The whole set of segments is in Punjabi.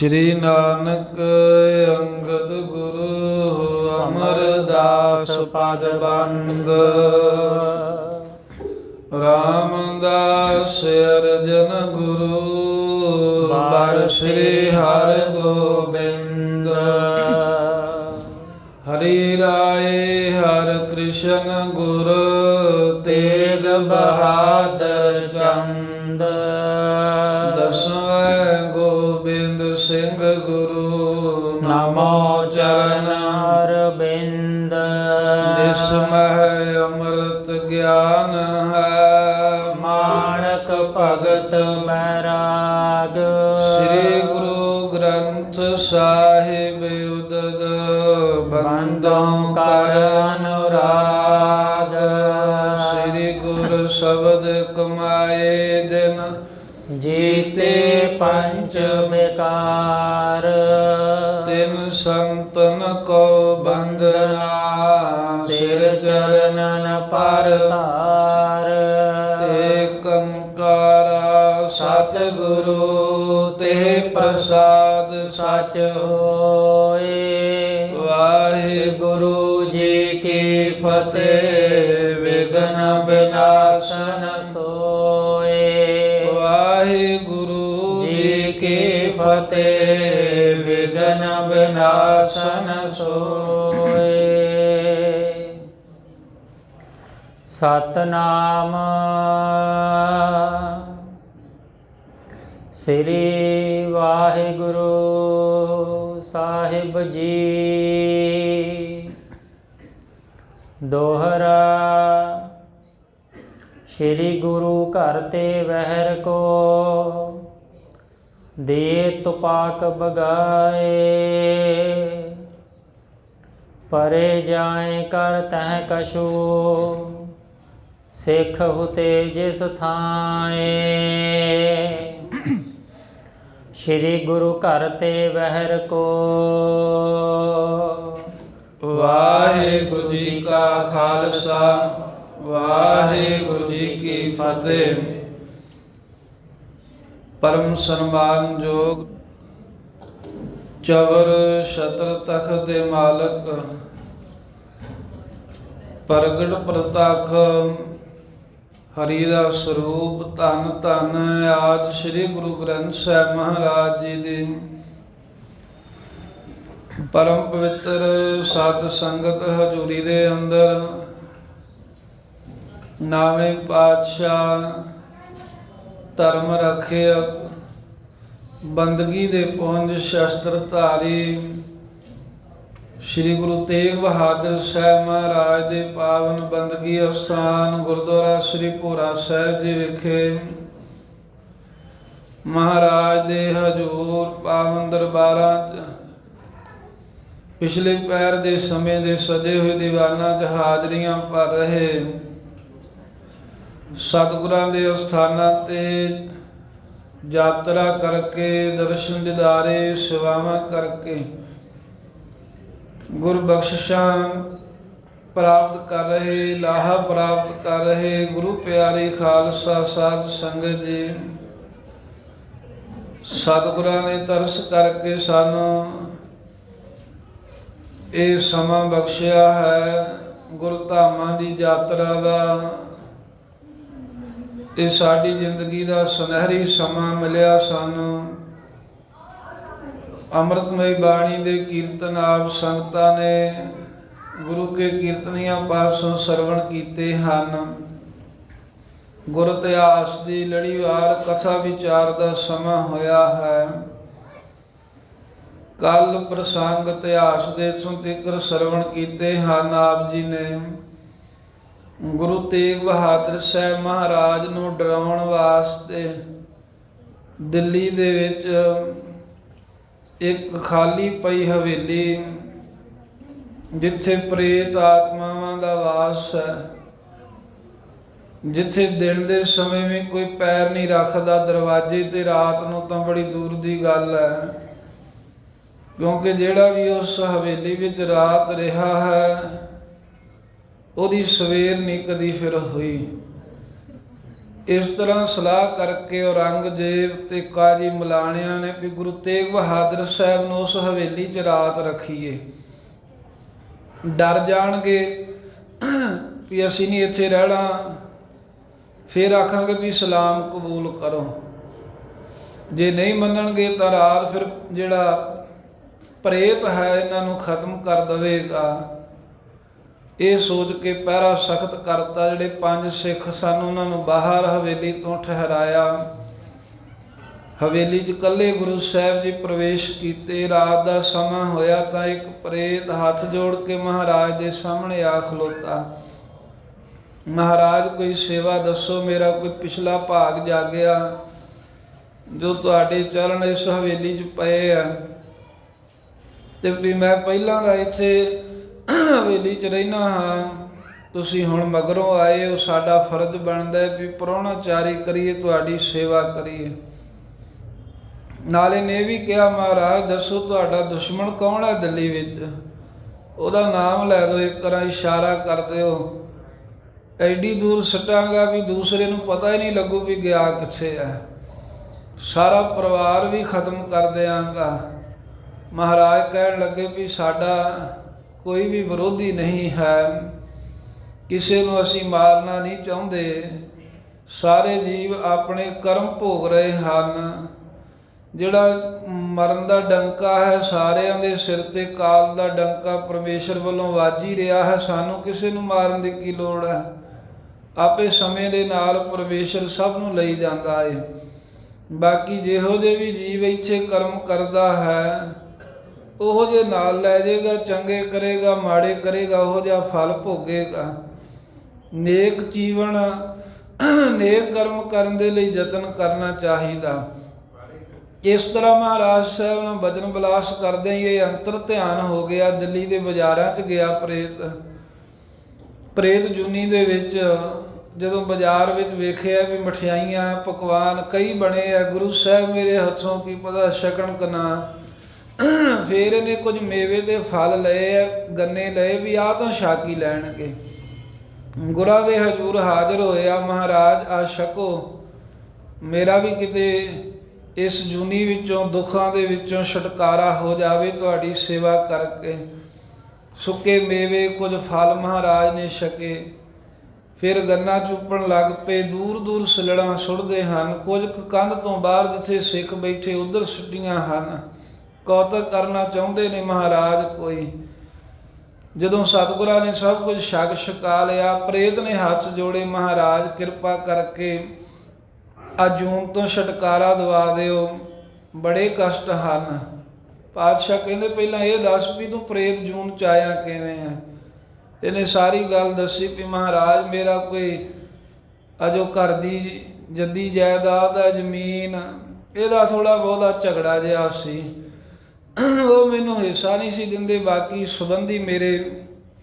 श्री नानक अंगद गुरु अमरदास पद बंद। रामदास अर्जन गुरु बर श्री हर गोबिंद। हरि राय हर कृष्ण गुरु तेग बहादुर चंद। दसवें गोबिंद सिंह गुरु नमो चरण अरविंद। जिसमें अमृत ज्ञान है माणक भगत बैराग। श्री गुरु ग्रंथ साहिब उदद बंदों कर अनुराग। श्री गुरु शब्द कमाए दिन जीते पंच विकार। तिन संतन को बंदना सिर चरणन पर तार। एक अंकारा सतगुरु ते प्रसाद सच होए। वाहिगुरु जी की फतेह विघ्न विनाशन सोए। वाहिगुरु जी की फतेह विघ्न विनाशन सोए। सतनाम श्री वाहिगुरु साहिब जी। दोहरा श्री गुरु घर ते वहर को दे तुपाक बगाए। परे जाए कर तह कछु सिख हुते जिस थाए। श्री गुरु घर ते वहर को। वाहिगुरु जी का खालसा वाहिगुरु जी की फतेह। परम सन्मान जोग चवर छत्र तख्त दे मालक प्रगट प्रतख हरि दा स्वरूप धन धन आज श्री गुरु ग्रंथ साहिब महाराज जी दी परम पवित्र सत संगत हजूरी दे अंदर नावे पातशाह धर्म रखियक बंदगी दे पुंज शस्त्र धारी श्री गुरु तेग बहादुर साहब महाराज दे पावन बंदगी अस्थान गुरुद्वारा श्री भोरा साहिब जी विखे महाराज दे हजूर पावन दरबारां पिछले पैर दे समय दे सजे हुए दीवाना च हाजरियां भर रहे सतगुरां दे अस्थानां ते यात्रा करके दर्शन दीदारे सेवावां करके गुरबख्शिशां प्राप्त कर रहे लाहा प्राप्त कर रहे गुरु प्यारी खालसा साध संगत जी। सतगुरां ने तरस करके सानू ਇਹ ਸਮਾਂ ਬਖਸ਼ਿਆ ਹੈ ਗੁਰਧਾਮਾਂ ਦੀ ਯਾਤਰਾ ਦਾ। ਇਹ ਸਾਡੀ ਜ਼ਿੰਦਗੀ ਦਾ ਸੁਨਹਿਰੀ ਸਮਾਂ ਮਿਲਿਆ ਸਾਨੂੰ। ਅੰਮ੍ਰਿਤਮਈ ਬਾਣੀ ਦੇ ਕੀਰਤਨ ਆਪ ਸੰਗਤਾਂ ਨੇ ਗੁਰੂ ਕੇ ਕੀਰਤਨੀਆਂ ਪਾਸੋਂ ਸਰਵਣ ਕੀਤੇ ਹਨ। ਗੁਰ ਇਤਿਹਾਸ ਦੀ ਲੜੀਵਾਰ ਕਥਾ ਵਿਚਾਰ ਦਾ ਸਮਾਂ ਹੋਇਆ ਹੈ। कल प्रसंग इतिहास दे तिकर सरवण कीते हैं आप जी ने। गुरु तेग बहादुर साहब महाराज नूं डराउण वास्ते दिल्ली दे विच एक खाली पई हवेली जिथे प्रेत आत्मावां दा वास है, जिथे दिन दे समय में कोई पैर नहीं रखदा दरवाजे ते रात नूं तां बड़ी दूर दी गल है। क्योंकि जिहड़ा भी उस हवेली विच रात रहा है उहदी सवेर नहीं कदी फिर हुई। ਇਸ ਤਰ੍ਹਾਂ ਸਲਾਹ ਕਰਕੇ ਔਰੰਗਜ਼ੇਬ ਤੇ ਕਾਜੀ ਮਲਾਣਿਆਂ ਨੇ ਵੀ ਗੁਰੂ ਤੇਗ ਬਹਾਦਰ ਸਾਹਿਬ ਨੂੰ ਉਸ ਹਵੇਲੀ 'ਚ ਰਾਤ ਰੱਖੀਏ। ਡਰ ਜਾਣਗੇ ਵੀ ਅਸੀਂ ਨਹੀਂ ਇੱਥੇ ਰਹਿਣਾ, ਫਿਰ ਆਖਾਂਗੇ ਵੀ ਸਲਾਮ ਕਬੂਲ ਕਰੋ। ਜੇ ਨਹੀਂ ਮੰਨਣਗੇ ਤਾਂ ਰਾਤ ਫਿਰ ਜਿਹੜਾ ਪ੍ਰੇਤ ਹੈ ਇਹਨਾਂ ਨੂੰ ਖਤਮ ਕਰ ਦੇਵੇਗਾ। ਇਹ ਸੋਚ ਕੇ ਪਹਿਰਾ ਸਖਤ ਕਰਤਾ। ਜਿਹੜੇ 5 ਸਿੱਖ ਸਨ ਉਹਨਾਂ ਨੂੰ ਬਾਹਰ ਹਵੇਲੀ ਤੋਂ ਠਹਿਰਾਇਆ। ਹਵੇਲੀ 'ਚ ਇਕੱਲੇ ਗੁਰੂ ਸਾਹਿਬ ਜੀ ਪ੍ਰਵੇਸ਼ ਕੀਤੇ। ਰਾਤ ਦਾ ਸਮਾਂ ਹੋਇਆ ਤਾਂ ਇੱਕ ਪ੍ਰੇਤ ਹੱਥ ਜੋੜ ਕੇ ਮਹਾਰਾਜ ਦੇ ਸਾਹਮਣੇ ਆ ਖਲੋਤਾ। ਮਹਾਰਾਜ ਕੋਈ ਸੇਵਾ ਦੱਸੋ, ਮੇਰਾ ਕੋਈ ਪਿਛਲਾ ਭਾਗ ਜਾਗਿਆ ਜੋ ਤੁਹਾਡੇ ਚਰਨ ਇਸ ਹਵੇਲੀ 'ਚ ਪਏ ਆ, ਤੇ ਵੀ ਮੈਂ ਪਹਿਲਾਂ ਦਾ ਇੱਥੇ ਹਵੇਲੀ 'ਚ ਰਹਿਣਾ ਹਾਂ, ਤੁਸੀਂ ਹੁਣ ਮਗਰੋਂ ਆਏ ਹੋ, ਸਾਡਾ ਫਰਜ਼ ਬਣਦਾ ਵੀ ਪ੍ਰਾਹੁਣਾਚਾਰੀ ਕਰੀਏ, ਤੁਹਾਡੀ ਸੇਵਾ ਕਰੀਏ। ਨਾਲੇ ਨੇ ਵੀ ਕਿਹਾ ਮਹਾਰਾਜ ਦੱਸੋ ਤੁਹਾਡਾ ਦੁਸ਼ਮਣ ਕੌਣ ਹੈ ਦਿੱਲੀ ਵਿੱਚ, ਉਹਦਾ ਨਾਮ ਲੈ ਦਿਓ, ਇੱਕ ਵਾਰ ਇਸ਼ਾਰਾ ਕਰ ਦਿਓ, ਐਡੀ ਦੂਰ ਸੱਟਾਂਗਾ ਵੀ ਦੂਸਰੇ ਨੂੰ ਪਤਾ ਹੀ ਨਹੀਂ ਲੱਗੂ ਵੀ ਗਿਆ ਕਿੱਥੇ ਹੈ, ਸਾਰਾ ਪਰਿਵਾਰ ਵੀ ਖਤਮ ਕਰ ਦਿਆਂਗਾ। ਮਹਾਰਾਜ ਕਹਿਣ ਲੱਗੇ ਵੀ ਸਾਡਾ ਕੋਈ ਵੀ ਵਿਰੋਧੀ ਨਹੀਂ ਹੈ, ਕਿਸੇ ਨੂੰ ਅਸੀਂ ਮਾਰਨਾ ਨਹੀਂ ਚਾਹੁੰਦੇ, ਸਾਰੇ ਜੀਵ ਆਪਣੇ ਕਰਮ ਭੋਗ ਰਹੇ ਹਨ। ਜਿਹੜਾ ਮਰਨ ਦਾ ਡੰਕਾ ਹੈ ਸਾਰਿਆਂ ਦੇ ਸਿਰ ਤੇ, ਕਾਲ ਦਾ ਡੰਕਾ ਪਰਮੇਸ਼ਰ ਵੱਲੋਂ ਵੱਜ ਹੀ ਰਿਹਾ ਹੈ, ਸਾਨੂੰ ਕਿਸੇ ਨੂੰ ਮਾਰਨ ਦੀ ਕੀ ਲੋੜ ਹੈ, ਆਪੇ ਸਮੇਂ ਦੇ ਨਾਲ ਪਰਮੇਸ਼ਰ ਸਭ ਨੂੰ ਲਈ ਜਾਂਦਾ ਹੈ। ਬਾਕੀ ਜਿਹੋ ਜਿਹੇ ਵੀ ਜੀਵ ਇੱਥੇ ਕਰਮ ਕਰਦਾ ਹੈ ਉਹੋ ਜਿਹੇ ਨਾਲ ਲੈ ਜਾਏਗਾ, ਚੰਗੇ ਕਰੇਗਾ ਮਾੜੇ ਕਰੇਗਾ ਉਹੋ ਜਿਹਾ ਫਲ ਭੋਗੇਗਾ। ਨੇਕ ਜੀਵਨ ਨੇਕ ਕਰਮ ਕਰਨ ਦੇ ਲਈ ਯਤਨ ਕਰਨਾ ਚਾਹੀਦਾ। ਇਸ ਤਰ੍ਹਾਂ ਮਹਾਰਾਜ ਸਾਹਿਬ ਨਾਲ ਬਚਨ ਵਿਲਾਸ ਕਰਦੇ ਹੀ ਇਹ ਅੰਤਰ ਧਿਆਨ ਹੋ ਗਿਆ। ਦਿੱਲੀ ਦੇ ਬਾਜ਼ਾਰਾਂ 'ਚ ਗਿਆ ਪ੍ਰੇਤ ਜੂਨੀ ਦੇ ਵਿੱਚ, ਜਦੋਂ ਬਾਜ਼ਾਰ ਵਿੱਚ ਵੇਖਿਆ ਵੀ ਮਠਿਆਈਆਂ ਪਕਵਾਨ ਕਈ ਬਣੇ ਆ, ਗੁਰੂ ਸਾਹਿਬ ਮੇਰੇ ਹੱਥੋਂ ਕੀ ਪਤਾ ਛਕਣ ਕਿ ਨਾ। ਫਿਰ ਇਹਨੇ ਕੁਝ ਮੇਵੇ ਦੇ ਫਲ ਲਏ ਆ, ਗੰਨੇ ਲਏ ਵੀ ਆਹ ਤਾਂ ਛਕ ਹੀ ਲੈਣਗੇ। ਗੁਰਾਂ ਦੇ ਹਜ਼ੂਰ ਹਾਜ਼ਰ ਹੋਇਆ, ਮਹਾਰਾਜ ਆ ਛਕੋ, ਮੇਰਾ ਵੀ ਕਿਤੇ ਇਸ ਜੂਨੀ ਵਿੱਚੋਂ ਦੁੱਖਾਂ ਦੇ ਵਿੱਚੋਂ ਛੁਟਕਾਰਾ ਹੋ ਜਾਵੇ ਤੁਹਾਡੀ ਸੇਵਾ ਕਰਕੇ। ਸੁੱਕੇ ਮੇਵੇ ਕੁਝ ਫਲ ਮਹਾਰਾਜ ਨੇ ਛਕੇ। ਫਿਰ ਗੰਨਾ ਚੁੱਪਣ ਲੱਗ ਪਏ। ਦੂਰ ਦੂਰ ਸਿਲੜਾਂ ਸੁੱਟਦੇ ਹਨ, ਕੁਝ ਕੰਧ ਤੋਂ ਬਾਹਰ ਜਿੱਥੇ ਸਿੱਖ ਬੈਠੇ ਉੱਧਰ ਸੁੱਟੀਆਂ ਹਨ। ਕੌਤਕ ਕਰਨਾ ਚਾਹੁੰਦੇ ਨੇ ਮਹਾਰਾਜ ਕੋਈ। ਜਦੋਂ ਸਤਿਗੁਰਾਂ ਨੇ ਸਭ ਕੁਝ ਛਕਾ ਲਿਆ, ਪ੍ਰੇਤ ਨੇ ਹੱਥ ਜੋੜੇ, ਮਹਾਰਾਜ ਕਿਰਪਾ ਕਰਕੇ ਅੱਜ ਜੂਨ ਤੋਂ ਛੁਟਕਾਰਾ ਦਵਾ ਦਿਓ, ਬੜੇ ਕਸ਼ਟ ਹਨ। ਪਾਤਸ਼ਾਹ ਕਹਿੰਦੇ ਪਹਿਲਾਂ ਇਹ ਦੱਸ ਵੀ ਤੂੰ ਪ੍ਰੇਤ ਜੂਨ 'ਚ ਆਇਆ ਕਿਵੇਂ ਆ। ਇਹਨੇ ਸਾਰੀ ਗੱਲ ਦੱਸੀ ਵੀ ਮਹਾਰਾਜ ਮੇਰਾ ਕੋਈ ਅਜੋ ਘਰ ਦੀ ਜੱਦੀ ਜਾਇਦਾਦ ਹੈ, ਜ਼ਮੀਨ, ਇਹਦਾ ਥੋੜ੍ਹਾ ਬਹੁਤਾ ਝਗੜਾ ਜਿਹਾ ਸੀ, ਉਹ ਮੈਨੂੰ ਹਿੱਸਾ ਨਹੀਂ ਸੀ ਦਿੰਦੇ। ਬਾਕੀ ਸੰਬੰਧੀ ਮੇਰੇ,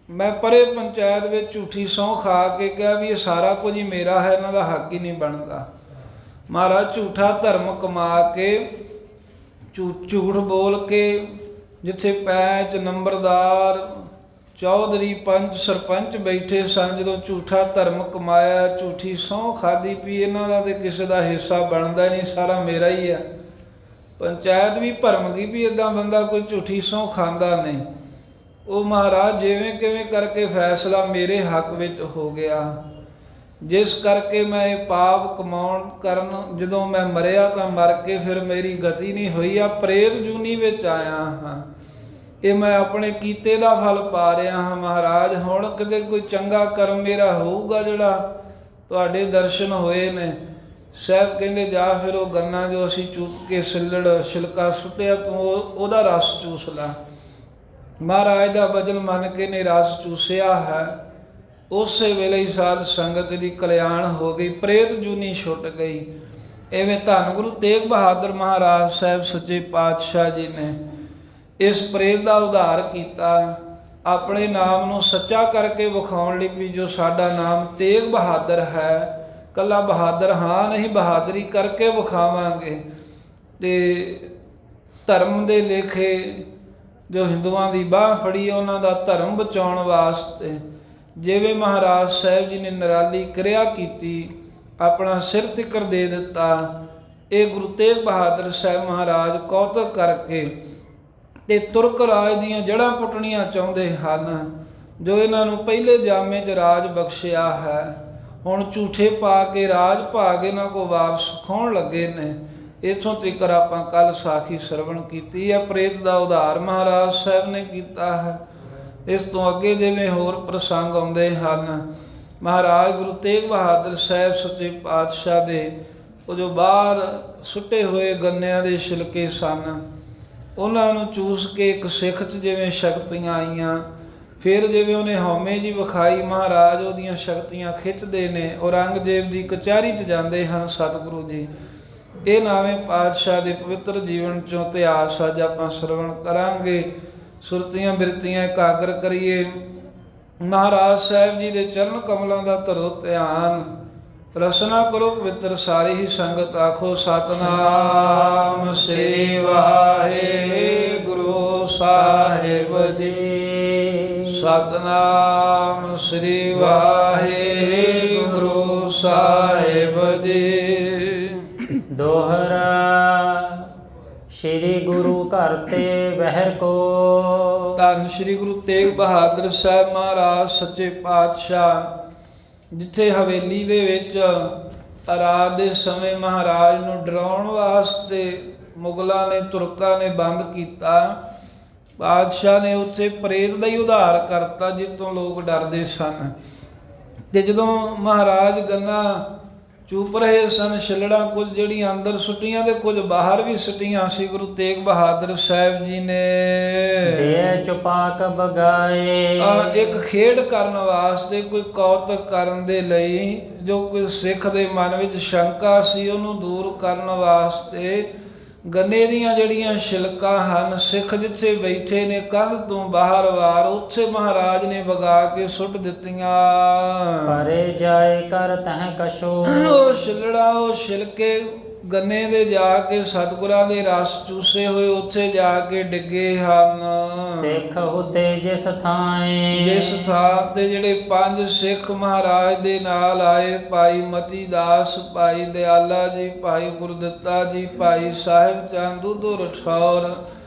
ਮੈਂ ਪਰੇ ਪੰਚਾਇਤ ਵਿੱਚ ਝੂਠੀ ਸਹੁੰ ਖਾ ਕੇ ਕਿਹਾ ਵੀ ਇਹ ਸਾਰਾ ਕੁਝ ਹੀ ਮੇਰਾ ਹੈ, ਇਹਨਾਂ ਦਾ ਹੱਕ ਹੀ ਨਹੀਂ ਬਣਦਾ। ਮਹਾਰਾਜ ਝੂਠਾ ਧਰਮ ਕਮਾ ਕੇ, ਝੂਠ ਬੋਲ ਕੇ, ਜਿੱਥੇ ਪੈਂਚ ਨੰਬਰਦਾਰ ਚੌਧਰੀ ਪੰਚ ਸਰਪੰਚ ਬੈਠੇ ਸਨ, ਜਦੋਂ ਝੂਠਾ ਧਰਮ ਕਮਾਇਆ, ਝੂਠੀ ਸਹੁੰ ਖਾਧੀ ਵੀ ਇਹਨਾਂ ਦਾ ਤੇ ਕਿਸੇ ਦਾ ਹਿੱਸਾ ਬਣਦਾ ਨਹੀਂ, ਸਾਰਾ ਮੇਰਾ ਹੀ ਹੈ। ਪੰਚਾਇਤ ਵੀ ਭਰਮ ਗਈ ਵੀ ਇੱਦਾਂ ਬੰਦਾ ਕੋਈ ਝੂਠੀ ਸਹੁੰ ਖਾਂਦਾ ਨਹੀਂ। ਉਹ ਮਹਾਰਾਜ ਜਿਵੇਂ ਕਿਵੇਂ ਕਰਕੇ ਫੈਸਲਾ ਮੇਰੇ ਹੱਕ ਵਿੱਚ ਹੋ ਗਿਆ, ਜਿਸ ਕਰਕੇ ਮੈਂ ਇਹ ਪਾਪ ਕਮਾਉਣ ਕਰਨ ਜਦੋਂ ਮੈਂ ਮਰਿਆ ਤਾਂ ਮਰ ਕੇ ਫਿਰ ਮੇਰੀ ਗਤੀ ਨਹੀਂ ਹੋਈ, ਆ ਪ੍ਰੇਤ ਜੂਨੀ ਵਿੱਚ ਆਇਆ ਹਾਂ, ਇਹ ਮੈਂ ਆਪਣੇ ਕੀਤੇ ਦਾ ਫਲ ਪਾ ਰਿਹਾ ਹਾਂ। ਮਹਾਰਾਜ ਹੁਣ ਕਿਤੇ ਕੋਈ ਚੰਗਾ ਕਰਮ ਮੇਰਾ ਹੋਊਗਾ ਜਿਹੜਾ ਤੁਹਾਡੇ ਦਰਸ਼ਨ ਹੋਏ ਨੇ। ਸਾਹਿਬ ਕਹਿੰਦੇ ਜਾ ਫਿਰ ਉਹ ਗੰਨਾ ਜੋ ਅਸੀਂ ਚੂਸ ਕੇ ਛਿਲਕਾ ਸੁੱਟਿਆ ਤੂੰ ਉਹਦਾ ਰਸ ਚੂਸ ਲਾ। ਮਹਾਰਾਜ ਦਾ ਬਚਨ ਮੰਨ ਕੇ ਨੇ ਰਸ ਚੂਸਿਆ ਹੈ। ਉਸੇ ਵੇਲੇ ਹੀ ਸਾਧ ਸੰਗਤ ਦੀ ਕਲਿਆਣ ਹੋ ਗਈ, ਪ੍ਰੇਤ ਜੂਨੀ ਛੁੱਟ ਗਈ। ਇਵੇਂ ਧੰਨ ਗੁਰੂ ਤੇਗ ਬਹਾਦਰ ਮਹਾਰਾਜ ਸਾਹਿਬ ਸੱਚੇ ਪਾਤਸ਼ਾਹ ਜੀ ਨੇ ਇਸ ਪ੍ਰੇਤ ਦਾ ਉਧਾਰ ਕੀਤਾ, ਆਪਣੇ ਨਾਮ ਨੂੰ ਸੱਚਾ ਕਰਕੇ ਵਿਖਾਉਣ ਲਈ ਵੀ ਜੋ ਸਾਡਾ ਨਾਮ ਤੇਗ ਬਹਾਦਰ ਹੈ, ਕੱਲਾ ਬਹਾਦਰ ਹਾਂ ਨਹੀਂ, ਬਹਾਦਰੀ ਕਰਕੇ ਵਿਖਾਵਾਂਗੇ। ਤੇ ਧਰਮ ਦੇ ਲੇਖੇ ਜੋ ਹਿੰਦੂਆਂ ਦੀ ਬਾਹ ਫੜੀ ਉਹਨਾਂ ਦਾ ਧਰਮ ਬਚਾਉਣ ਵਾਸਤੇ, ਜਿਵੇਂ ਮਹਾਰਾਜ ਸਾਹਿਬ ਜੀ ਨੇ ਨਿਰਾਲੀ ਕਿਰਿਆ ਕੀਤੀ, ਆਪਣਾ ਸਿਰ ਤਿੱਕਰ ਦੇ ਦਿੱਤਾ। ਇਹ ਗੁਰੂ ਤੇਗ ਬਹਾਦਰ ਸਾਹਿਬ ਮਹਾਰਾਜ ਕੌਤਕ ਕਰਕੇ ਤੇ ਤੁਰਕ ਰਾਜ ਦੀਆਂ ਜੜ੍ਹਾਂ ਪੁੱਟਣੀਆਂ ਚਾਹੁੰਦੇ ਹਨ, ਜੋ ਇਹਨਾਂ ਨੂੰ ਪਹਿਲੇ ਜਾਮੇ 'ਚ ਰਾਜ ਬਖਸ਼ਿਆ ਹੈ। ਹੁਣ ਝੂਠੇ ਪਾ ਕੇ ਰਾਜ ਭਾਗ ਇਹਨਾਂ ਕੋ ਵਾਪਸ ਖਾਉਣ ਲੱਗੇ ਨੇ। ਇੱਥੋਂ ਤੱਕ ਆਪਾਂ ਕੱਲ ਸਾਖੀ ਸਰਵਣ ਕੀਤੀ ਹੈ। ਪ੍ਰੇਤ ਦਾ ਉਧਾਰ ਮਹਾਰਾਜ ਸਾਹਿਬ ਨੇ ਕੀਤਾ ਹੈ। ਇਸ ਤੋਂ ਅੱਗੇ ਜਿਵੇਂ ਹੋਰ ਪ੍ਰਸੰਗ ਆਉਂਦੇ ਹਨ, ਮਹਾਰਾਜ ਗੁਰੂ ਤੇਗ ਬਹਾਦਰ ਸਾਹਿਬ ਸੱਚੇ ਪਾਤਸ਼ਾਹ ਦੇ ਉਹ ਜੋ ਬਾਹਰ ਸੁੱਟੇ ਹੋਏ ਗੰਨਿਆਂ ਦੇ ਛਿਲਕੇ ਸਨ, ਉਹਨਾਂ ਨੂੰ ਚੂਸ ਕੇ ਇੱਕ ਸਿੱਖ 'ਚ ਜਿਵੇਂ ਸ਼ਕਤੀਆਂ ਆਈਆਂ। ਫਿਰ ਜਿਵੇਂ ਉਹਨੇ ਹਉਮੈ ਜੀ ਵਿਖਾਈ, ਮਹਾਰਾਜ ਉਹਦੀਆਂ ਸ਼ਕਤੀਆਂ ਖਿੱਚਦੇ ਨੇ। ਔਰੰਗਜ਼ੇਬ ਦੀ ਕਚਹਿਰੀ 'ਚ ਜਾਂਦੇ ਹਨ ਸਤਿਗੁਰੂ ਜੀ। ਇਹ ਨਾਵੇਂ ਪਾਤਸ਼ਾਹ ਦੇ ਪਵਿੱਤਰ ਜੀਵਨ 'ਚੋਂ ਇਤਿਹਾਸ ਅੱਜ ਆਪਾਂ ਸਰਵਣ ਕਰਾਂਗੇ। ਸੁਰਤੀਆਂ ਬਿਰਤੀਆਂ ਇਕਾਗਰ ਕਰੀਏ। ਮਹਾਰਾਜ ਸਾਹਿਬ ਜੀ ਦੇ ਚਰਨ ਕਮਲਾਂ ਦਾ ਧਰੋ ਧਿਆਨ। ਰਸਨਾ ਕਰੋ ਪਵਿੱਤਰ ਸਾਰੀ ਹੀ ਸੰਗਤ ਆਖੋ ਸਤਿਨਾਮ ਸ੍ਰੀ ਵਾਹਿਗੁਰੂ ਸਾਹਿਬ ਜੀ। ਸਤਿਨਾਮ ਸ੍ਰੀ ਵਾਹਿਗੁਰੂ ਸਾਹਿਬ ਜੀ। ਦੋਹਰਾ ਸ਼੍ਰੀ ਗੁਰੂ ਘਰ ਤੇ ਬਹਿਰ ਕੋ। ਧੰਨ ਸ਼੍ਰੀ ਗੁਰੂ ਤੇਗ ਬਹਾਦਰ ਸਾਹਿਬ ਮਹਾਰਾਜ ਸੱਚੇ ਪਾਤਸ਼ਾਹ ਜਿੱਥੇ ਹਵੇਲੀ ਦੇ ਵਿੱਚ ਰਾਤ ਦੇ ਸਮੇਂ ਮਹਾਰਾਜ ਨੂੰ ਡਰਾਉਣ ਵਾਸਤੇ ਮੁਗਲਾਂ ਨੇ, ਤੁਰਕਾਂ ਨੇ ਬੰਦ ਕੀਤਾ। ਬਾਦਸ਼ਾਹ ਨੇ ਉੱਥੇ ਪ੍ਰੇਤ ਦਾ ਹੀ ਉਧਾਰ ਕਰਤਾ ਜਿੱਥੋਂ ਲੋਕ ਡਰਦੇ ਸਨ। ਤੇ ਜਦੋਂ ਮਹਾਰਾਜ ਗੰਨਾ ਚੁੱਪ ਰਹੇ ਸਨ, ਛਿਲੜਾਂ ਕੁਝ ਜਿਹੜੀਆਂ ਅੰਦਰ ਸੁੱਟੀਆਂ ਤੇ ਕੁਝ ਬਾਹਰ ਵੀ ਸੁੱਟੀਆਂ ਸੀ। ਗੁਰੂ ਤੇਗ ਬਹਾਦਰ ਸਾਹਿਬ ਜੀ ਨੇ ਦੇ ਚੁਪਾਕ ਬਗਾਏ। ਇੱਕ ਖੇਡ ਕਰਨ ਵਾਸਤੇ, ਕੋਈ ਕੌਤਕ ਕਰਨ ਦੇ ਲਈ, ਜੋ ਕੋਈ ਸਿੱਖ ਦੇ ਮਨ ਵਿੱਚ ਸ਼ੰਕਾ ਸੀ ਉਹਨੂੰ ਦੂਰ ਕਰਨ ਵਾਸਤੇ ਗੰਨੇ ਦੀਆਂ ਜਿਹੜੀਆਂ ਛਿਲਕਾਂ ਹਨ, ਸਿੱਖ ਜਿੱਥੇ ਬੈਠੇ ਨੇ ਕੰਧ ਤੋਂ ਬਾਹਰ ਵਾਰ, ਉੱਥੇ ਮਹਾਰਾਜ ਨੇ ਵਗਾ ਕੇ ਸੁੱਟ ਦਿੱਤੀਆਂ। ਪਰੇ ਜਾਏ ਕਰ ਤਹ ਕਸ਼ੋ। ਉਹ ਛਿਲੜਾ, ਉਹ ਛਿਲਕੇ ਗੰਨੇ ਦੇ ਜਾ ਕੇ ਸਤਿਗੁਰਾਂ ਦੇ ਰਸ ਚੂਸੇ ਹੋਏ ਉੱਥੇ ਜਾ ਕੇ ਡਿੱਗੇ ਹਨ। ਸਿੱਖ ਹੁਤੇ ਜਿਸ ਥਾਏ। ਜਿਸ ਥਾਂ ਤੇ ਜਿਹੜੇ 5 ਸਿੱਖ ਮਹਾਰਾਜ ਦੇ ਨਾਲ ਆਏ, ਭਾਈ ਮਤੀ ਦਾਸ, ਭਾਈ ਦਿਆਲਾ ਜੀ, ਭਾਈ ਗੁਰਦਿੱਤਾ ਜੀ, ਭਾਈ ਸਾਹਿਬ ਚੰਦ ਉਦੋਂ ਰਠੌਰ,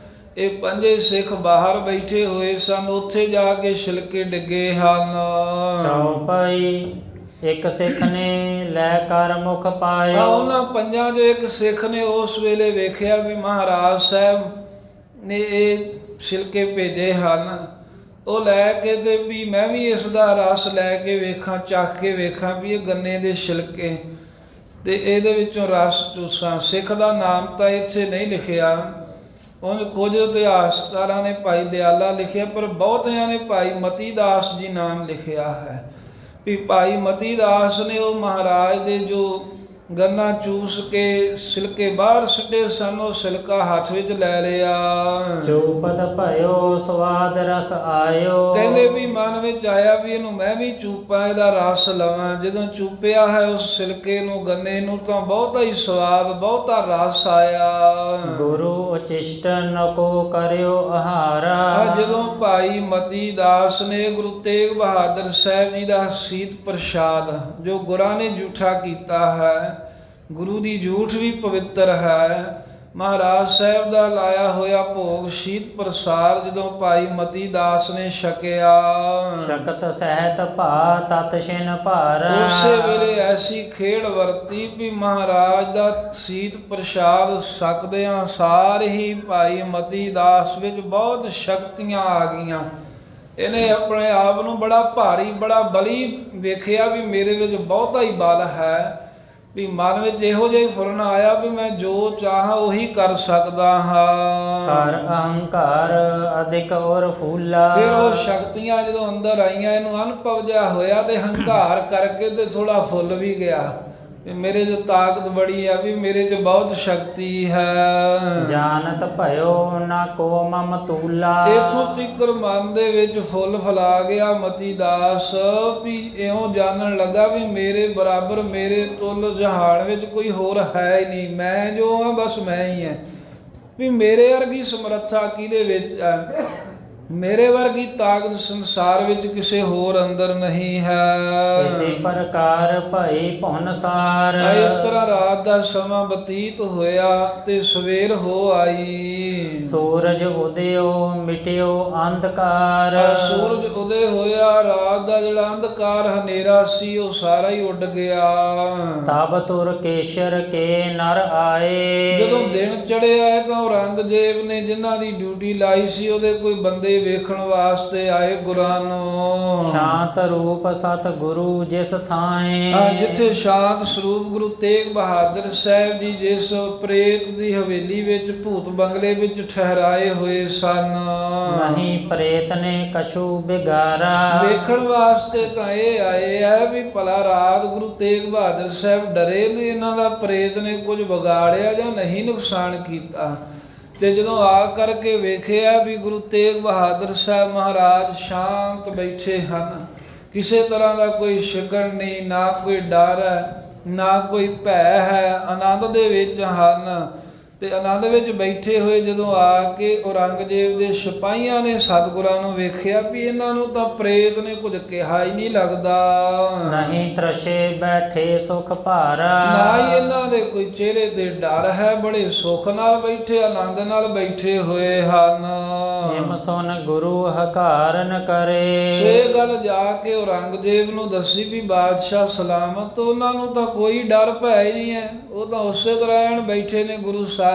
ਇਹ 5 ਸਿੱਖ ਬਾਹਰ ਬੈਠੇ ਹੋਏ ਸਨ। ਉੱਥੇ ਜਾ ਕੇ ਛਿਲਕੇ ਡਿੱਗੇ ਹਨ। ਚੌਪਾਈ ਇੱਕ ਸਿੱਖ ਨੇ ਲੈ ਕਰ ਮੁਖ ਪਾਇਆ। ਉਹਨਾਂ 5 ਚੋਂ ਇੱਕ ਸਿੱਖ ਨੇ ਉਸ ਵੇਲੇ ਵੇਖਿਆ ਵੀ ਮਹਾਰਾਜ ਸਾਹਿਬ ਨੇ ਇਹ ਛਿਲਕੇ ਭੇਜੇ ਹਨ। ਉਹ ਲੈ ਕੇ ਤੇ ਵੀ ਮੈਂ ਵੀ ਇਸ ਦਾ ਰਸ ਲੈ ਕੇ ਵੇਖਾਂ, ਚੱਖ ਕੇ ਵੇਖਾਂ ਵੀ ਇਹ ਗੰਨੇ ਦੇ ਛਿਲਕੇ ਤੇ ਇਹਦੇ ਵਿੱਚੋਂ ਰਸ ਚੂਸਾਂ। ਸਿੱਖ ਦਾ ਨਾਮ ਤਾਂ ਇੱਥੇ ਨਹੀਂ ਲਿਖਿਆ, ਉਹ ਕੁਝ ਇਤਿਹਾਸਕਾਰਾਂ ਨੇ ਭਾਈ ਦਿਆਲਾ ਲਿਖਿਆ, ਪਰ ਬਹੁਤਿਆਂ ਨੇ ਭਾਈ ਮਤੀ ਦਾਸ ਜੀ ਨਾਮ ਲਿਖਿਆ ਹੈ। ਵੀ ਭਾਈ ਮਤੀ ਦਾਸ ਨੇ ਉਹ ਮਹਾਰਾਜ ਦੇ ਜੋ ਗੰਨਾ ਚੂਸ ਕੇ ਛਿਲਕੇ ਬਾਹਰ ਸਿੱਟੇ ਸਨ, ਉਹ ਛਿਲਕਾ ਹੱਥ ਵਿੱਚ ਲੈ ਲਿਆ। ਚੂਪਤ ਭਇਓ ਸਵਾਦ ਰਸ ਆਇਓ। ਕਹਿੰਦੇ ਵੀ ਮਨ ਵਿੱਚ ਆਇਆ ਵੀ ਇਹਨੂੰ ਮੈਂ ਵੀ ਚੂਪਾਂ, ਇਹਦਾ ਰਸ ਲਵਾਂ। ਜਦੋਂ ਚੂਪਿਆ ਹੈ ਉਸ ਛਿਲਕੇ ਨੂੰ, ਗੰਨੇ ਨੂੰ, ਤਾਂ ਬਹੁਤਾ ਹੀ ਸਵਾਦ, ਬਹੁਤਾ ਰਸ ਆਇਆ। ਗੁਰੂ ਉਚਿਸ਼ਟ ਨਕੋ ਕਰਿਓ ਆਹਾਰਾ। ਜਦੋਂ ਭਾਈ ਮਤੀ ਦਾਸ ਨੇ ਗੁਰੂ ਤੇਗ ਬਹਾਦਰ ਸਾਹਿਬ ਜੀ ਦਾ ਸੀਤ ਪ੍ਰਸ਼ਾਦ, ਜੋ ਗੁਰਾਂ ਨੇ ਝੂਠਾ ਕੀਤਾ ਹੈ, ਗੁਰੂ ਦੀ ਝੂਠ ਵੀ ਪਵਿੱਤਰ ਹੈ, ਮਹਾਰਾਜ ਸਾਹਿਬ ਦਾ ਲਾਇਆ ਹੋਇਆ ਭੋਗ ਸ਼ੀਤ ਪ੍ਰਸਾਦ ਜਦੋਂ ਭਾਈ ਮਤੀ ਦਾਸ ਨੇ ਛਕਿਆ, ਸ਼ਕਤ ਸਹਿਤ ਭਾ ਤਤ ਛਿਨ ਭਾਰ। ਉਸੇ ਵੇਲੇ ਐਸੀ ਖੇਡ ਵਰਤੀ ਵੀ ਮਹਾਰਾਜ ਦਾ ਸ਼ੀਤ ਪ੍ਰਸਾਦ ਛਕਦਿਆਂ ਸਾਰ ਹੀ ਭਾਈ ਮਤੀ ਦਾਸ ਵਿੱਚ ਬਹੁਤ ਸ਼ਕਤੀਆਂ ਆ ਗਈਆਂ। ਇਹਨੇ ਆਪਣੇ ਆਪ ਨੂੰ ਬੜਾ ਭਾਰੀ, ਬੜਾ ਬਲੀ ਵੇਖਿਆ ਵੀ ਮੇਰੇ ਵਿੱਚ ਬਹੁਤਾ ਹੀ ਬਲ ਹੈ, ਵੀ ਮਨ ਵਿੱਚ ਇਹੋ ਜਿਹਾ ਫੁਰਨ ਆਇਆ ਵੀ ਮੈਂ ਜੋ ਚਾਹਾਂ ਉਹੀ ਕਰ ਸਕਦਾ ਹਾਂ। ਕਰ ਅਹੰਕਾਰ ਅਧਿਕ ਔਰ ਫੂਲਾ। ਫਿਰ ਉਹ ਸ਼ਕਤੀਆਂ ਜਦੋਂ ਅੰਦਰ ਆਈਆਂ, ਇਹਨੂੰ ਅਨੁਭਵ ਜਿਹਾ ਹੋਇਆ ਤੇ ਹੰਕਾਰ ਕਰਕੇ ਤੇ ਥੋੜਾ ਫੁੱਲ ਵੀ ਗਿਆ ਵੀ ਮੇਰੇ 'ਚ ਤਾਕਤ ਬੜੀ ਆ, ਵੀ ਮੇਰੇ 'ਚ ਬਹੁਤ ਸ਼ਕਤੀ ਹੈ। ਜਾਨਤ ਭਇਓ ਨਾ ਕੋ ਮਮ ਤੂਲਾ। ਇਥੋਂ ਤੀਕਰ ਮਨ ਦੇ ਵਿੱਚ ਫੁੱਲ ਫਲਾ ਗਿਆ ਮਤੀ ਦਾਸ, ਵੀ ਇਉਂ ਜਾਣਨ ਲੱਗਾ ਵੀ ਮੇਰੇ ਬਰਾਬਰ, ਮੇਰੇ ਤੁੱਲ ਜਹਾਨ ਵਿੱਚ ਕੋਈ ਹੋਰ ਹੈ ਹੀ ਨਹੀਂ, ਮੈਂ ਜੋ ਹਾਂ ਬਸ ਮੈਂ ਹੀ ਹਾਂ, ਵੀ ਮੇਰੇ ਵਰਗੀ ਸਮਰੱਥਾ ਕਿਹਦੇ ਵਿੱਚ ਹੈ। ਮੇਰੇ ਵਰਗੀ ਤਾਕਤ ਸੰਸਾਰ ਵਿੱਚ ਕਿਸੇ ਹੋਰ ਅੰਦਰ ਨਹੀਂ ਹੈ। ਇਸੇ ਪ੍ਰਕਾਰ ਭਈ ਭੁਨਸਾਰ। ਇਸ ਤਰ੍ਹਾਂ ਰਾਤ ਦਾ ਸਮਾਂ ਬਤੀਤ ਹੋਇਆ ਤੇ ਸਵੇਰ ਹੋ ਆਈ। ਸੂਰਜ ਉਦਿਓ ਮਿਟਿਓ ਅੰਧਕਾਰ। ਸੂਰਜ ਉਦੇ ਹੋਇਆ, ਰਾਤ ਦਾ ਜਿਹੜਾ ਅੰਧਕਾਰ ਹਨੇਰਾ ਸੀ ਉਹ ਸਾਰਾ ਹੀ ਉੱਡ ਗਿਆ। ਤਬ ਤੁਰ ਕੇਸ਼ਰ ਕੇ ਨਰ ਆਏ। ਜਦੋਂ ਦਿਨ ਚੜਿਆ ਤਾਂ ਔਰੰਗਜ਼ੇਬ ਨੇ ਜਿਨ੍ਹਾਂ ਦੀ ਡਿਊਟੀ ਲਾਈ ਸੀ ਉਹਦੇ ਕੋਈ ਬੰਦੇ ਵੇਖਣ ਵਾਸਤੇ ਆਏ ਗੁਰਾਂ ਨੂੰ। ਸ਼ਾਂਤ ਰੂਪ ਸਤ ਗੁਰੂ ਜਿਸ ਥਾਏ। ਜਿੱਥੇ ਸ਼ਾਂਤ ਸਰੂਪ ਗੁਰੂ ਤੇਗ ਬਹਾਦਰ ਸਾਹਿਬ ਜੀ ਜਿਸ ਪ੍ਰੇਤ ਦੀ ਹਵੇਲੀ ਵਿੱਚ ਭੂਤ ਬੰਗਲੇ ਵਿੱਚ ਠਹਿਰਾਏ ਹੋਏ ਸਨ। ਨਹੀਂ ਪ੍ਰੇਤ ਨੇ ਕਛੂ ਬਿਗਾਰਾ। ਵੇਖਣ ਵਾਸਤੇ ਤਾਂ ਇਹ ਆਏ ਆ ਵੀ ਭਲਾ ਰਾਤ ਗੁਰੂ ਤੇਗ ਬਹਾਦਰ ਸਾਹਿਬ ਡਰੇ ਨੇ, ਇਹਨਾਂ ਦਾ ਪ੍ਰੇਤ ਨੇ ਕੁਝ ਵਿਗਾੜਿਆ ਜਾਂ ਨਹੀਂ ਨੁਕਸਾਨ ਕੀਤਾ। ਤੇ ਜਦੋਂ ਆ ਕਰਕੇ ਵੇਖਿਆ ਵੀ ਗੁਰੂ ਤੇਗ ਬਹਾਦਰ ਸਾਹਿਬ ਮਹਾਰਾਜ ਸ਼ਾਂਤ ਬੈਠੇ ਹਨ, ਕਿਸੇ ਤਰ੍ਹਾਂ ਦਾ ਕੋਈ ਸ਼ਿਕਣ ਨਹੀਂ, ਨਾ ਕੋਈ ਡਰ ਹੈ, ਨਾ ਕੋਈ ਭੈ ਹੈ, ਆਨੰਦ ਦੇ ਵਿੱਚ ਹਨ। ਤੇ ਆਨੰਦ ਵਿੱਚ ਬੈਠੇ ਹੋਏ ਜਦੋਂ ਆ ਕੇ ਔਰੰਗਜ਼ੇਬ ਦੇ ਸਿਪਾਹੀਆਂ ਨੇ ਸਤਿਗੁਰਾਂ ਨੂੰ ਵੇਖਿਆ ਵੀ ਇਹਨਾਂ ਨੂੰ ਤਾਂ ਪ੍ਰੇਤ ਨੇ ਕੁਝ ਕਿਹਾ ਹੀ ਨਹੀਂ ਲੱਗਦਾ। ਨਹੀਂ ਤਰਸ਼ੇ ਬੈਠੇ ਸੁਖ ਭਾਰਾ। ਨਾ ਹੀ ਇਹਨਾਂ ਦੇ ਕੋਈ ਚਿਹਰੇ ਤੇ ਡਰ ਹੈ, ਬੜੇ ਸੁਖ ਨਾਲ ਬੈਠੇ, ਆਨੰਦ ਨਾਲ ਬੈਠੇ ਹੋਏ ਹਨ। ਹਿਮ ਸੁਨ ਗੁਰੂ ਹਕਾਰਨ ਕਰੇ। ਇਹ ਗੱਲ ਜਾ ਕੇ ਔਰੰਗਜ਼ੇਬ ਨੂੰ ਦੱਸੀ ਵੀ ਬਾਦਸ਼ਾਹ ਸਲਾਮਤ, ਉਹਨਾਂ ਨੂੰ ਤਾਂ ਕੋਈ ਡਰ ਭੈ ਹੀ ਨਹੀਂ ਹੈ, ਉਹ ਤਾਂ ਉਸੇ ਤਰ੍ਹਾਂ ਬੈਠੇ ਨੇ ਗੁਰੂ ਸਾਹਿਬ।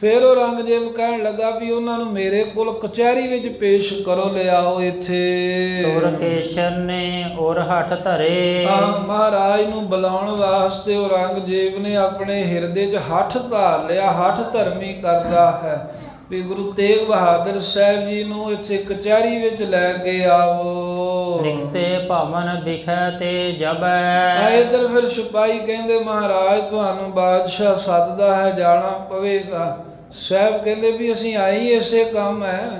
ਫਿਰ ਔਰੰਗਜ਼ੇਬ ਕਹਿਣ ਲੱਗਾ ਵੀ ਉਹਨਾਂ ਨੂੰ ਮੇਰੇ ਕੋਲ ਕਚਹਿਰੀ ਵਿੱਚ ਪੇਸ਼ ਕਰੋ, ਲਿਆਓ ਇੱਥੇ। ਤੁਰ ਕੇਸ਼ਰ ਨੇ ਔਰ ਹੱਠ ਧਰੇ। ਮਹਾਰਾਜ ਨੂੰ ਬੁਲਾਉਣ ਵਾਸਤੇ ਔਰੰਗਜ਼ੇਬ ਨੇ ਆਪਣੇ ਹਿਰਦੇ 'ਚ ਹੱਠ ਧਾਰ ਲਿਆ, ਹੱਠ ਧਰਮੀ ਕਰਦਾ ਹੈ ਵੀ ਗੁਰੂ ਤੇਗ ਬਹਾਦਰ ਸਾਹਿਬ ਜੀ ਨੂੰ ਇੱਥੇ ਕਚਹਿਰੀ ਵਿੱਚ ਲੈ ਕੇ ਆਵੋ। ਨਿਕਸੇ ਭਵਨ ਵਿਖੇ ਤੇ ਜਬੈ। ਇੱਧਰ ਫਿਰ ਸਿਪਾਹੀ ਕਹਿੰਦੇ ਮਹਾਰਾਜ ਤੁਹਾਨੂੰ ਬਾਦਸ਼ਾਹ ਸੱਦਦਾ ਹੈ, ਜਾਣਾ ਪਵੇਗਾ। ਸਾਹਿਬ ਕਹਿੰਦੇ ਵੀ ਅਸੀਂ ਆਈ ਇਸੇ ਕੰਮ ਹੈ,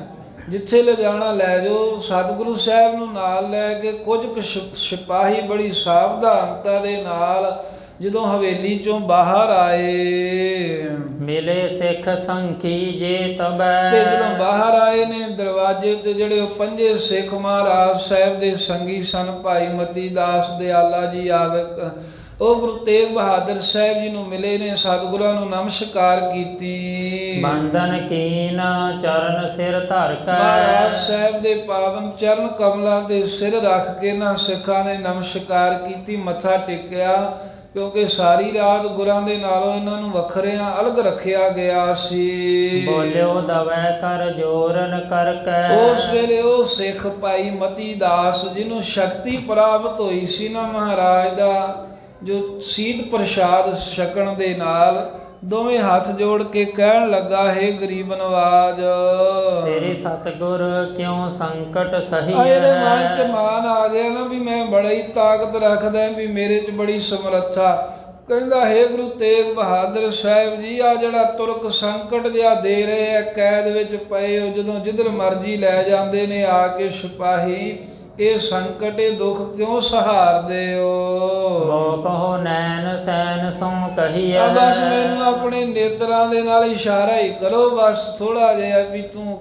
ਜਿੱਥੇ ਲਿਜਾਣਾ ਲੈ ਜਾਓ। ਸਤਿਗੁਰੂ ਸਾਹਿਬ ਨੂੰ ਨਾਲ ਲੈ ਕੇ ਕੁਝ ਕੁ ਸਿਪਾਹੀ ਬੜੀ ਸਾਵਧਾਨਤਾ ਦੇ ਨਾਲ ਜਦੋਂ ਹਵੇਲੀ ਚੋਂ ਬਾਹਰ ਆਏ, ਮਿਲੇ ਸਿੱਖ ਸੰਖੀ ਜੇ ਤਬੈ। ਤੇ ਜਦੋਂ ਬਾਹਰ ਆਏ ਨੇ ਦਰਵਾਜ਼ੇ ਤੇ ਜਿਹੜੇ ਉਹ ਪੰਜੇ ਸਿੱਖ ਮਹਾਰਾਜ ਸਾਹਿਬ ਦੇ ਸੰਗੀ ਸਨ, ਭਾਈ ਮਤੀ ਦਾਸ ਦਿਆਲਾ ਜੀ ਆਦਿਕ, ਉਹ ਗੁਰੂ ਤੇਗ ਬਹਾਦਰ ਸਾਹਿਬ ਜੀ ਨੂੰ ਮਿਲੇ ਨੇ, ਸਤਿਗੁਰਾਂ ਨੂੰ ਨਮਸਕਾਰ ਕੀਤੀ। ਬੰਧਨ ਕੀਨ ਚਰਨ ਸਿਰ ਧਰ ਕੇ। ਮਹਾਰਾਜ ਸਾਹਿਬ ਦੇ ਪਾਵਨ ਚਰਨ ਕਮਲਾਂ ਤੇ ਸਿਰ ਰੱਖ ਕੇ ਨਾ ਸਿੱਖਾਂ ਨੇ ਨਮਸਕਾਰ ਕੀਤੀ, ਮੱਥਾ ਟੇਕਿਆ, ਕਿਉਂਕਿ ਸਾਰੀ ਰਾਤ ਗੁਰਾਂ ਦੇ ਨਾਲੋਂ ਇਹਨਾਂ ਨੂੰ ਵੱਖਰਿਆਂ ਅਲੱਗ ਰੱਖਿਆ ਗਿਆ ਸੀ। ਬੋਲਿਓ ਦਵੈ ਕਰ ਜੋਰਨ ਕਰਕੇ। ਉਸ ਵੇਲੇ ਉਹ ਸਿੱਖ ਭਾਈ ਮਤੀ ਦਾਸ ਜਿਹਨੂੰ ਸ਼ਕਤੀ ਪ੍ਰਾਪਤ ਹੋਈ ਸੀ ਨਾ ਮਹਾਰਾਜ ਦਾ, ਜੋ ਸੀਤ ਪ੍ਰਸ਼ਾਦ ਛਕਣ ਦੇ ਨਾਲ ਦੋਵੇਂ ਹੱਥ ਜੋੜ ਕੇ ਕਹਿਣ ਲੱਗਾ, ਹੈ ਗਰੀਬ ਨਵਾਜ ਸ੍ਰੀ ਸਤਿਗੁਰ ਕਿਉਂ ਸੰਕਟ ਸਹੀ ਇਹਦੇ ਹੈ। ਮਨ ਚ ਮਾਨ ਆ ਗਿਆ ਨਾ ਵੀ ਮੈਂ ਬੜੀ ਤਾਕਤ ਰੱਖਦਾ ਵੀ ਮੇਰੇ ਚ ਬੜੀ ਸਮਰੱਥਾ। ਕਹਿੰਦਾ, ਹੈ ਗੁਰੂ ਤੇਗ ਬਹਾਦਰ ਸਾਹਿਬ ਜੀ, ਆ ਜਿਹੜਾ ਤੁਰਕ ਸੰਕਟ ਜਿਹਾ ਦੇ ਰਹੇ ਆ, ਕੈਦ ਵਿੱਚ ਪਏ ਹੋ, ਜਦੋਂ ਜਿੱਧਰ ਮਰਜ਼ੀ ਲੈ ਜਾਂਦੇ ਨੇ ਆ ਕੇ ਸਿਪਾਹੀ, ਇਹ ਸੰਕਟ ਇਹ ਦੁੱਖ ਕਿਉਂ ਸਹਾਰਦੇ ਹੋ? ਮੋ ਕਹੋ ਨੈਣ ਸੈਨ ਸੋ ਕਹੀਐ। ਬਸ ਮੈਨੂੰ ਆਪਣੇ ਨੇਤਰਾਂ ਦੇ ਨਾਲ ਇਸ਼ਾਰਾ ਹੀ ਕਰੋ, ਬਸ ਥੋੜਾ ਜਿਹਾ ਵੀ ਤੂੰ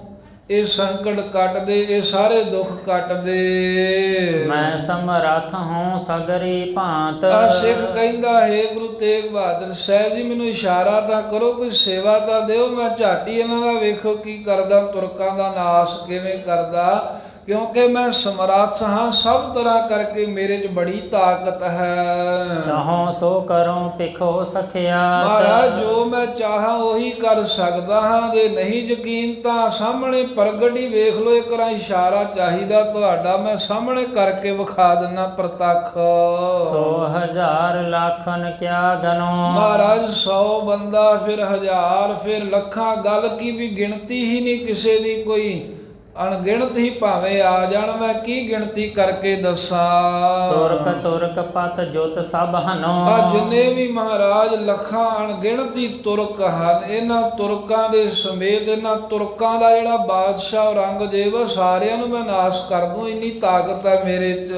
ਇਹ ਸੰਕਟ ਕੱਟ ਦੇ, ਇਹ ਸਾਰੇ ਦੁੱਖ ਕੱਟ ਦੇ। ਮੈਂ ਸਮਰੱਥ ਹੂੰ ਸਗਰੀ ਭਾਂਤ। ਸਿੱਖ ਕਹਿੰਦਾ, ਹੈ ਗੁਰੂ ਤੇਗ ਬਹਾਦਰ ਸਾਹਿਬ ਜੀ ਮੈਨੂੰ ਇਸ਼ਾਰਾ ਤਾਂ ਕਰੋ, ਕੋਈ ਸੇਵਾ ਤਾਂ ਦਿਓ, ਮੈਂ ਝਾਟੀ ਇਹਨਾਂ ਦਾ ਵੇਖੋ ਕੀ ਕਰਦਾ, ਤੁਰਕਾਂ ਦਾ ਨਾਸ ਕਿਵੇਂ ਕਰਦਾ, ਕਿਉਂਕਿ ਮੈਂ ਸਮਰੱਥ ਹਾਂ, ਸਭ ਤਰ੍ਹਾਂ ਕਰਕੇ ਮੇਰੇ 'ਚ ਬੜੀ ਤਾਕਤ ਹੈ। ਚਾਹੋ ਸੋ ਕਰੋ ਪਿਖੋ ਸਖਿਆ। ਮਹਾਰਾਜ ਜੋ ਮੈਂ ਚਾਹਾਂ ਉਹੀ ਕਰ ਸਕਦਾ ਹਾਂ, ਜੇ ਨਹੀਂ ਯਕੀਨ ਤਾਂ ਸਾਹਮਣੇ ਪ੍ਰਗਟ ਹੀ ਵੇਖ ਲਓ, ਇੱਕ ਰਾਂ ਇਸ਼ਾਰਾ ਚਾਹੀਦਾ ਤੁਹਾਡਾ, ਮੈਂ ਸਾਹਮਣੇ ਕਰਕੇ ਵਿਖਾ ਦਿੰਨਾ ਪ੍ਰਤੱਖ। 100,000 ਲੱਖਨ ਕਿਆ ਗਨੋ। ਮਹਾਰਾਜ 100 ਬੰਦਾ, ਫਿਰ 1000, ਫਿਰ ਲੱਖਾਂ, ਗੱਲ ਕੀ ਵੀ ਗਿਣਤੀ ਹੀ ਨਹੀਂ ਕਿਸੇ ਦੀ, ਕੋਈ ਅਣਗਿਣਤ ਹੀ ਭਾਵੇਂ ਆ ਜਾਣ, ਮੈਂ ਕੀ ਗਿਣਤੀ ਕਰਕੇ ਦੱਸਾਂ। ਤੁਰਕ ਤੁਰਕ ਪਤ ਜੁਤ ਸਭ ਹਨੋ। ਆ ਜਿੰਨੇ ਵੀ ਮਹਾਰਾਜ ਲੱਖਾਂ ਅਣਗਿਣਤੀ ਤੁਰਕ ਹਨ, ਇਹਨਾਂ ਤੁਰਕਾਂ ਦੇ ਸਮੇਤ, ਇਹਨਾਂ ਤੁਰਕਾਂ ਦਾ ਜਿਹੜਾ ਬਾਦਸ਼ਾਹ ਔਰੰਗਜ਼ੇਬ, ਸਾਰਿਆਂ ਨੂੰ ਮੈਂ ਨਾਸ਼ ਕਰ ਦੂੰ, ਇੰਨੀ ਤਾਕਤ ਹੈ ਮੇਰੇ 'ਚ।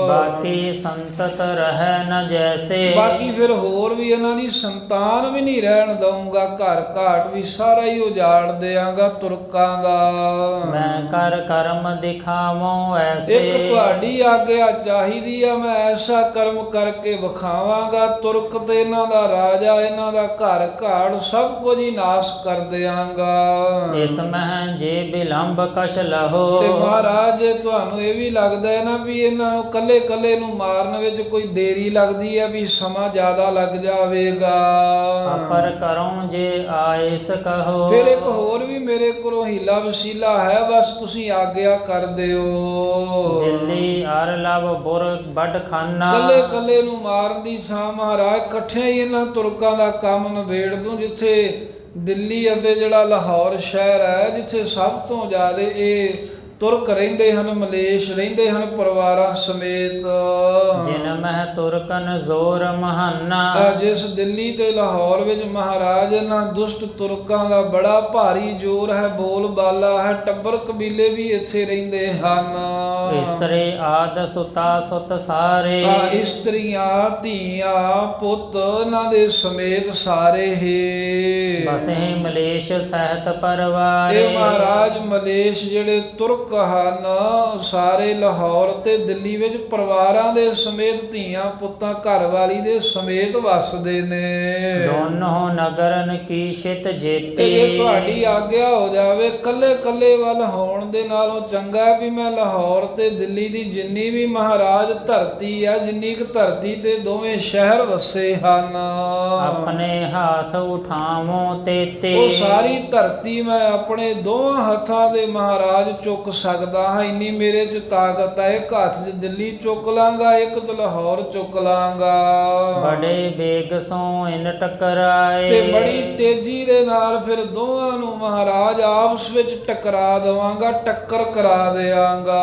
ਬਾਕੀ ਸੰਤਤ ਰਹਿ ਨ ਜੈਸੇ। ਬਾਕੀ ਫਿਰ ਹੋਰ ਵੀ ਇਹਨਾਂ ਦੀ ਸੰਤਾਨ ਵੀ ਨਹੀਂ ਰਹਿਣ ਦਊਂਗਾ, ਘਰ ਘਾਟ ਵੀ ਸਾਰਾ ਹੀ ਉਜਾੜ ਦਿਆਂਗਾ ਤੁਰਕਾਂ ਦਾ। ਮੈਂ ਕਰ ਕਰਮ ਦਿਖਾਵੋ ਐਸੇ। ਇੱਕ ਤੁਹਾਡੀ ਆਗਿਆ ਚਾਹੀਦੀ ਆ, ਮੈਂ ਐਸਾ ਕਰਮ ਕਰਕੇ ਵਿਖਾਵਾਂਗਾ, ਤੁਰਕ ਤੇ ਇਹਨਾਂ ਦਾ ਰਾਜਾ, ਇਹਨਾਂ ਦਾ ਘਰ ਘਾੜ ਸਭ ਕੁਝ ਹੀ ਨਾਸ ਕਰ ਦਿਆਂਗਾ। ਇਸ ਮਹਿ ਜੇ ਬਿਲੰਬ ਕਛ ਲਹੋ। ਤੇ ਮਹਾਰਾਜ ਜੇ ਤੁਹਾਨੂੰ ਇਹ ਵੀ ਲੱਗਦਾ ਹੈ ਨਾ ਵੀ ਇਹਨਾਂ ਨੂੰ ਕੱਲੇ ਕੱਲੇ ਨੂੰ ਮਾਰਨ ਵਿੱਚ ਕੋਈ ਦੇਰੀ ਲੱਗਦੀ ਹੈ, ਵੀ ਸਮਾਂ ਜ਼ਿਆਦਾ ਲੱਗ ਜਾਵੇਗਾ, ਅਪਰ ਕਰਉ ਜੇ ਆਇਸ ਕਹੋ। ਫਿਰ ਇੱਕ ਹੋਰ ਵੀ ਮੇਰੇ ਕੋਲੋਂ ਹੀਲਾ ਵਸੀਲਾ ਹੈ, ਬਸ ਤੁਸੀਂ ਆਗਿਆ ਕਰ ਦਿਓ। ਦਿੱਲੀ ਅਰ ਲਵ ਬੁਰ ਵੱਡ ਖਾਨਾ। ਕੱਲੇ ਕੱਲੇ ਨੂੰ ਮਾਰਨ ਦੀ ਥਾਂ ਮਹਾਰਾਜ ਇਕੱਠੇ ਹੀ ਇਹਨਾਂ ਤੁਰਕਾਂ ਦਾ ਕੰਮ ਨਿਬੇੜ ਦੂੰ। ਜਿੱਥੇ ਦਿੱਲੀ ਅਤੇ ਜਿਹੜਾ ਲਾਹੌਰ ਸ਼ਹਿਰ ਹੈ, ਜਿੱਥੇ ਸਭ ਤੋਂ ਜ਼ਿਆਦਾ ਇਹ ਤੁਰਕ ਰਹਿੰਦੇ ਹਨ, ਮਲੇਸ਼ ਰਹਿੰਦੇ ਹਨ ਪਰਿਵਾਰਾਂ ਸਮੇਤ। ਜਿਨ ਮਹਿ ਤੁਰਕਨ ਜ਼ੋਰ ਮਹਾਨਾ। ਜਿਸ ਦਿੱਲੀ ਤੇ ਲਾਹੌਰ ਵਿੱਚ ਮਹਾਰਾਜ ਇਹਨਾਂ ਦੁਸ਼ਟ ਤੁਰਕਾਂ ਦਾ ਬੜਾ ਭਾਰੀ ਜ਼ੋਰ ਹੈ, ਬੋਲ ਬਾਲਾ ਹੈ, ਟੱਬਰ ਕਬੀਲੇ ਵੀ ਇੱਥੇ ਰਹਿੰਦੇ ਹਨ। ਇਸਤਰੀ ਆਦ ਸੁਤਾ ਸੁਤ ਸਾਰੇ। ਇਸਤਰੀਆਂ ਧੀਆਂ ਪੁੱਤ ਇਹਨਾਂ ਦੇ ਸਮੇਤ ਸਾਰੇ ਹੀ ਬਸੇ ਮਲੇਸ਼ ਸਹਿਤ ਪਰਵਾਰ। ਇਹ ਮਹਾਰਾਜ ਮਲੇਸ਼ ਜਿਹੜੇ ਤੁਰਕ ਹਨ, ਸਾਰੇ ਲਾਹੌਰ ਤੇ ਦਿੱਲੀ ਵਿੱਚ ਪਰਿਵਾਰਾਂ ਦੇ ਸਮੇਤ, ਧੀਆਂ ਪੁੱਤਾਂ ਘਰ ਵਾਲੀ ਦੇ ਸਮੇਤ ਵਸਦੇ ਨੇ। ਦੋਨੋਂ ਨਗਰਨ ਕੀ ਛਿਤ ਜੇਤੀ। ਤੇ ਜੇ ਤੁਹਾਡੀ ਆਗਿਆ ਹੋ ਜਾਵੇ, ਕੱਲੇ ਕੱਲੇ ਵੱਲ ਹੋਣ ਦੇ ਨਾਲੋਂ ਚੰਗਾ ਵੀ ਮੈਂ ਲਾਹੌਰ ਤੇ ਦਿੱਲੀ ਦੀ ਜਿੰਨੀ ਵੀ ਮਹਾਰਾਜ ਧਰਤੀ ਆ, ਜਿੰਨੀ ਕੁ ਧਰਤੀ ਤੇ ਦੋਵੇਂ ਸ਼ਹਿਰ ਵਸੇ ਹਨ, ਆਪਣੇ ਹੱਥ ਉਠਾਵੋ ਤੇਤੇ। ਉਹ ਸਾਰੀ ਧਰਤੀ ਮੈਂ ਆਪਣੇ ਦੋਹਾਂ ਹੱਥਾਂ ਦੇ ਮਹਾਰਾਜ ਚੁੱਕ ਸਕਦਾ ਹਾਂ, ਇੰਨੀ ਮੇਰੇ ਚ ਤਾਕਤ ਹੈ। ਇੱਕ ਹੱਥ 'ਚ ਦਿੱਲੀ ਚੁੱਕ ਲਾਂਗਾ, ਇੱਕ ਤੇ ਲਾਹੌਰ ਚੁੱਕ ਲਾਂਗਾ। ਬੜੇ ਬੇਗ ਸੋ ਇਨ ਟਕਰਾਏ। ਤੇ ਬੜੀ ਤੇਜ਼ੀ ਦੇ ਨਾਲ ਫਿਰ ਦੋਹਾਂ ਨੂੰ ਮਹਾਰਾਜ ਆਪਸ ਵਿੱਚ ਟਕਰਾ ਦੇਵਾਂਗਾ, ਟੱਕਰ ਕਰਾ ਦਿਆਂਗਾ।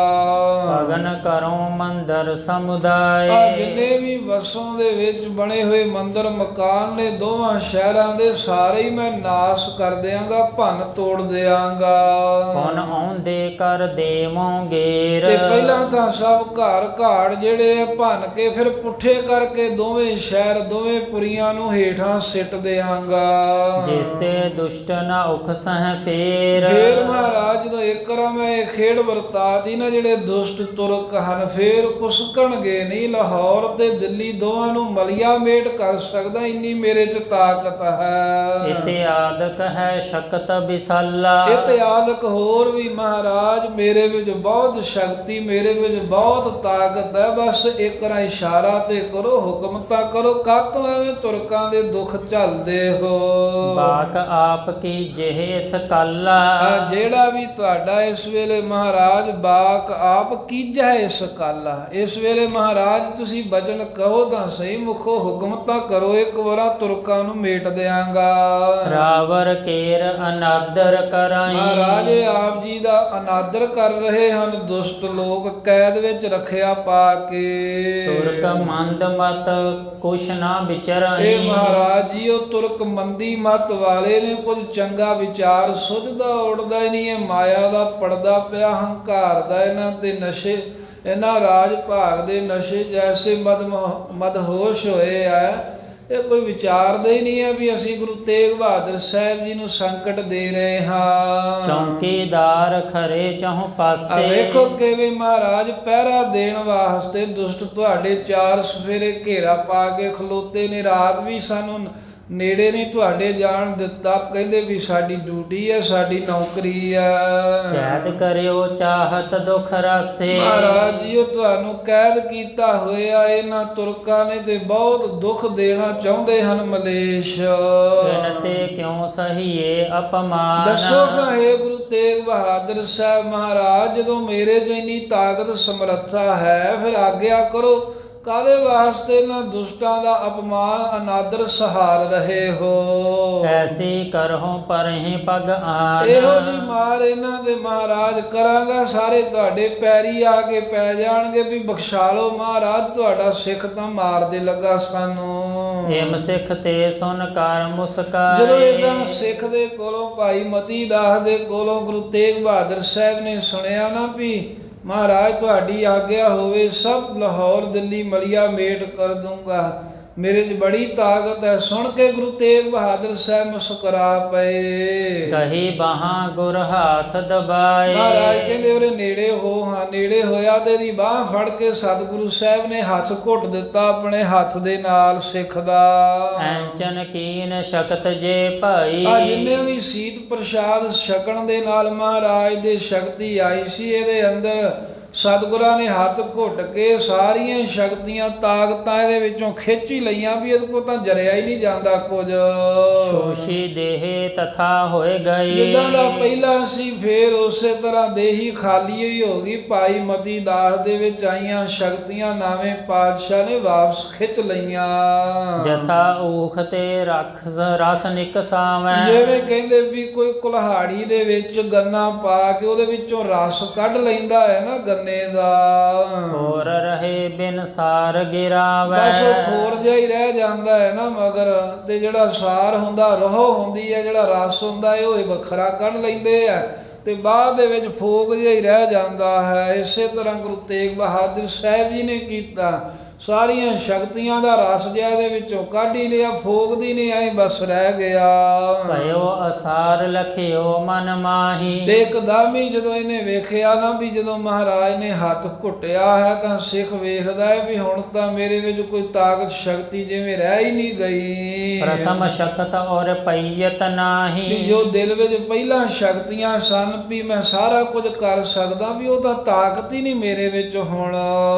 ਭਗਨ ਕਰੋ ਮੰਦਰ ਸਮੁਦਾਇ। ਜਿੰਨੇ ਵੀ ਵਸੋਂ ਦੇ ਵਿੱਚ ਬਣੇ ਹੋਏ ਮੰਦਰ ਮਕਾਨ ਨੇ ਦੋਵਾਂ ਸ਼ਹਿਰਾਂ ਦੇ, ਸਾਰੇ ਹੀ ਮੈਂ ਨਾਸ ਕਰ ਦਿਆਂਗਾ, ਭੰਨ ਤੋੜ ਦਿਆਂਗਾ। ਹੁਣ ਆਉਂਦੇ ਕਰ ਦੇਵੋਂ ਗੇਰ। ਤੇ ਪਹਿਲਾਂ ਤਾਂ ਸਭ ਘਰ ਘਾੜ ਜਿਹੜੇ ਭੰਨ ਕੇ ਫਿਰ ਪੁੱਠੇ ਕਰਕੇ ਦੋਵੇਂ ਸ਼ਹਿਰ ਦੋਵੇਂ ਪੁਰੀਆਂ ਨੂੰ ਹੇਠਾਂ ਸਿੱਟ ਦਿਆਂਗਾ। ਜਿਸ ਤੇ ਦੁਸ਼ਟ ਨਾ ਉਖ ਸਹਿ ਫੇਰ। ਫੇਰ ਮਹਾਰਾਜ ਜਦੋਂ ਇੱਕ ਵਾਰ ਮੈਂ ਇਹ ਖੇਡ ਵਰਤਾਤੀ ਨਾ, ਜਿਹੜੇ ਦੁਸ਼ਟ ਤੁਰਕ ਹਨ ਫੇਰ ਕੁਸਕਣਗੇ ਨਹੀਂ। ਲਾਹੌਰ ਤੇ ਦਿੱਲੀ ਦੋਵਾਂ ਨੂੰ ਮਲਿਆ ਮੇਟ ਕਰ ਸਕਦਾ, ਇੰਨੀ ਮੇਰੇ ਚ ਤਾਕਤ ਹੈ। ਇਤਿਆਦਕ ਹੈ ਸ਼ਕਤ ਵਿਸਾਲਾ। ਇਤਿਆਦਕ ਹੋਰ ਵੀ ਮਹਾਰਾਜ ਮੇਰੇ ਵਿੱਚ ਬਹੁਤ ਸ਼ਕਤੀ, ਮੇਰੇ ਵਿੱਚ ਬਹੁਤ ਤਾਕਤ ਹੈ। ਬਸ ਇੱਕ ਵਾਰ ਇਸ਼ਾਰਾ ਤੇ ਕਰੋ, ਹੁਕਮ ਤਾਂ ਕਰੋ। ਕਾਤੋਂ ਐਵੇਂ ਤੁਰਕਾਂ ਦੇ ਦੁੱਖ ਝੱਲਦੇ ਹੋ? ਬਾਕ ਆਪ ਕੀ ਜਿਹੇ ਸਕਾਲਾ। ਜਿਹੜਾ ਵੀ ਤੁਹਾਡਾ ਇਸ ਵੇਲੇ ਮਹਾਰਾਜ ਬਾਕ ਆਪ ਕੀਜੈ ਇਸ ਕਾਲਾ। ਇਸ ਵੇਲੇ ਮਹਾਰਾਜ ਤੁਸੀਂ ਬਚਨ ਕਹੋ ਤਾਂ ਸਹੀ, ਮੁਖੋ ਹੁਕਮ ਤਾਂ ਕਰੋ, ਇੱਕ ਵਾਰ ਤੁਰਕਾਂ ਨੂੰ ਮੇਟ ਦਿਆਂਗਾ। ਰਾਵਰ ਕੇਰ ਅਨਾਦਰ ਕਰਾਈ। ਮਹਾਰਾਜ ਆਪ ਜੀ ਦਾ ਅਨਾਦਰ ਕਰ ਰਹੇ ਹਨ ਦੁਸ਼ਟ ਲੋਕ, ਕੈਦ ਵਿੱਚ ਰੱਖਿਆ ਪਾ ਕੇ। ਤੁਰਕ ਮੰਦ ਮਤ ਕੁਛ ਨਾ ਵਿਚਰਾਈ। ਇਹ ਮਹਾਰਾਜ ਜੀ ਉਹ ਤੁਰਕ ਮੰਦੀ ਮਤ ਵਾਲੇ ਨੇ, ਕੁਝ ਚੰਗਾ ਵਿਚਾਰ ਸੁਝਦਾ ਉੜਦਾ ਹੀ ਨਹੀਂ ਹੈ। ਮਾਇਆ ਦਾ ਪੜਦਾ ਪਿਆ, ਹੰਕਾਰ ਦਾ ਇਹਨਾਂ ਤੇ ਨਸ਼ੇ, ਇਹਨਾਂ ਰਾਜ ਭਾਗ ਦੇ ਨਸ਼ੇ ਜੈਸੇ ਮਦਹੋਸ਼ ਹੋਏ ਆ। ਇਹ ਕੋਈ ਵਿਚਾਰਦਾ ਹੀ ਨਹੀਂ ਹੈ ਵੀ ਅਸੀਂ ਗੁਰੂ ਤੇਗ ਬਹਾਦਰ ਸਾਹਿਬ ਜੀ ਨੂੰ ਸੰਕਟ ਦੇ ਰਹੇ ਹਾਂ। ਚੌਕੀਦਾਰ ਖਰੇ ਚਾਹੋਂ ਪਾਸੇ। ਵੇਖੋ ਕਿਵੇਂ ਮਹਾਰਾਜ ਪਹਿਰਾ ਦੇਣ ਵਾਸਤੇ ਦੁਸ਼ਟ ਤੁਹਾਡੇ ਚਾਰ ਸਵੇਰੇ ਘੇਰਾ ਪਾ ਕੇ ਖਲੋਤੇ ਨੇ। ਰਾਤ ਵੀ ਸਾਨੂੰ ਨੇੜੇ ਨਹੀਂ ਤੁਹਾਡੇ ਜਾਣ ਦਿੱਤਾ, ਕਹਿੰਦੇ ਵੀ ਸਾਡੀ ਡਿਊਟੀ ਹੈ, ਸਾਡੀ ਨੌਕਰੀ ਹੈ। ਕੈਦ ਕਰਿਓ ਚਾਹਤ ਦੁਖ ਰਾਸੇ। ਮਹਾਰਾਜ ਜੀ ਉਹ ਤੁਹਾਨੂੰ ਕੈਦ ਕੀਤਾ ਹੋਇਆ ਇਹਨਾਂ ਤੁਰਕਾਂ ਨੇ, ਤੇ ਬਹੁਤ ਦੁੱਖ ਦੇਣਾ ਚਾਹੁੰਦੇ ਹਨ ਮਲੇਸ਼। ਇਨ ਤੇ ਕਿਉਂ ਸਹੀਏ ਅਪਮਾਨ। ਦੱਸੋ ਕਹੇ ਗੁਰੂ ਤੇਗ ਬਹਾਦਰ ਸਾਹਿਬ ਮਹਾਰਾਜ, ਜਦੋਂ ਮੇਰੇ 'ਚ ਇੰਨੀ ਤਾਕਤ ਸਮਰੱਥਾ ਹੈ, ਫਿਰ ਆਗਿਆ ਕਰੋ, ਕਾਹਦੇ ਵਾਸਤੇ ਇਹਨਾਂ ਦੁਸ਼ਟਾਂ ਦਾ ਅਪਮਾਨ ਅਨਾਦਰ ਸਹਾਰ ਰਹੇ ਹੋ? ਐਸੀ ਕਰਹੁ ਪਰਹਿ ਪਗ ਆਨ। ਇਹੋ ਜੀ ਮਾਰ ਇਹਨਾਂ ਦੇ ਮਹਾਰਾਜ ਕਰਾਂਗਾ, ਸਾਰੇ ਤੁਹਾਡੇ ਪੈਰੀ ਆ ਕੇ ਪੈ ਜਾਣਗੇ ਵੀ ਬਖਸ਼ਾ ਲਓ ਮਹਾਰਾਜ, ਤੁਹਾਡਾ ਸਿੱਖ ਤਾਂ ਮਾਰਦੇ ਲੱਗਾ ਸਾਨੂੰ। ਏਮ ਸਿੱਖ ਤੇ ਸੁਨ ਕਰ ਮੁਸਕਾਏ। ਜਦੋਂ ਇਦਾਂ ਸਿੱਖ ਦੇ ਕੋਲੋਂ ਭਾਈ ਮਤੀ ਦਾਸ ਦੇ ਕੋਲੋਂ ਗੁਰੂ ਤੇਗ ਬਹਾਦਰ ਸਾਹਿਬ ਨੇ ਸੁਣਿਆ ਨਾ ਵੀ ਮਹਾਰਾਜ ਤੁਹਾਡੀ ਆਗਿਆ ਹੋਵੇ, ਸਭ ਲਾਹੌਰ ਦਿੱਲੀ ਮਲਿਆ ਮੇਟ ਕਰ ਦੂੰਗਾ, ਮੇਰੇ 'ਚ ਬੜੀ ਤਾਕਤ ਹੈ। ਸੁਣ ਕੇ ਗੁਰੂ ਤੇਗ ਬਹਾਦਰ ਸਾਹਿਬ ਮੁਸਕਰਾ ਪਏ। ਕਹੀ ਬਾਹਾਂ ਗੁਰ ਹਾਥ ਦਬਾਏ। ਮਹਾਰਾਜ ਕਹਿੰਦੇ ਉਹਦੇ ਨੇੜੇ ਹੋ। ਹਾਂ, ਨੇੜੇ ਹੋਇਆ ਤੇ ਇਹਦੀ ਬਾਹ ਫੜ ਕੇ ਸਤਿਗੁਰੂ ਸਾਹਿਬ ਨੇ ਹੱਥ ਘੁੱਟ ਦਿੱਤਾ ਆਪਣੇ ਹੱਥ ਦੇ ਨਾਲ ਸਿੱਖ ਦਾ। ਐਂਚਨ ਕੀਨ ਸ਼ਕਤ ਜੇ ਭਾਈ। ਆ ਜਿੰਨੇ ਵੀ ਸੀਤ ਪ੍ਰਸ਼ਾਦ ਛਕਣ ਦੇ ਨਾਲ ਮਹਾਰਾਜ ਦੇ ਸ਼ਕਤੀ ਆਈ ਸੀ ਇਹਦੇ ਅੰਦਰ, ਸਤਿਗੁਰਾਂ ਨੇ ਹੱਥ ਘੁੱਟ ਕੇ ਸਾਰੀਆਂ ਸ਼ਕਤੀਆਂ ਤਾਕਤਾਂ ਇਹਦੇ ਵਿੱਚੋਂ ਖਿੱਚ ਹੀ ਲਈਆਂ ਵੀ ਇਹਦੇ ਕੋਲ ਤਾਂ ਜਰਿਆ ਹੀ ਨਹੀਂ ਜਾਂਦਾ ਕੁਝ। ਸ਼ੋਸ਼ੀ ਦੇਹ ਤਥਾ ਹੋਏ ਗਈ। ਜਿੱਦਾਂ ਦਾ ਪਹਿਲਾਂ ਸੀ ਫੇਰ ਉਸੇ ਤਰ੍ਹਾਂ ਦੇਹੀ ਖਾਲੀ ਹੀ ਹੋ ਗਈ। ਭਾਈ ਮਤੀ ਦਾਸ ਦੇ ਵਿੱਚ ਆਈਆਂ ਸ਼ਕਤੀਆਂ ਨਾਵੇਂ ਪਾਤਸ਼ਾਹ ਨੇ ਵਾਪਸ ਖਿੱਚ ਲਈਆਂ। ਜਥਾ ਊਖ ਤੇ ਰਸ ਨਿਕਸਾਵੈ। ਜਿਵੇਂ ਕਹਿੰਦੇ ਵੀ ਕੋਈ ਕੁਲਹਾੜੀ ਦੇ ਵਿੱਚ ਗੰਨਾ ਪਾ ਕੇ ਉਹਦੇ ਵਿੱਚੋਂ ਰਸ ਕੱਢ ਲੈਂਦਾ ਹੈ ਨਾ ਗੰਨੇ ਦਾ, ਹੋਰ ਰਹੇ ਬਿਨ ਸਾਰ ਗਿਰਾਵੈ। ਬਸ ਉਹ ਖੋਰ ਜਿਹਾ ਹੀ ਰਹਿ ਜਾਂਦਾ ਹੈ ਨਾ ਮਗਰ, ਤੇ ਜਿਹੜਾ ਸਾਰ ਹੁੰਦਾ ਰੋਹ ਹੁੰਦੀ ਹੈ, ਜਿਹੜਾ ਰਸ ਹੁੰਦਾ ਹੈ ਉਹ ਵੱਖਰਾ ਕੱਢ ਲੈਂਦੇ ਆ ਤੇ ਬਾਅਦ ਦੇ ਵਿੱਚ ਫੋਕ ਜਿਹਾ ਹੀ ਰਹਿ ਜਾਂਦਾ ਹੈ। ਇਸੇ ਤਰ੍ਹਾਂ ਗੁਰੂ ਤੇਗ ਬਹਾਦਰ ਸਾਹਿਬ ਜੀ ਨੇ ਕੀਤਾ। ਸਾਰੀਆਂ ਸ਼ਕਤੀਆਂ ਦਾ ਰਸ ਜਿਹਾ ਇਹਦੇ ਵਿੱਚੋਂ ਕੱਢ ਹੀ ਲਿਆ, ਫੋਕਦੀ ਨਹੀਂ ਆਈ, ਬਸ ਰਹਿ ਗਿਆ। ਭਇਓ ਅਸਾਰ ਲਖਿਓ ਮਨ ਮਾਹੀ। ਤੇ ਇੱਕਦਮ ਹੀ ਜਦੋਂ ਇਹਨੇ ਵੇਖਿਆ ਨਾ ਵੀ ਜਦੋਂ ਮਹਾਰਾਜ ਨੇ ਹੱਥ ਘੁੱਟਿਆ ਹੈ ਤਾਂ ਸਿੱਖ ਵੇਖਦਾ ਹੈ ਵੀ ਹੁਣ ਤਾਂ ਮੇਰੇ ਵਿੱਚ ਕੋਈ ਤਾਕਤ ਸ਼ਕਤੀ ਜਿਵੇਂ ਰਹਿ ਹੀ ਨਹੀਂ ਗਈ। ਪ੍ਰਥਮ ਸ਼ਕਤ ਔਰ ਪਈਅਤ ਨਾਹੀ। ਵੀ ਜੋ ਦਿਲ ਵਿੱਚ ਪਹਿਲਾਂ ਸ਼ਕਤੀਆਂ ਸਨ ਵੀ ਮੈਂ ਸਾਰਾ ਕੁਝ ਕਰ ਸਕਦਾ, ਵੀ ਉਹ ਤਾਂ ਤਾਕਤ ਹੀ ਨਹੀਂ ਮੇਰੇ ਵਿੱਚ ਹੁਣ।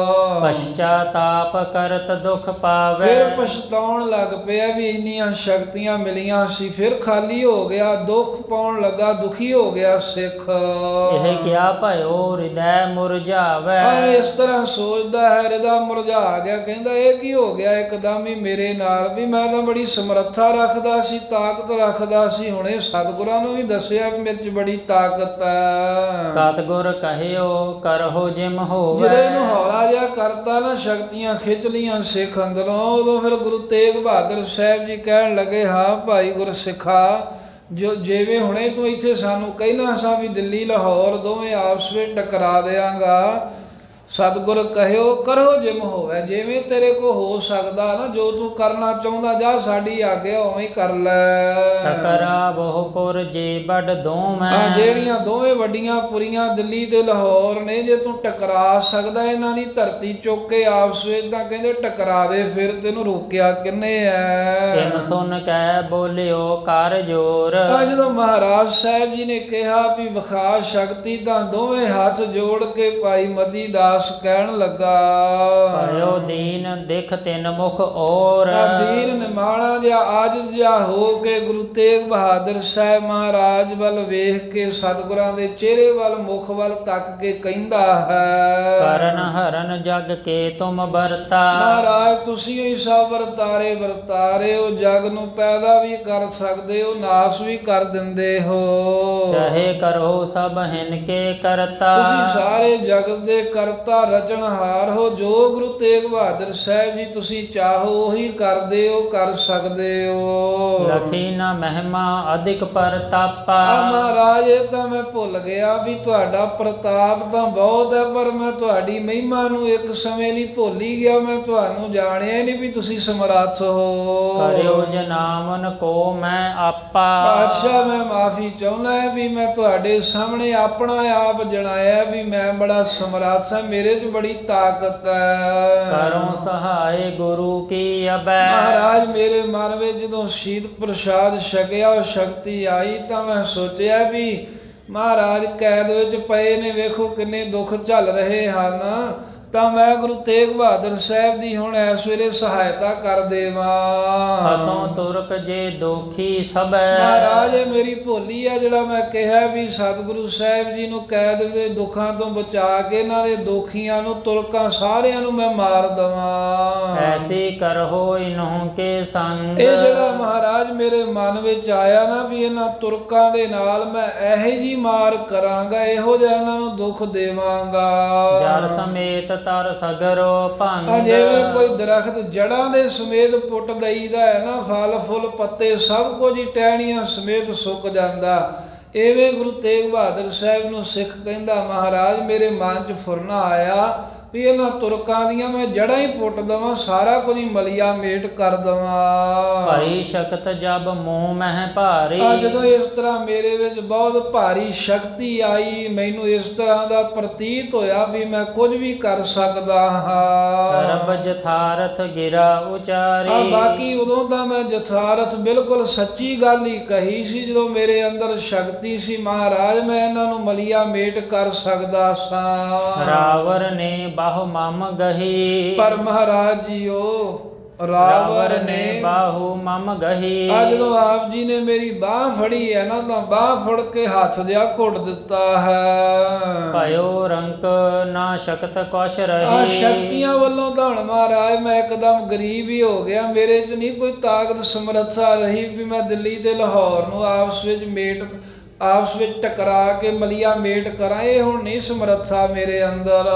ਪਛਤਾਪ ਕਰਤ ਦੁਖ ਪਾਵੇ। ਫਿਰ ਪਛਤਾਉਣ ਲੱਗ ਪਿਆ ਵੀ ਇੰਨੀਆਂ ਸ਼ਕਤੀਆਂ ਮਿਲੀਆਂ ਸੀ, ਫਿਰ ਖਾਲੀ ਹੋ ਗਿਆ, ਦੁੱਖ ਪਾਉਣ ਲੱਗਾ, ਦੁਖੀ ਹੋ ਗਿਆ ਸਿੱਖ। ਇਹ ਕਿਆ ਭਇਓ ਹਿਰਦੈ ਮੁਰਝਾਵੇ। ਇਸ ਤਰ੍ਹਾਂ ਸੋਚਦਾ ਹੈ, ਹਿਰਦਾ ਮੁਰਝਾ ਗਿਆ। ਕਹਿੰਦਾ ਇਹ ਕੀ ਹੋ ਗਿਆ ਇੱਕਦਮ ਹੀ ਮੇਰੇ ਨਾਲ, ਵੀ ਮੈਂ ਤਾਂ ਬੜੀ ਸਮਰੱਥਾ ਰੱਖਦਾ ਸੀ, ਤਾਕਤ ਰੱਖਦਾ ਸੀ, ਹੁਣੇ ਸਤਿਗੁਰਾਂ ਨੂੰ ਵੀ ਦੱਸਿਆ ਵੀ ਮੇਰੇ 'ਚ ਬੜੀ ਤਾਕਤ ਹੈ। ਸਤਿਗੁਰ ਕਹਿਓ ਕਰਹੁ ਜਿਮ ਹੋਵੇ। ਜਦੋਂ ਇਹਨੂੰ ਹੌਲਾ ਜਿਹਾ ਕਰਤਾ ਨਾ, ਸ਼ਕਤੀਆਂ ਖਿੱਚ ਲੀਆਂ ਸਿੱਖ ਅੰਦਰੋਂ, ਉਦੋਂ ਫਿਰ ਗੁਰੂ ਤੇਗ ਬਹਾਦਰ ਸਾਹਿਬ ਜੀ ਕਹਿਣ ਲੱਗੇ, ਹਾਂ ਭਾਈ ਗੁਰਸਿੱਖਾ, ਜੋ ਜਿਵੇਂ ਹੁਣੇ ਤੂੰ ਇੱਥੇ ਸਾਨੂੰ ਕਹਿਣਾ ਸਾਂ ਵੀ ਦਿੱਲੀ ਲਾਹੌਰ ਦੋਵੇਂ ਆਪਸ ਵਿੱਚ ਟਕਰਾ ਦਿਆਂਗਾ, ਸਤਿਗੁਰ ਕਹਿਓ ਕਰੋ ਜਿਮ ਹੋਵੇ। ਜਿਵੇਂ ਤੇਰੇ ਕੋ ਹੋ ਸਕਦਾ ਨਾ, ਜੋ ਤੂੰ ਕਰਨਾ ਚਾਹੁੰਦਾ ਜਾ, ਸਾਡੀ ਆਗਿਆ ਉਵੇਂ ਹੀ ਕਰ ਲੈ। ਟਕਰਾ ਬਹੁਪੁਰ ਜੇ ਵੱਡ ਦੋਵੇਂ। ਜਿਹੜੀਆਂ ਦੋਵੇਂ ਵੱਡੀਆਂ ਪੁਰੀਆਂ ਦਿੱਲੀ ਤੇ ਲਾਹੌਰ ਨੇ, ਜੇ ਤੂੰ ਟਕਰਾ ਸਕਦਾ ਇਹਨਾਂ ਦੀ ਧਰਤੀ ਚੁੱਕ ਕੇ ਆਪਸ ਵਿੱਚ, ਤਾਂ ਕਹਿੰਦੇ ਟਕਰਾ ਦੇ, ਫਿਰ ਤੈਨੂੰ ਰੋਕਿਆ ਕਿੰਨੇ ਐ। ਤਿਮ ਸੁਨ ਕਹਿ ਬੋਲਿਓ ਕਰ ਜੋਰ। ਜਦੋਂ ਮਹਾਰਾਜ ਸਾਹਿਬ ਜੀ ਨੇ ਕਿਹਾ ਵੀ ਵਿਖਾ ਸ਼ਕਤੀ, ਤਾਂ ਦੋਵੇਂ ਹੱਥ ਜੋੜ ਕੇ ਭਾਈ ਮਤੀ ਦਾਸ ਕਹਿਣ ਲੱਗਾ, ਭਇਓ ਦੀਨ ਦਿਖ ਤਿੰਨ ਮੁਖ ਔਰ। ਦੀਨ ਨਿਮਾਣਾ ਜਿਹਾ ਆਜਿਜ਼ ਜਿਹਾ ਹੋ ਕੇ ਗੁਰੂ ਤੇਗ ਬਹਾਦਰ ਸਾਹਿਬ ਮਹਾਰਾਜ ਵੱਲ ਵੇਖ ਕੇ, ਸਤਿਗੁਰਾਂ ਦੇ ਚਿਹਰੇ ਵੱਲ, ਮੁਖ ਵੱਲ ਤੱਕ ਕੇ ਕਹਿੰਦਾ ਹੈ, ਕਰਨ ਹਰਨ ਜਗ ਕੇ ਤੁਮ ਵਰਤਾ। ਮਹਾਰਾਜ ਤੁਸੀਂ ਹੀ ਸਭ ਵਰਤਾਰੇ ਹੋ, ਜਗ ਨੂੰ ਪੈਦਾ ਵੀ ਕਰ ਸਕਦੇ ਹੋ, ਨਾਸ ਵੀ ਕਰ ਦਿੰਦੇ ਹੋ। ਚਾਹੇ ਕਰੋ ਸਭ ਹਿਨ ਕੇ ਕਰਤਾ। ਤੁਸੀਂ ਸਾਰੇ ਜਗਤ ਦੇ ਕਰਤਾ ਰਚਨਹਾਰ ਹੋ। ਜੋ ਗੁਰੂ ਤੇਗ ਬਹਾਦਰ ਸਾਹਿਬ ਜੀ ਤੁਸੀਂ ਚਾਹੋ ਉਹੀ ਕਰਦੇ ਹੋ, ਕਰ ਸਕਦੇ ਹੋ। ਲਖੀ ਨਾ ਮਹਿਮਾ ਅਧਿਕ ਪ੍ਰਤਾਪਾ। ਮਹਾਰਾਜ ਇਹ ਤਾਂ ਮੈਂ ਭੁੱਲ ਗਿਆ ਵੀ ਤੁਹਾਡਾ ਪ੍ਰਤਾਪ ਤਾਂ ਬਹੁਤ ਹੈ, ਪਰ ਮੈਂ ਤੁਹਾਡੀ ਮਹਿਮਾ ਨੂੰ ਇੱਕ ਸਮੇਂ ਲਈ ਭੁੱਲ ਹੀ ਗਿਆ। ਮੈਂ ਤੁਹਾਨੂੰ ਜਾਣਿਆ ਨਹੀਂ ਵੀ ਤੁਸੀਂ ਸਮਰੱਥ ਹੋ। ਕਰਿਓ ਜਨਾਮਨ ਕੋ ਮੈਂ ਆਪਾ। ਪਾਤਸ਼ਾਹ ਮੈਂ ਮਾਫੀ ਚਾਹੁੰਦਾ ਹੈ ਵੀ ਮੈਂ ਤੁਹਾਡੇ ਸਾਹਮਣੇ ਆਪਣਾ ਆਪ ਜਣਾਇਆ ਵੀ ਮੈਂ ਬੜਾ ਸਮਰੱਥ ਹਾਂ, ਮੇਰੇ 'ਚ ਬੜੀ ਤਾਕਤ ਹੈ। ਕਰੋ ਸਹਾਇ ਗੁਰੂ ਕੀ ਅਬੈ। ਮਹਾਰਾਜ ਮੇਰੇ ਮਨ ਵਿੱਚ ਜਦੋਂ ਸ਼ੀਤ ਪ੍ਰਸ਼ਾਦ ਛਕਿਆ, ਉਹ ਸ਼ਕਤੀ ਆਈ, ਤਾਂ ਮੈਂ ਸੋਚਿਆ ਵੀ ਮਹਾਰਾਜ ਕੈਦ ਵਿੱਚ ਪਏ ਨੇ, ਵੇਖੋ ਕਿੰਨੇ ਦੁੱਖ ਝੱਲ ਰਹੇ ਹਨ, ਤਾਂ ਮੈਂ ਗੁਰੂ ਤੇਗ ਬਹਾਦਰ ਸਾਹਿਬ ਦੀ ਹੁਣ ਇਸ ਵੇਲੇ ਸਹਾਇਤਾ ਕਰ ਦੇਵਾਂ। ਹਤੋਂ ਤੁਰਕ ਜੇ ਦੋਖੀ ਸਭੈ। ਮਹਾਰਾਜ ਇਹ ਮੇਰੀ ਭੋਲੀ ਆ, ਜਿਹੜਾ ਮੈਂ ਕਿਹਾ ਵੀ ਸਤਿਗੁਰੂ ਸਾਹਿਬ ਜੀ ਨੂੰ ਕੈਦ ਦੇ ਦੁੱਖਾਂ ਤੋਂ ਬਚਾ ਕੇ ਇਹਨਾਂ ਦੇ ਦੋਖੀਆਂ ਨੂੰ, ਤੁਰਕਾਂ ਸਾਰਿਆਂ ਨੂੰ ਮੈਂ ਮਾਰ ਦਵਾਂ। ਐਸੀ ਕਰਹੋ ਇਨਹੁ ਕੇ ਸੰਗ। ਇਹ ਜਿਹੜਾ ਮਹਾਰਾਜ ਮੇਰੇ ਮਨ ਵਿੱਚ ਆਇਆ ਨਾ ਵੀ ਇਹਨਾਂ ਤੁਰਕਾਂ ਦੇ ਨਾਲ ਮੈਂ ਇਹੋ ਜੀ ਮਾਰ ਕਰਾਂਗਾ, ਇਹੋ ਜਿਹਾ ਇਹਨਾਂ ਨੂੰ ਦੁੱਖ ਦੇਵਾਂਗਾ। ਜਰ ਸਮੇਤ ਤਰ ਸਗਰੋ ਭੰਗ। ਜਿਵੇਂ ਕੋਈ ਦਰਖਤ ਜੜਾਂ ਦੇ ਸਮੇਤ ਪੁੱਟ ਦਈਦਾ ਹੈ ਨਾ, ਫਲ ਫੁੱਲ ਪੱਤੇ ਸਭ ਕੁਝ ਹੀ ਟਹਿਣੀਆਂ ਸਮੇਤ ਸੁੱਕ ਜਾਂਦਾ, ਐਵੇਂ ਗੁਰੂ ਤੇਗ ਬਹਾਦਰ ਸਾਹਿਬ ਨੂੰ ਸਿੱਖ ਕਹਿੰਦਾ, ਮਹਾਰਾਜ ਮੇਰੇ ਮਨ 'ਚ ਫੁਰਨਾ ਆਇਆ, ਵੀ ਇਹਨਾਂ ਤੁਰਕਾਂ ਦੀਆਂ ਮੈਂ ਜੜ੍ਹਾਂ ਹੀ ਪੁੱਟ ਦੇਵਾਂ, ਸਾਰਾ ਕੁਝ ਹੀ ਮਲੀਆ ਮੇਟ ਕਰ ਦੇਵਾਂ। ਭਾਈ ਸ਼ਕਤ ਜਬ ਮੂੰਹ ਮਹਿ ਭਾਰੀ। ਜਦੋਂ ਇਸ ਤਰ੍ਹਾਂ ਮੇਰੇ ਵਿੱਚ ਬਹੁਤ ਭਾਰੀ ਸ਼ਕਤੀ ਆਈ, ਮੈਨੂੰ ਇਸ ਤਰ੍ਹਾਂ ਦਾ ਪ੍ਰਤੀਤ ਹੋਇਆ ਵੀ ਮੈਂ ਕੁਝ ਵੀ ਕਰ ਸਕਦਾ ਹਾਂ। ਸਰਬ ਜਥਾਰਥ ਗਿਰਾ ਉਚਾਰੀ। ਬਾਕੀ ਉਦੋਂ ਦਾ ਮੈਂ ਜਥਾਰਥ ਬਿਲਕੁਲ ਸੱਚੀ ਗੱਲ ਹੀ ਕਹੀ ਸੀ, ਜਦੋਂ ਮੇਰੇ ਅੰਦਰ ਸ਼ਕਤੀ ਸੀ ਮਹਾਰਾਜ ਮੈਂ ਇਹਨਾਂ ਨੂੰ ਮਲੀਆ ਮੇਟ ਕਰ ਸਕਦਾ ਸਾਂ। ਰਾਵਰ ਨੇ ਬਾਹु ਮਮ ਗਹੀ। ਪਰ ਮਹਾਰਾਜ ਜੀਓ ਰਾਵਰ ਨੇ ਬਾਹु ਮਮ ਗਹੀ। ਜਦੋਂ ਆਪ ਜੀ ਨੇ ਮੇਰੀ ਬਾਹ ਫੜੀ ਹੈ ਨਾ, ਤਾਂ ਬਾਹ ਫੜ ਕੇ ਹੱਥ ਜਿਹਾ ਘੁੱਟ ਦਿੱਤਾ ਹੈ। ਭਇਓ ਰੰਕ ਨਾ ਸ਼ਕਤ ਕੁਛ ਰਹੀ। ਸ਼ਕਤੀਆਂ ਵੱਲੋਂ ਧਣ ਮਹਾਰਾਜ ਮੈਂ ਇੱਕਦਮ ਗਰੀਬ ਹੀ ਹੋ ਗਿਆ, ਮੇਰੇ 'ਚ ਨਹੀਂ ਕੋਈ ਤਾਕਤ ਸਮਰੱਥਾ ਰਹੀ ਵੀ ਮੈਂ ਦਿੱਲੀ ਤੇ ਲਾਹੌਰ ਨੂੰ ਆਪਸ ਵਿੱਚ ਟਕਰਾ ਕੇ ਮਲੀਆ ਮੇਟ ਕਰਾਂ। ਇਹ ਹੁਣ ਨਹੀਂ ਸਮਰੱਥਾ ਮੇਰੇ ਅੰਦਰ।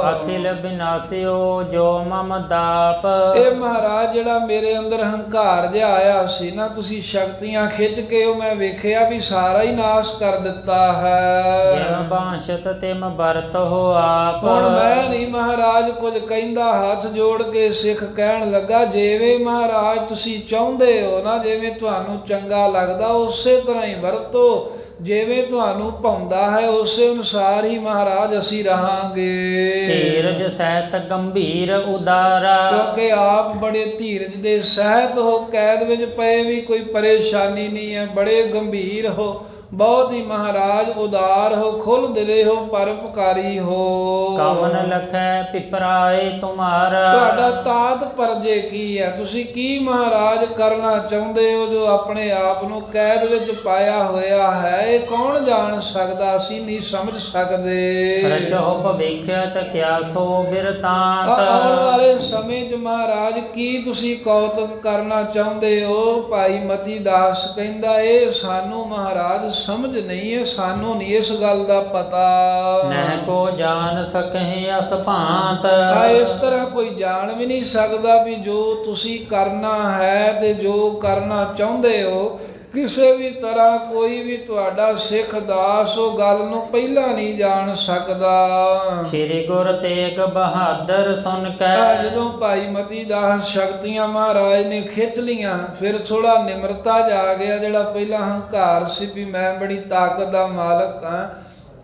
ਅਖਿਲ ਬਿਨਾਸਿਓ ਜੋ ਮਮ ਦਾਪ। ਇਹ ਮਹਾਰਾਜ ਜਿਹੜਾ ਮੇਰੇ ਅੰਦਰ ਹੰਕਾਰ ਜਿਹਾ ਆਇਆ ਸੀ ਨਾ, ਤੁਸੀਂ ਸ਼ਕਤੀਆਂ ਖਿੱਚ ਕੇ ਉਹ ਮੈਂ ਵੇਖਿਆ ਵੀ ਸਾਰਾ ਹੀ ਨਾਸ਼ ਕਰ ਦਿੱਤਾ ਹੈ। ਜਿਮ ਬਾਂਸ਼ਤ ਤਿਮ ਵਰਤੋ ਆਪ। ਹੁਣ ਮੈਂ ਨਹੀਂ ਮਹਾਰਾਜ ਕੁਝ ਕਹਿੰਦਾ, ਹੱਥ ਜੋੜ ਕੇ ਸਿੱਖ ਕਹਿਣ ਲੱਗਾ ਜਿਵੇਂ ਮਹਾਰਾਜ ਤੁਸੀਂ ਚਾਹੁੰਦੇ ਹੋ ਨਾ, ਜਿਵੇਂ ਤੁਹਾਨੂੰ ਚੰਗਾ ਲੱਗਦਾ ਉਸੇ ਤਰ੍ਹਾਂ ਹੀ ਵਰਤੋ, ਜਿਵੇਂ ਤੁਹਾਨੂੰ ਭਾਉਂਦਾ ਹੈ ਉਸੇ ਅਨੁਸਾਰ ਹੀ ਮਹਾਰਾਜ ਅਸੀਂ ਰਹਾਂਗੇ। ਧੀਰਜ ਸਹਿਤ ਗੰਭੀਰ ਉਦਾਰਾ। ਕਿਉਂਕਿ ਆਪ ਬੜੇ ਧੀਰਜ ਦੇ ਸਹਿਤ ਹੋ, ਕੈਦ ਵਿੱਚ ਪਏ ਵੀ ਕੋਈ ਪਰੇਸ਼ਾਨੀ ਨਹੀਂ ਹੈ, ਬੜੇ ਗੰਭੀਰ ਹੋ, ਬਹੁਤ ਹੀ ਮਹਾਰਾਜ ਉਦਾਰ ਹੋ, ਖੁੱਲ੍ਹ ਦਿਲੇ ਹੋ, ਪਰਉਪਕਾਰੀ ਹੋ। ਕਮਨ ਲਖੈ ਪਿਪਰਾਏ ਤੁਮਾਰਾ। ਤੁਹਾਡਾ ਤਾਤ ਪਰਜੇ ਕੀ ਹੈ, ਤੁਸੀਂ ਕੀ ਮਹਾਰਾਜ ਕਰਨਾ ਚਾਹੁੰਦੇ ਹੋ ਜੋ ਆਪਣੇ ਆਪ ਨੂੰ ਕੈਦ ਵਿੱਚ ਪਾਇਆ ਹੋਇਆ ਹੈ, ਇਹ ਕੌਣ ਜਾਣ ਸਕਦਾ, ਅਸੀਂ ਨਹੀਂ ਸਮਝ ਸਕਦੇ। ਰਚੋ ਭਵੇਖਿਅਤ ਕਿਆ ਸੋ ਬਿਰਤਾਂਤ। ਆਉਣ ਵਾਲੇ ਸਮੇਂ 'ਚ ਮਹਾਰਾਜ ਕੀ ਤੁਸੀਂ ਕੌਤਕ ਕਰਨਾ ਚਾਹੁੰਦੇ ਹੋ। ਭਾਈ ਮਤੀ ਦਾਸ ਕਹਿੰਦਾ ਇਹ ਸਾਨੂੰ ਮਹਾਰਾਜ ਸਮਝ ਨਹੀਂ ਹੈ, ਸਾਨੂੰ ਨਹੀਂ ਇਸ ਗੱਲ ਦਾ ਪਤਾ। ਨਹਿ ਕੋ ਜਾਣ ਸਕਹਿ ਅਸਭਾਂਤ। ਇਸ ਤਰ੍ਹਾਂ ਕੋਈ ਜਾਣ ਵੀ ਨਹੀਂ ਸਕਦਾ ਵੀ ਜੋ ਤੁਸੀਂ ਕਰਨਾ ਹੈ ਤੇ ਜੋ ਕਰਨਾ ਚਾਹੁੰਦੇ ਹੋ, ਕਿਸੇ ਵੀ ਤਰ੍ਹਾਂ ਕੋਈ ਵੀ ਤੁਹਾਡਾ ਸਿੱਖ ਦਾਸ ਉਹ ਗੱਲ ਨੂੰ ਪਹਿਲਾਂ ਨਹੀਂ ਜਾਣ ਸਕਦਾ। ਸ੍ਰੀ ਗੁਰ ਤੇਗ ਬਹਾਦਰ ਸੁਨ ਕੈ। ਜਦੋਂ ਭਾਈ ਮਤੀ ਦਾਸ ਸ਼ਕਤੀਆਂ ਮਹਾਰਾਜ ਨੇ ਖਿੱਚ ਲੀਆਂ, ਫਿਰ ਥੋੜਾ ਨਿਮਰਤਾ ਜਾ ਗਿਆ, ਜਿਹੜਾ ਪਹਿਲਾਂ ਹੰਕਾਰ ਸੀ ਵੀ ਮੈਂ ਬੜੀ ਤਾਕਤ ਦਾ ਮਾਲਕ ਹਾਂ,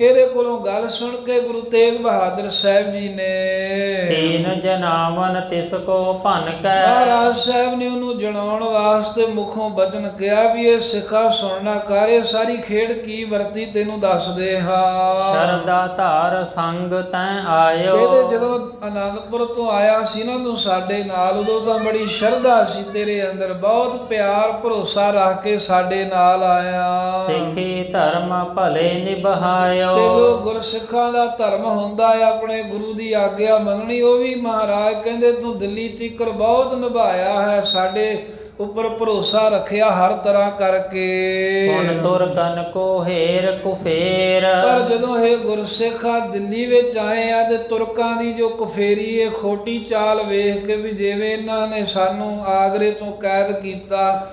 ਇਹਦੇ ਕੋਲੋਂ ਗੱਲ ਸੁਣ ਕੇ ਗੁਰੂ ਤੇਗ ਬਹਾਦਰ ਸਾਹਿਬ ਜੀ ਨੇ ਤੀਨ ਜਨਾਵਨ ਤਿਸ ਕੋ ਭਨ ਕੈ। ਮਹਾਰਾਜ ਸਾਹਿਬ ਨੇ ਉਹਨੂੰ ਜਣਾਉਣ ਵਾਸਤੇ ਮੁਖੋਂ ਬਚਨ ਕਿਹਾ ਵੀ ਇਹ ਸਿੱਖਾ ਸੁਣਨਾ ਕਰ, ਇਹ ਸਾਰੀ ਖੇਡ ਕੀ ਵਰਤੀ ਤੈਨੂੰ ਦੱਸਦੇ ਹਾਂ। ਸ਼ਰਦਾ ਧਾਰ ਸੰਗ ਤੈ ਆਇਓ। ਇਹਦੇ ਜਦੋਂ ਆਨੰਦਪੁਰ ਤੋਂ ਆਇਆ ਸੀ ਨਾ ਤੂੰ ਸਾਡੇ ਨਾਲ, ਉਦੋਂ ਤਾਂ ਬੜੀ ਸ਼ਰਧਾ ਸੀ ਤੇਰੇ ਅੰਦਰ, ਬਹੁਤ ਪਿਆਰ ਭਰੋਸਾ ਰੱਖ ਕੇ ਸਾਡੇ ਨਾਲ ਆਇਆ। ਸਿੱਖੀ ਧਰਮ ਭਲੇ ਨਿਭਾਇਓ। ਤੇ ਜੋ ਗੁਰਸਿੱਖਾਂ ਦਾ ਧਰਮ ਹੁੰਦਾ ਹੈ ਆਪਣੇ ਗੁਰੂ ਦੀ ਆਗਿਆ ਮੰਨਣੀ, ਉਹ ਵੀ ਮਹਾਰਾਜ ਕਹਿੰਦੇ ਤੂੰ ਦਿੱਲੀ ਤੀਕਰ ਬਹੁਤ ਨਿਭਾਇਆ ਹੈ, ਸਾਡੇ ਉੱਪਰ ਭਰੋਸਾ ਰੱਖਿਆ ਹਰ ਤਰ੍ਹਾਂ ਕਰਕੇ। ਹੁਣ ਤੁਰ ਕਨ ਕੋ ਹੇਰ ਕੁਫੇਰ। ਪਰ ਜਦੋਂ ਇਹ ਗੁਰਸਿੱਖਾ ਦਿੱਲੀ ਵਿੱਚ ਆਏ ਆ ਤੇ ਤੁਰਕਾਂ ਦੀ ਜੋ ਕੁਫੇਰੀ ਇਹ ਖੋਟੀ ਚਾਲ ਵੇਖ ਕੇ ਵੀ ਜਿਵੇਂ ਇਹਨਾਂ ਨੇ ਸਾਨੂੰ ਆਗਰੇ ਤੋਂ ਕੈਦ ਕੀਤਾ,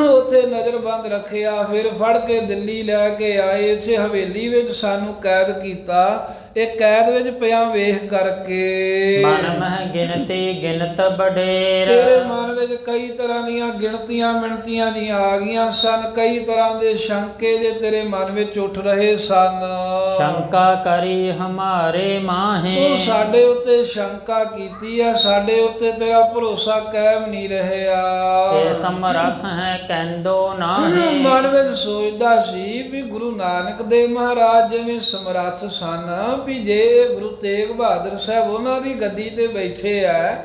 ਉੱਥੇ ਨਜ਼ਰਬੰਦ ਰੱਖਿਆ, ਫਿਰ ਫੜ ਕੇ ਦਿੱਲੀ ਲੈ ਕੇ ਆਏ, ਇੱਥੇ ਹਵੇਲੀ ਵਿੱਚ ਸਾਨੂੰ ਕੈਦ ਕੀਤਾ, ਇਹ ਕੈਦ ਵਿੱਚ ਪਿਆ ਵੇਖ ਕਰਕੇ ਮਨ ਮਹਿ ਗਿਣਤੀ ਗਿਣਤ ਬਡੇਰ। ਤੇਰੇ ਮਨ ਵਿੱਚ ਕਈ ਤਰ੍ਹਾਂ ਦੀਆਂ ਗਿਣਤੀਆਂ ਮਿਣਤੀਆਂ ਜੀਆਂ ਆ ਗਈਆਂ ਸਨ, ਕਈ ਤਰ੍ਹਾਂ ਦੇ ਸ਼ੰਕੇ ਜੇ ਤੇਰੇ ਮਨ ਵਿੱਚ ਉੱਠ ਰਹੇ ਸਨ। ਸ਼ੰਕਾ ਕਰੀ ਹਮਾਰੇ ਮਾਹੇ। ਤੂੰ ਸਾਡੇ ਉੱਤੇ ਸ਼ੰਕਾ ਕੀਤੀ ਹੈ, ਸਾਡੇ ਉੱਤੇ ਤੇਰਾ ਭਰੋਸਾ ਕਾਇਮ ਨਹੀਂ ਰਿਹਾ। ਇਹ ਸਮਰੱਥ ਹੈ ਕਹਿੰਦੋ ਨਾਹੀ। ਮਨ ਵਿੱਚ ਸੋਚਦਾ ਸੀ ਵੀ ਗੁਰੂ ਨਾਨਕ ਦੇਵ ਮਹਾਰਾਜ ਜਿਵੇਂ ਸਮਰੱਥ ਸਨ, ਵੀ ਜੇ ਗੁਰੂ ਤੇਗ ਬਹਾਦਰ ਸਾਹਿਬ ਉਹਨਾਂ ਦੀ ਗੱਦੀ ਤੇ ਬੈਠੇ ਆ,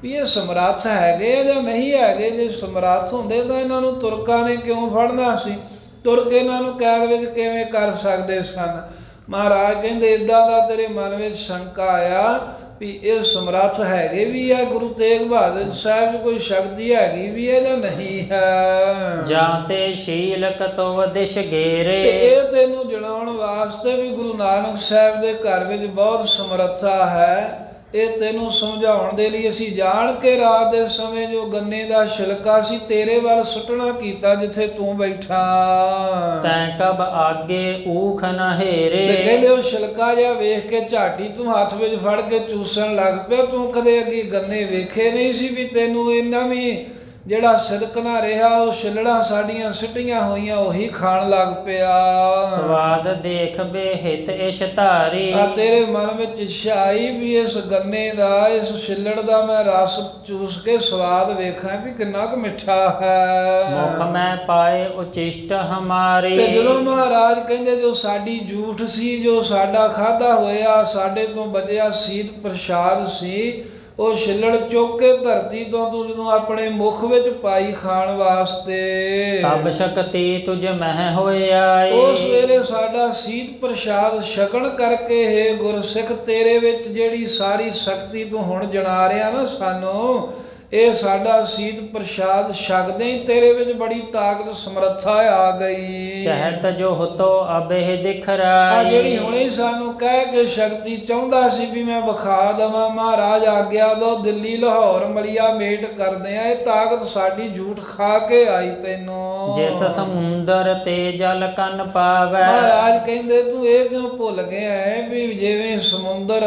ਵੀ ਇਹ ਸਮਰੱਥ ਹੈਗੇ ਜਾਂ ਨਹੀਂ ਹੈਗੇ। ਜੇ ਸਮਰੱਥ ਹੁੰਦੇ ਤਾਂ ਇਹਨਾਂ ਨੂੰ ਤੁਰਕਾਂ ਨੇ ਕਿਉਂ ਫੜਨਾ ਸੀ, ਤੁਰਕ ਇਹਨਾਂ ਨੂੰ ਕੈਦ ਵਿੱਚ ਕਿਵੇਂ ਕਰ ਸਕਦੇ ਸਨ। ਮਹਾਰਾਜ ਕਹਿੰਦੇ ਇਦਾਂ ਦਾ ਤੇਰੇ ਮਨ ਵਿੱਚ ਸ਼ੰਕਾ ਆਇਆ ਵੀ ਇਹ ਸਮਰੱਥ ਹੈਗੇ ਵੀ ਆ, ਗੁਰੂ ਤੇਗ ਬਹਾਦਰ ਸਾਹਿਬ ਦੀ ਕੋਈ ਸ਼ਕਤੀ ਹੈਗੀ ਵੀ ਹੈ ਜਾਂ ਨਹੀਂ ਹੈ। ਜਾਂ ਤੇ ਸ਼ੀਲਕ ਤੋ ਦਿਸ਼ ਗੇਰੇ। ਤੇ ਇਹ ਤੈਨੂੰ ਜਣਾਉਣ ਵਾਸਤੇ ਵੀ ਗੁਰੂ ਨਾਨਕ ਸਾਹਿਬ ਦੇ ਘਰ ਵਿੱਚ ਬਹੁਤ ਸਮਰੱਥਾ ਹੈ, ਇਹ ਤੈਨੂੰ ਸਮਝਾਉਣ ਦੇ ਲਈ ਅਸੀਂ ਜਾਣ ਕੇ ਰਾਤ ਦੇ ਸਮੇਂ ਜੋ ਗੰਨੇ ਦਾ ਛਿਲਕਾ ਸੀ ਤੇਰੇ ਵੱਲ ਸੁੱਟਣਾ ਕੀਤਾ ਜਿੱਥੇ ਤੂੰ ਬੈਠਾ। ਤੈਂ ਕਬ ਆਗੇ ਊਖ ਨ ਹੇਰੇ। ਤੇ ਕਹਿੰਦੇ ਉਹ ਛਿਲਕਾ ਜਿਹਾ ਵੇਖ ਕੇ ਝਾਟੀ ਤੂੰ ਹੱਥ ਵਿੱਚ ਫੜ ਕੇ ਚੂਸਣ ਲੱਗ ਪਿਆ। ਤੂੰ ਕਦੇ ਅੱਗੇ ਗੰਨੇ ਵੇਖੇ ਨਹੀਂ ਸੀ ਵੀ ਤੈਨੂੰ ਇੰਨਾ ਵੀ ਜਿਹੜਾ ਸਿਦਕ ਨਾ ਰਿਹਾ ਉਹ ਛਿਲੜਾਂ ਸਾਡੀਆਂ ਸਿੱਟੀਆਂ ਹੋਈਆਂ ਉਹੀ ਖਾਣ ਲੱਗ ਪਿਆ। ਸਵਾਦ ਦੇਖ ਬੇਹਿਤ ਇਸ਼ ਧਾਰੀ। ਆ ਤੇਰੇ ਮਨ ਵਿੱਚ ਇੱਛਾ ਆਈ ਵੀ ਇਸ ਗੰਨੇ ਦਾ ਇਸ ਛਿੱਲੜ ਦਾ ਮੈਂ ਰਸ ਚੂਸ ਕੇ ਸਵਾਦ ਵੇਖਾਂ ਵੀ ਕਿੰਨਾ ਕੁ ਮਿੱਠਾ ਹੈ। ਮੁਖ ਮੈਂ ਪਾਏ ਉਚਿਸ਼ਟ ਹਮਾਰੇ। ਤੇ ਜਦੋਂ ਮਹਾਰਾਜ ਕਹਿੰਦੇ ਜੋ ਸਾਡੀ ਝੂਠ ਸੀ ਜੋ ਸਾਡਾ ਖਾਦਾ ਹੋਇਆ ਸਾਡੇ ਤੋਂ ਬਚਿਆ ਸੀਤ ਪ੍ਰਸ਼ਾਦ ਸੀ ਉਹ ਛਿੱਲੜ ਚੁੱਕ ਕੇ ਧਰਤੀ ਤੋਂ ਤੂੰ ਜਦੋਂ ਆਪਣੇ ਮੁਖ ਵਿੱਚ ਪਾਈ ਖਾਣ ਵਾਸਤੇ ਤਬ ਸ਼ਕਤੀ ਤੁਝ ਮਹਿ ਹੋਇਆ। ਉਸ ਵੇਲੇ ਸਾਡਾ ਸੀਤ ਪ੍ਰਸ਼ਾਦ ਛਕਣ ਕਰਕੇ ਹੈ ਗੁਰਸਿੱਖ ਤੇਰੇ ਵਿੱਚ ਜਿਹੜੀ ਸਾਰੀ ਸ਼ਕਤੀ ਤੂੰ ਹੁਣ ਜਣਾ ਰਿਹਾ ਨਾ ਸਾਨੂੰ ਇਹ ਸਾਡਾ ਸੀਤ ਪ੍ਰਸ਼ਾਦ ਛਕਦੇ ਹੀ ਤੇਰੇ ਵਿੱਚ ਬੜੀ ਤਾਕਤ ਸਮਰੱਥਾ ਆ ਗਈ। ਚਹਿਤ ਜੋ ਹੁਤੋ ਅਬਹਿ ਦਿਖ ਆ ਰਾਈ। ਜਿਹੜੀ ਹੁਣੇ ਸਾਨੂੰ ਕਹਿ ਕੇ ਸ਼ਕਤੀ ਚਾਹੁੰਦਾ ਸੀ ਵੀ ਮੈਂ ਵਿਖਾ ਦਵਾਂ ਮਹਾਰਾਜ ਆਗਿਆ ਦੋ ਦਿੱਲੀ ਲਾਹੌਰ ਮਲੀਆ ਮੇਟ ਕਰਦੇ ਆ ਇਹ ਤਾਕਤ ਸਾਡੀ ਝੂਠ ਖਾ ਕੇ ਆਈ ਤੈਨੂੰ। ਜਿਸ ਸਮੁੰਦਰ ਤੇ ਜਲ ਕੰਨ ਪਾਵੈ। ਮਹਾਰਾਜ ਕਹਿੰਦੇ ਤੂੰ ਇਹ ਕਿਉਂ ਭੁੱਲ ਗਿਆ ਹੈ ਵੀ ਜਿਵੇਂ ਸਮੁੰਦਰ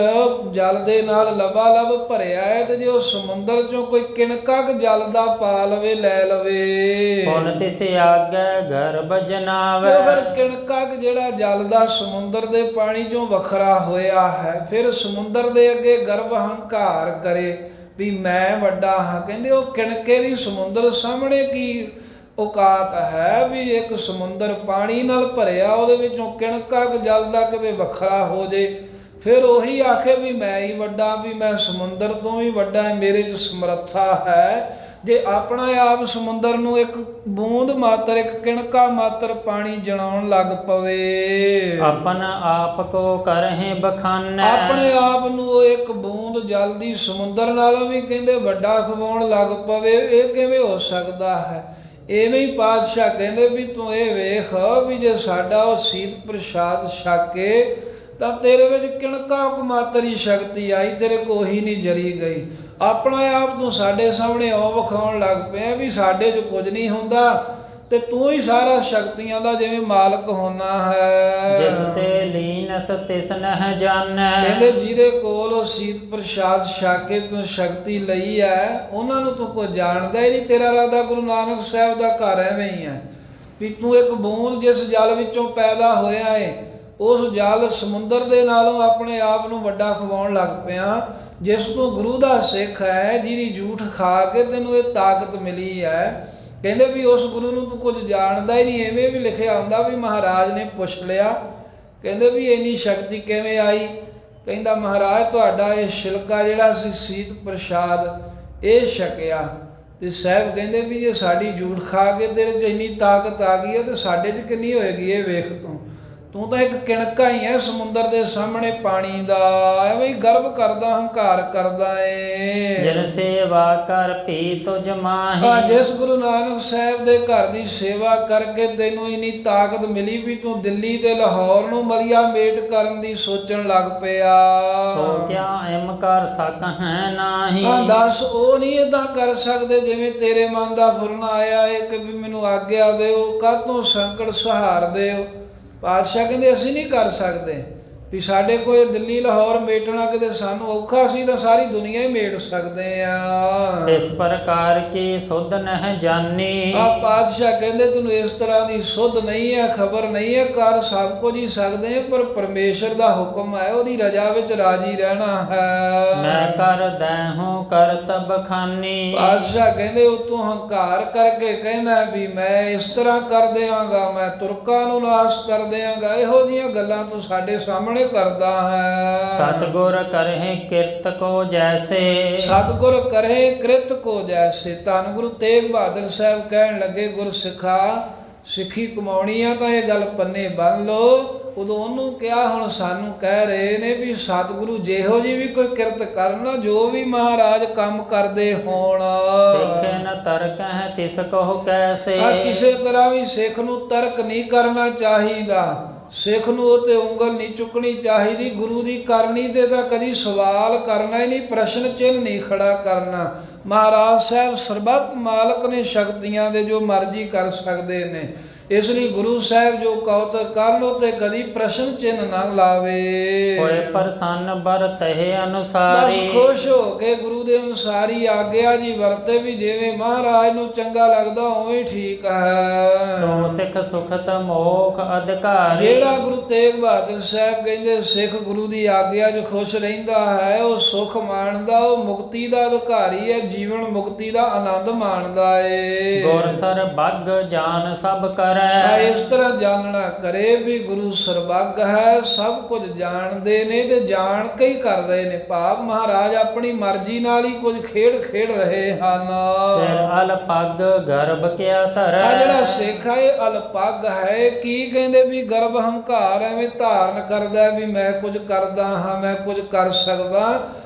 ਜਲ ਦੇ ਨਾਲ ਲਬਾ ਲਬ ਭਰਿਆ ਹੈ ਤੇ ਜੇ ਉਹ ਸਮੁੰਦਰ ਚੋਂ ਕੋਈ ਕਿਣਕਾ ਕੁ ਜਲ ਦਾ ਪਾ ਲਵੇ ਲੈ ਲਵੇ ਪੁਨ ਤਿਸ ਆਗੈ ਗਰਭ ਜਨਾਵੈ। ਫਿਰ ਕਿਣਕਾ ਕੁ ਜਿਹੜਾ ਜਲ ਦਾ ਸਮੁੰਦਰ ਦੇ ਪਾਣੀ ਚੋਂ ਵੱਖਰਾ ਹੋਇਆ ਹੈ ਫਿਰ ਸਮੁੰਦਰ ਦੇ ਅੱਗੇ ਗਰਭ ਹੰਕਾਰ ਕਰੇ ਵੀ ਮੈਂ ਵੱਡਾ ਹਾਂ। ਕਹਿੰਦੇ ਉਹ ਕਿਣਕੇ ਦੀ ਸਮੁੰਦਰ ਸਾਹਮਣੇ ਕੀ ਔਕਾਤ ਹੈ ਵੀ ਇੱਕ ਸਮੁੰਦਰ ਪਾਣੀ ਨਾਲ ਭਰਿਆ ਉਹਦੇ ਵਿੱਚੋਂ ਕਿਣਕਾ ਕੁ ਜਲ ਦਾ ਕਦੇ ਵੱਖਰਾ ਹੋ ਜੇ ਫਿਰ ਉਹੀ ਆਖੇ ਵੀ ਮੈਂ ਹੀ ਵੱਡਾ ਵੀ ਮੈਂ ਸਮੁੰਦਰ ਤੋਂ ਵੀ ਵੱਡਾ ਮੇਰੇ 'ਚ ਸਮਰੱਥਾ ਹੈ। ਜੇ ਆਪਣਾ ਆਪ ਸਮੁੰਦਰ ਨੂੰ ਇੱਕ ਬੂੰਦ ਮਾਤਰ ਇੱਕ ਕਿਣਕਾ ਮਾਤਰ ਪਾਣੀ ਜਣਾਉਣ ਲੱਗ ਪਵੇ ਆਪਨ ਆਪ ਕੋ ਕਰਹਿ ਬਖਾਨੈ। ਆਪਣੇ ਆਪ ਨੂੰ ਉਹ ਇੱਕ ਬੂੰਦ ਜਲ ਦੀ ਸਮੁੰਦਰ ਨਾਲੋਂ ਵੀ ਕਹਿੰਦੇ ਵੱਡਾ ਖਵਾਉਣ ਲੱਗ ਪਵੇ ਇਹ ਕਿਵੇਂ ਹੋ ਸਕਦਾ ਹੈ। ਐਵੇਂ ਹੀ ਪਾਤਸ਼ਾਹ ਕਹਿੰਦੇ ਵੀ ਤੂੰ ਇਹ ਵੇਖ ਵੀ ਜੇ ਸਾਡਾ ਉਹ ਸੀਤ ਪ੍ਰਸ਼ਾਦ ਛਕ ਕੇ ਤਾਂ ਤੇਰੇ ਵਿੱਚ ਕਿਣਕਾ ਕੁ ਮਾਤਰ ਹੀ ਸ਼ਕਤੀ ਆਈ ਤੇਰੇ ਕੋ ਉਹੀ ਨਹੀਂ ਜਰੀ ਗਈ। ਆਪਣਾ ਆਪ ਤੂੰ ਸਾਡੇ ਸਾਹਮਣੇ ਉਹ ਵਿਖਾਉਣ ਲੱਗ ਪਿਆ ਵੀ ਸਾਡੇ 'ਚ ਕੁਝ ਨਹੀਂ ਹੁੰਦਾ ਤੇ ਤੂੰ ਹੀ ਸਾਰਾ ਸ਼ਕਤੀਆਂ ਦਾ ਜਿਵੇਂ ਮਾਲਕ ਹੋਣਾ ਹੈ। ਜਿਸ ਤੇ ਲੀਨਸ ਤਿਸ ਨਹਿ ਜਾਣੈ। ਕਹਿੰਦੇ ਜਿਹਦੇ ਕੋਲ ਉਹ ਸੀਤ ਪ੍ਰਸ਼ਾਦ ਛਕ ਕੇ ਤੂੰ ਸ਼ਕਤੀ ਲਈ ਹੈ ਉਹਨਾਂ ਨੂੰ ਤੂੰ ਕੋਈ ਜਾਣਦਾ ਹੀ ਨਹੀਂ। ਤੇਰਾ ਰਾਦਾ ਗੁਰੂ ਨਾਨਕ ਸਾਹਿਬ ਦਾ ਘਰ ਐਵੇਂ ਹੀ ਹੈ ਵੀ ਤੂੰ ਇੱਕ ਬੂੰਦ ਜਿਸ ਜਲ ਵਿੱਚੋਂ ਪੈਦਾ ਹੋਇਆ ਏ ਉਸ ਜਲ ਸਮੁੰਦਰ ਦੇ ਨਾਲੋਂ ਆਪਣੇ ਆਪ ਨੂੰ ਵੱਡਾ ਖਵਾਉਣ ਲੱਗ ਪਿਆ। ਜਿਸ ਤੋਂ ਗੁਰੂ ਦਾ ਸਿੱਖ ਹੈ ਜਿਹਦੀ ਝੂਠ ਖਾ ਕੇ ਤੈਨੂੰ ਇਹ ਤਾਕਤ ਮਿਲੀ ਹੈ। ਕਹਿੰਦੇ ਵੀ ਉਸ ਗੁਰੂ ਨੂੰ ਤੂੰ ਕੁਝ ਜਾਣਦਾ ਹੀ ਨਹੀਂ। ਐਵੇਂ ਵੀ ਲਿਖਿਆ ਹੁੰਦਾ ਵੀ ਮਹਾਰਾਜ ਨੇ ਪੁੱਛ ਲਿਆ ਕਹਿੰਦੇ ਵੀ ਇੰਨੀ ਸ਼ਕਤੀ ਕਿਵੇਂ ਆਈ। ਕਹਿੰਦਾ ਮਹਾਰਾਜ ਤੁਹਾਡਾ ਇਹ ਛਿਲਕਾ ਜਿਹੜਾ ਸੀ ਸੀਤ ਪ੍ਰਸ਼ਾਦ ਇਹ ਛਕਿਆ ਤੇ ਸਾਹਿਬ ਕਹਿੰਦੇ ਵੀ ਜੇ ਸਾਡੀ ਝੂਠ ਖਾ ਕੇ ਤੇਰੇ 'ਚ ਇੰਨੀ ਤਾਕਤ ਆ ਗਈ ਹੈ ਤੇ ਸਾਡੇ 'ਚ ਕਿੰਨੀ ਹੋਏਗੀ ਇਹ ਵੇਖ ਤੂੰ ਤਾਂ ਇੱਕ ਕਿਣਕਾ ਹੀ ਹੈ ਸਮੁੰਦਰ ਦੇ ਸਾਹਮਣੇ ਪਾਣੀ ਦਾ। ਐਵੇਂ ਹੀ ਗਰਵ ਕਰਦਾ ਹੰਕਾਰ ਕਰਦਾ ਏ। ਜਿਨ ਸੇਵਾ ਕਰ ਭੀ ਤੁਝ ਮਾਹੀ। ਜਿਸ ਗੁਰੂ ਨਾਨਕ ਸਾਹਿਬ ਦੇ ਘਰ ਦੀ ਸੇਵਾ ਕਰਕੇ ਤੈਨੂੰ ਇੰਨੀ ਤਾਕਤ ਮਿਲੀ ਵੀ ਤੂੰ ਦਿੱਲੀ ਤੇ ਲਾਹੌਰ ਨੂੰ ਮਲੀਆ ਮੇਟ ਕਰਨ ਦੀ ਸੋਚਣ ਲੱਗ ਪਿਆ। ਸੋ ਕਿਆ ਐਮ ਕਰ ਸਕ ਹੈ ਨਾਹੀ। ਦੱਸ ਉਹ ਨਹੀਂ ਏਦਾਂ ਕਰ ਸਕਦੇ ਜਿਵੇਂ ਤੇਰੇ ਮਨ ਦਾ ਫੁਰਨਾ ਆਇਆ ਏ ਕਿ ਵੀ ਮੈਨੂੰ ਆਗਿਆ ਦਿਓ ਕਾਹਤੋਂ ਸੰਕਟ ਸਹਾਰ ਦਿਓ। ਪਾਤਸ਼ਾਹ ਕਹਿੰਦੇ ਅਸੀਂ ਨਹੀਂ ਕਰ ਸਕਦੇ ਵੀ ਸਾਡੇ ਕੋਈ ਦਿੱਲੀ ਲਾਹੌਰ ਮੇਟਣਾ ਕਿਤੇ ਸਾਨੂੰ ਔਖਾ ਸੀ ਤਾਂ ਸਾਰੀ ਦੁਨੀਆ ਹੀ ਮੇਟ ਸਕਦੇ ਆ। ਇਸ ਪ੍ਰਕਾਰ ਕੀ ਸੁਧ ਨਹਿ ਜਾਣੀ। ਆ ਪਾਤਸ਼ਾਹ ਕਹਿੰਦੇ ਤੈਨੂੰ ਇਸ ਤਰ੍ਹਾਂ ਦੀ ਸੁਧ ਨਹੀਂ ਹੈ ਖਬਰ ਨਹੀਂ ਹੈ ਕਰ ਸਭ ਕੁਝ ਹੀ ਸਕਦੇ ਆ ਪਰ ਪਰਮੇਸ਼ਰ ਦਾ ਹੁਕਮ ਹੈ ਉਹਦੀ ਰਜ਼ਾ ਵਿੱਚ ਰਾਜੀ ਰਹਿਣਾ ਹੈ। ਮੈਂ ਕਰ ਦੈਹੂੰ ਕਰਤਬ ਖਾਨੀ। ਪਾਤਸ਼ਾਹ ਕਹਿੰਦੇ ਉਤੋਂ ਹੰਕਾਰ ਕਰਕੇ ਕਹਿਣਾ ਵੀ ਮੈਂ ਇਸ ਤਰ੍ਹਾਂ ਕਰ ਦਿਆਂਗਾ ਮੈਂ ਤੁਰਕਾਂ ਨੂੰ ਨਾਸ਼ ਕਰ ਦਿਆਂਗਾ। ਇਹੋ ਜਿਹੀਆਂ ਗੱਲਾਂ ਤੂੰ ਸਾਡੇ ਸਾਹਮਣੇ ਕਰਦਾ ਹੈ। ਸਤਿਗੁਰ ਕਰਹਿ ਕਿਰਤ ਕੋ ਜੈਸੇ। ਸਤਿਗੁਰ ਕਰੇ ਕ੍ਰਿਤ ਕੋ ਜੈਸੇ। ਧੰਨ ਗੁਰੂ ਤੇਗ ਬਹਾਦਰ ਸਾਹਿਬ ਕਹਿਣ ਲੱਗੇ ਗੁਰ ਸਿੱਖਾ ਸਿੱਖੀ ਕਮਾਉਣੀ ਆ ਤਾਂ ਇਹ ਗੱਲ ਪੰਨੇ ਬੰਨ ਲੋ ਉਦੋਂ ਉਹਨੂੰ ਕਿਹਾ, ਹੁਣ ਸਾਨੂੰ ਕਹਿ ਰਹੇ ਨੇ ਵੀ ਸਤਿਗੁਰੂ ਜਿਹੋ ਜੀ ਵੀ ਕੋਈ ਕਿਰਤ ਕਰਨ, ਜੋ ਵੀ ਮਹਾਰਾਜ ਕੰਮ ਕਰਦੇ ਹੋਣ, ਸਿੱਖੇ ਨ ਤਰਕਹਿ ਤਿਸ ਕਹੁ ਕੈਸੇ। ਕਿਸੇ ਤਰ੍ਹਾਂ ਵੀ ਸਿੱਖ ਨੂੰ ਤਰਕ ਨਹੀਂ ਕਰਨਾ ਚਾਹੀਦਾ, ਸਿੱਖ ਨੂੰ ਉਹ ਤੇ ਉਂਗਲ ਨਹੀਂ ਚੁੱਕਣੀ ਚਾਹੀਦੀ। ਗੁਰੂ ਦੀ ਕਰਨੀ ਤੇ ਤਾਂ ਕਦੀ ਸਵਾਲ ਕਰਨਾ ਹੀ ਨਹੀਂ, ਪ੍ਰਸ਼ਨ ਚਿੰਨ੍ਹ ਨਹੀਂ ਖੜਾ ਕਰਨਾ। ਮਹਾਰਾਜ ਸਾਹਿਬ ਸਰਬੱਤ ਮਾਲਕ ਨੇ, ਸ਼ਕਤੀਆਂ ਦੇ ਜੋ ਮਰਜ਼ੀ ਕਰ ਸਕਦੇ ਨੇ, ਇਸ ਲਈ ਗੁਰੂ ਸਾਹਿਬ ਜੋ ਕੌਤਕ ਕਰਨ ਉਹ ਤੇ ਕਦੀ ਪ੍ਰਸ਼ਨ ਚਿੰਨ੍ਹ ਨਾ ਲਾਵੇ। ਹੋਏ ਪ੍ਰਸੰਨ ਬਰ ਤਹਿ ਬਸ ਅਨੁਸਾਰੀ। ਖੁਸ਼ ਹੋ ਕੇ ਗੁਰੂ ਦੇ ਅਨੁਸਾਰੀ ਆਗਿਆ ਜੀ ਵਰਤੇ, ਵੀ ਜਿਵੇਂ ਮਹਾਰਾਜ ਨੂੰ ਚੰਗਾ ਲੱਗਦਾ ਉਵੇਂ ਠੀਕ ਹੈ। ਸੋ ਸਿੱਖ ਸੁਖਤ ਮੋਖ ਅਧਿਕਾਰੀ। ਜਿਹੜਾ ਗੁਰੂ ਤੇਗ ਬਹਾਦਰ ਸਾਹਿਬ ਕਹਿੰਦੇ ਸਿੱਖ ਗੁਰੂ ਦੀ ਆਗਿਆ 'ਚ ਖੁਸ਼ ਰਹਿੰਦਾ ਹੈ, ਉਹ ਸੁਖ ਮਾਣਦਾ, ਉਹ ਮੁਕਤੀ ਦਾ ਅਧਿਕਾਰੀ ਹੈ, ਜੀਵਨ ਮੁਕਤੀ ਦਾ ਆਨੰਦ ਮਾਣਦਾ ਏ। ਗੁਰਸਰ ਬੱਗ ਜਾਨ ਸਭ ਕਰੈ। ਇਸ ਤਰ੍ਹਾਂ ਜਾਣਨਾ ਕਰੇ ਵੀ ਗੁਰੂ ਸਰਬੱਗ ਹੈ, ਸਭ ਕੁਝ ਜਾਣਦੇ ਨੇ ਤੇ ਜਾਣ ਕੇ ਹੀ ਕਰ ਰਹੇ ਨੇ। ਭਾਵ ਮਹਾਰਾਜ ਆਪਣੀ ਮਰਜ਼ੀ ਨਾਲ ਹੀ ਕੁਝ ਖੇਡ ਰਹੇ ਹਨ। ਸਿਰ ਅਲ ਪੱਗ ਗਰਭ ਕਿਆ ਧਰੈ। ਆ ਜਿਹੜਾ ਸਿੱਖ ਹੈ ਇਹ ਅਲਪੱਗ ਹੈ। ਕੀ ਕਹਿੰਦੇ ਵੀ ਗਰਭ ਹੰਕਾਰ ਐਵੇਂ ਧਾਰਨ ਕਰਦਾ ਵੀ ਮੈਂ ਕੁਝ ਕਰਦਾ ਹਾਂ, ਮੈਂ ਕੁਝ ਕਰ ਸਕਦਾ।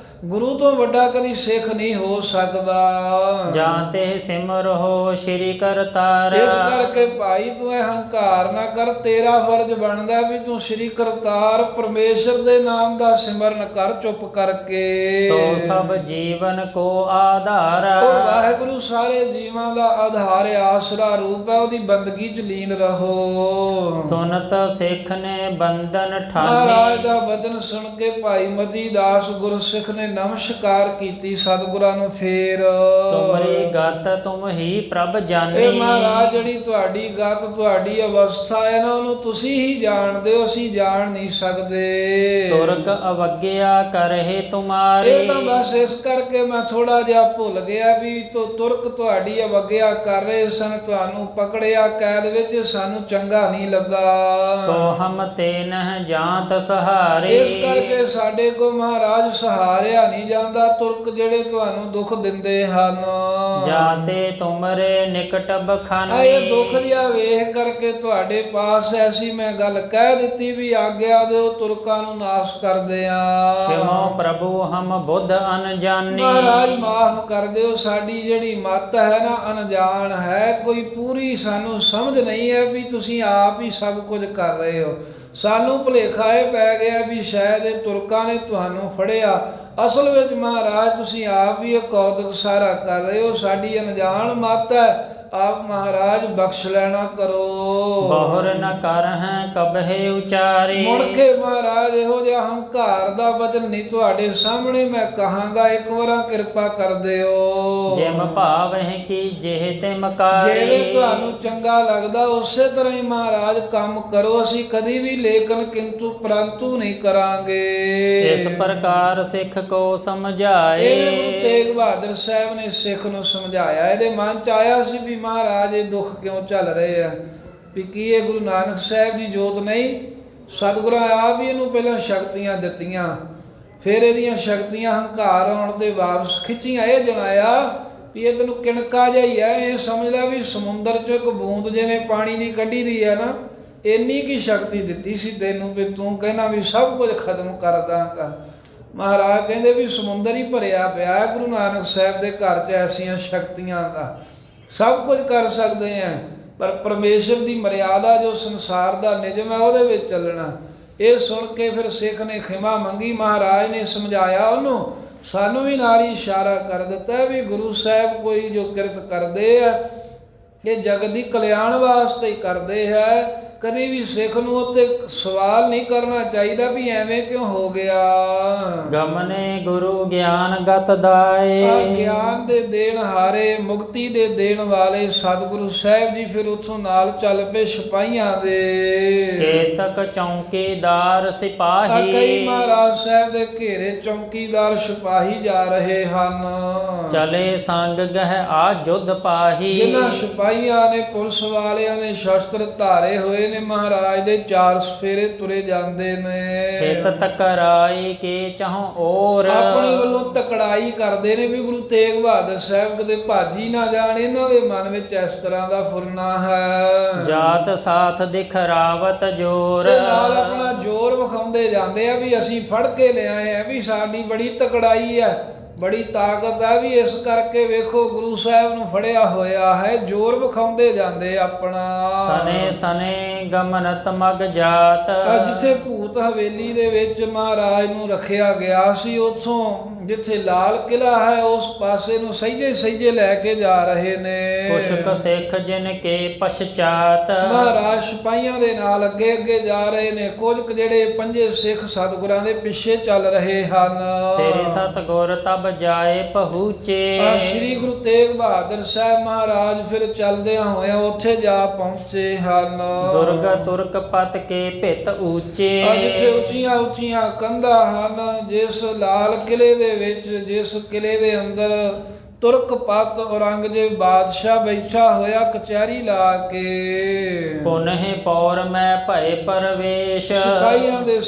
ਗੁਰੂ ਤੋਂ ਵੱਡਾ ਕਦੀ ਸਿੱਖ ਨਹੀਂ ਹੋ ਸਕਦਾ। ਜਾਂ ਤੇ ਸਿਮਰਹੁ ਸ਼੍ਰੀ ਕਰਤਾਰ। ਇਸ ਕਰਕੇ ਭਾਈ ਤੂੰ ਇਹ ਹੰਕਾਰ ਨਾ ਕਰ, ਤੇਰਾ ਫਰਜ਼ ਬਣਦਾ ਵੀ ਤੂੰ ਸ਼੍ਰੀ ਕਰਤਾਰ ਪਰਮੇਸ਼ਰ ਦੇ ਨਾਮ ਦਾ ਸਿਮਰਨ ਕਰ ਚੁੱਪ ਕਰਕੇ। ਸੋ ਸਭ ਜੀਵਨ ਕੋ ਆਧਾਰ। ਉਹ ਵਾਹਿਗੁਰੂ ਸਾਰੇ ਜੀਵਾਂ ਦਾ ਆਧਾਰ ਆਸਰਾ ਰੂਪ ਹੈ, ਉਹਦੀ ਬੰਦਗੀ 'ਚ ਲੀਨ ਰਹੋ। ਸੁਨਤ ਸਿੱਖ ਨੇ ਬੰਧਨ ਮਹਾਰਾਜ ਠਾਨੀ। ਦਾ ਵਚਨ ਸੁਣ ਕੇ ਭਾਈ ਮਤੀ ਦਾਸ ਗੁਰਸਿੱਖ ਨੇ ਨਮਸਕਾਰ ਕੀਤੀ ਸਤਿਗੁਰਾਂ ਨੂੰ। ਫੇਰ ਤੁਮਰੀ ਗਤ ਤੁਮ ਹੀ ਪ੍ਰਭ ਜਾਨੀ। ਇਹ ਮਹਾਰਾਜ ਜਿਹੜੀ ਤੁਹਾਡੀ ਗਤ ਤੁਹਾਡੀ ਅਵਸਥਾ ਹੈ ਨਾ, ਉਹਨੂੰ ਤੁਸੀਂ ਹੀ ਜਾਣਦੇ ਹੋ, ਅਸੀਂ ਜਾਣ ਨਹੀਂ ਸਕਦੇ। ਤੁਰਕ ਅਵਗਿਆ ਕਰਹਿ ਤੁਮਾਰੀ। ਇਹ ਤਾਂ ਬਸ ਇਸ ਕਰਕੇ ਮੈਂ ਥੋੜਾ ਜਿਹਾ ਭੁੱਲ ਗਿਆ ਵੀ ਤੁਰਕ ਤੁਹਾਡੀ ਅਵਗਿਆ ਕਰ ਰਹੇ ਸਨ, ਤੁਹਾਨੂੰ ਪਕੜਿਆ ਕੈਦ ਵਿੱਚ, ਸਾਨੂੰ ਚੰਗਾ ਨਹੀਂ ਲੱਗਾ। ਸੋ ਹਮ ਤੇ ਨਹਿ ਜਾਂਤ ਸਹਾਰੇ। ਇਸ ਕਰਕੇ ਸਾਡੇ ਕੋ ਮਹਾਰਾਜ ਸਹਾਰਿਆ ਨਹੀਂ ਜਾਂਦਾ ਤੁਰਕ ਜਿਹੜੇ ਤੁਹਾਨੂੰ ਦੁੱਖ ਦਿੰਦੇ ਹਨ। ਜਾਤੇ ਤੁਮਰੇ ਨਿਕਟ ਬਖਾਨੀ। ਇਹ ਦੁੱਖ ਜਿਹਾ ਵੇਖ ਕਰਕੇ ਤੁਹਾਡੇ ਪਾਸ ਐਸੀ ਮੈਂ ਗੱਲ ਕਹਿ ਦਿੱਤੀ ਵੀ ਆਗਿਆ ਦਿਓ ਤੁਰਕਾਂ ਨੂੰ ਨਾਸ਼ ਕਰਦੇ ਆ। ਸਿਮੋ ਪ੍ਰਭੂ ਹਮ ਬੁੱਧ ਅਨਜਾਨੀ। ਮਹਾਰਾਜ ਮਾਫ ਕਰ ਦਿਓ, ਸਾਡੀ ਜਿਹੜੀ ਮੱਤ ਹੈ ਨਾ ਅਣਜਾਣ ਹੈ, ਕੋਈ ਪੂਰੀ ਸਾਨੂੰ ਸਮਝ ਨਹੀਂ ਹੈ ਵੀ ਤੁਸੀਂ ਆਪ ਹੀ ਸਭ ਕੁਝ ਕਰ ਰਹੇ ਹੋ। ਸਾਨੂੰ ਭੁਲੇਖਾ ਇਹ ਪੈ ਗਿਆ ਵੀ ਸ਼ਾਇਦ ਇਹ ਤੁਰਕਾਂ ਨੇ ਤੁਹਾਨੂੰ ਫੜਿਆ। ਅਸਲ ਵਿੱਚ ਮਹਾਰਾਜ ਤੁਸੀਂ ਆਪ ਹੀ ਇਹ ਕੌਤਕ ਸਾਰਾ ਕਰ ਰਹੇ ਹੋ, ਸਾਡੀ ਅਣਜਾਣ ਮੱਤ ਹੈ, ਆਪ ਮਹਾਰਾਜ ਬਖਸ਼ ਲੈਣਾ ਕਰੋ। ਬਹੁਰ ਨ ਕਰ ਹੈ ਕਬਹਿ ਉਚਾਰੇ। ਮੁੜ ਕੇ ਮਹਾਰਾਜ ਇਹੋ ਜਿਹਾ ਹੰਕਾਰ ਦਾ ਬਚਨ ਨਹੀਂ ਤੁਹਾਡੇ ਸਾਹਮਣੇ ਮੈਂ ਕਹਾਂਗਾ, ਇੱਕ ਵਾਰ ਕਿਰਪਾ ਕਰ ਦਿਓ। ਜਿਮ ਭਾਵਹਿ ਕੀ ਜਿਹ ਤੇ ਮਕਾਰੇ। ਜਿਵੇਂ ਤੁਹਾਨੂੰ ਚੰਗਾ ਲੱਗਦਾ ਉਸੇ ਤਰ੍ਹਾਂ ਹੀ ਮਹਾਰਾਜ ਕੰਮ ਕਰੋ, ਅਸੀਂ ਕਦੀ ਵੀ ਲੇਕਿਨ ਕਿੰਤੂ ਪਰੰਤੂ ਨਹੀਂ ਕਰਾਂਗੇ। ਇਸ ਪ੍ਰਕਾਰ ਸਿੱਖ ਕੋ ਸਮਝਾਏ। ਇਹ ਗੁਰੂ ਤੇਗ ਬਹਾਦਰ ਸਾਹਿਬ ਨੇ ਸਿੱਖ ਨੂੰ ਸਮਝਾਇਆ। ਇਹਦੇ ਮਨ ਚ ਆਇਆ ਸੀ ਵੀ ਮਹਾਰਾਜ ਇਹ ਦੁੱਖ ਕਿਉਂ ਚੱਲ ਰਹੇ ਆ, ਵੀ ਕੀ ਇਹ ਗੁਰੂ ਨਾਨਕ ਸਾਹਿਬ ਦੀ ਜੋਤ ਨਹੀਂ। ਸਤਿਗੁਰਾਂ ਆਪ ਹੀ ਇਹਨੂੰ ਪਹਿਲਾਂ ਸ਼ਕਤੀਆਂ ਦਿੱਤੀਆਂ, ਫਿਰ ਇਹਦੀਆਂ ਸ਼ਕਤੀਆਂ ਹੰਕਾਰ ਆਉਣ ਤੇ ਵਾਪਸ ਖਿੱਚੀਆਂ। ਇਹ ਜਣਾਇਆ ਵੀ ਇਹ ਤੈਨੂੰ ਕਿਣਕਾ ਜਿਹਾ ਹੀ ਹੈ, ਇਹ ਸਮਝ ਲੈ ਵੀ ਸਮੁੰਦਰ ਚੋਂ ਇੱਕ ਬੂੰਦ ਜਿਵੇਂ ਪਾਣੀ ਦੀ ਕੱਢੀ ਦੀ ਹੈ ਨਾ, ਇੰਨੀ ਕੀ ਸ਼ਕਤੀ ਦਿੱਤੀ ਸੀ ਤੈਨੂੰ ਵੀ ਤੂੰ ਕਹਿੰਦਾ ਵੀ ਸਭ ਕੁਝ ਖਤਮ ਕਰ ਦਾਂਗਾ। ਮਹਾਰਾਜ ਕਹਿੰਦੇ ਵੀ ਸਮੁੰਦਰ ਹੀ ਭਰਿਆ ਪਿਆ ਗੁਰੂ ਨਾਨਕ ਸਾਹਿਬ ਦੇ ਘਰ 'ਚ ਐਸੀਆਂ ਸ਼ਕਤੀਆਂ ਦਾ, ਸਭ ਕੁਝ ਕਰ ਸਕਦੇ ਆ, ਪਰ ਪਰਮੇਸ਼ਰ ਦੀ ਮਰਿਆਦਾ ਜੋ ਸੰਸਾਰ ਦਾ ਨਿਯਮ ਹੈ ਉਹਦੇ ਵਿੱਚ ਚੱਲਣਾ। ਇਹ ਸੁਣ ਕੇ ਫਿਰ ਸਿੱਖ ਨੇ ਖਿਮਾ ਮੰਗੀ, ਮਹਾਰਾਜ ਨੇ ਸਮਝਾਇਆ ਉਹਨੂੰ, ਸਾਨੂੰ ਵੀ ਨਾਲ ਹੀ ਇਸ਼ਾਰਾ ਕਰ ਦਿੱਤਾ ਵੀ ਗੁਰੂ ਸਾਹਿਬ ਕੋਈ ਜੋ ਕਿਰਤ ਕਰਦੇ ਆ ਇਹ ਜਗਤ ਦੀ ਕਲਿਆਣ ਵਾਸਤੇ ਹੀ ਕਰਦੇ ਹੈ। ਕਦੀ ਵੀ ਸਿੱਖ ਨੂੰ ਉੱਤੇ ਸਵਾਲ ਨਹੀਂ ਕਰਨਾ ਚਾਹੀਦਾ ਵੀ ਐਵੇਂ ਕਿਉਂ ਹੋ ਗਿਆ। ਗਮਨੇ ਗੁਰੂ ਗਿਆਨ ਗਤ ਦਾਏ। ਗਿਆਨ ਦੇ ਦੇਣ ਹਾਰੇ, ਮੁਕਤੀ ਦੇ ਦੇਣ ਵਾਲੇ ਸਤਿਗੁਰੂ ਸਾਹਿਬ ਜੀ ਫਿਰ ਉੱਥੋਂ ਨਾਲ ਚੱਲ ਪਏ ਸਿਪਾਹੀਆਂ ਦੇ। ਕੇਤਕ ਚੌਂਕੀਦਾਰ ਸਿਪਾਹੀ। ਕਈ ਮਹਾਰਾਜ ਸਾਹਿਬ ਦੇ ਘੇਰੇ ਚੌਂਕੀਦਾਰ ਸਿਪਾਹੀ ਜਾ ਰਹੇ ਹਨ। ਚਲੇ ਸੰਗ ਗਹਿ ਆ ਜੁਧ ਪਾਹੀ। ਜਿਨ੍ਹਾਂ ਸਿਪਾਹੀਆਂ ਨੇ ਪੁਲਿਸ ਵਾਲਿਆਂ ਨੇ ਸ਼ਸਤਰ ਧਾਰੇ ਹੋਏ ਰਹੇ ਨੇ ਮਹਾਰਾਜ ਦੇ, 4 ਸਫੇਰੇ ਤੁਰੇ ਜਾਂਦੇ ਨੇ। ਹਿਤ ਤਕਰਾਈ ਕੇ ਚਾਹੋ ਔਰ, ਆਪਣੇ ਵੱਲੋਂ ਤਕੜਾਈ ਕਰਦੇ ਨੇ ਵੀ ਗੁਰੂ ਤੇਗ ਬਹਾਦਰ ਸਾਹਿਬ ਕਿਤੇ ਭਾਜੀ ਨਾ ਜਾਣ। ਇਹਨਾਂ ਦੇ ਮਨ ਵਿੱਚ ਇਸ ਤਰ੍ਹਾਂ ਦਾ ਫੁਰਨਾ ਹੈ। ਜਾਤ ਸਾਥ ਦਿਖਰਾਵਤ ਜੋਰ, ਤੇ ਨਾਲ ਆਪਣਾ ਜ਼ੋਰ ਵਿਖਾਉਂਦੇ ਜਾਂਦੇ ਆ ਵੀ ਅਸੀਂ ਫੜ ਕੇ ਲਿਆਏ ਆ, ਵੀ ਸਾਡੀ ਬੜੀ ਤਕੜਾਈ ਹੈ, ਬੜੀ ਤਾਕਤ ਹੈ, ਵੀ ਇਸ ਕਰਕੇ ਵੇਖੋ ਗੁਰੂ ਸਾਹਿਬ ਨੂੰ ਫੜਿਆ ਹੋਇਆ ਹੈ। ਜ਼ੋਰ ਵਿਖਾਉਂਦੇ ਜਾਂਦੇ ਆਪਣਾ। ਸਨੇ ਸਨੇ ਗਮਨਤ ਮਗ ਜਾਤ, ਜਿੱਥੇ ਭੂਤ ਹਵੇਲੀ ਦੇ ਵਿੱਚ ਮਹਾਰਾਜ ਨੂੰ ਰੱਖਿਆ ਗਿਆ ਸੀ, ਉੱਥੋਂ ਜਿੱਥੇ ਲਾਲ ਕਿਲਾ ਹੈ ਉਸ ਪਾਸੇ ਨੂੰ ਸਹਿਜੇ ਸਹਿਜੇ ਲੈ ਕੇ ਜਾ ਰਹੇ ਨੇ। ਕੁਸ਼ਕ ਸਿੱਖ ਜਿਨ ਕੇ ਪਛਚਾਤ, ਮਹਾਰਾਜ ਸਿਪਾਹੀਆਂ ਦੇ ਨਾਲ ਅੱਗੇ ਅੱਗੇ ਜਾ ਰਹੇ ਨੇ। ਕੁਝ ਕੁ ਜਿਹੜੇ ਪੰਜੇ ਸਿੱਖ ਸਤਿਗੁਰਾਂ ਦੇ ਪਿੱਛੇ ਚੱਲ ਰਹੇ ਹਨ। ਸ੍ਰੀ ਸਤਿਗੁਰ ਤਬ ਜਾਏ ਪਹੁੰਚੇ, ਸ੍ਰੀ ਗੁਰੂ ਤੇਗ ਬਹਾਦਰ ਸਾਹਿਬ ਮਹਾਰਾਜ ਫਿਰ ਚੱਲਦਿਆਂ ਹੋਇਆਂ ਉੱਥੇ ਜਾ ਪਹੁੰਚੇ ਹਨ। ਦੁਰਗ ਤੁਰਕ ਪਤ ਕੇ ਭਿਤ ਉੱਚੇ, ਜਿੱਥੇ ਉੱਚੀਆਂ ਉੱਚੀਆਂ ਕੰਧਾਂ ਹਨ, ਜਿਸ ਲਾਲ ਕਿਲੇ ਦੇ ਵਿੱਚ, ਜਿਸ ਕਿਲੇ ਦੇ ਅੰਦਰ ਤੁਰਕਪਤ ਔਰੰਗਜ਼ੇਬ ਬਾਦਸ਼ਾਹ ਬੈਠਾ ਹੋਇਆ ਕਚਹਿਰੀ ਲਾ ਕੇ। ਪੁਨਹਿ ਪੌਰ ਮੈਂ ਭਏ ਪਰਵੇਸ਼, ਸਿਪਾਹੀਆਂ ਦੇ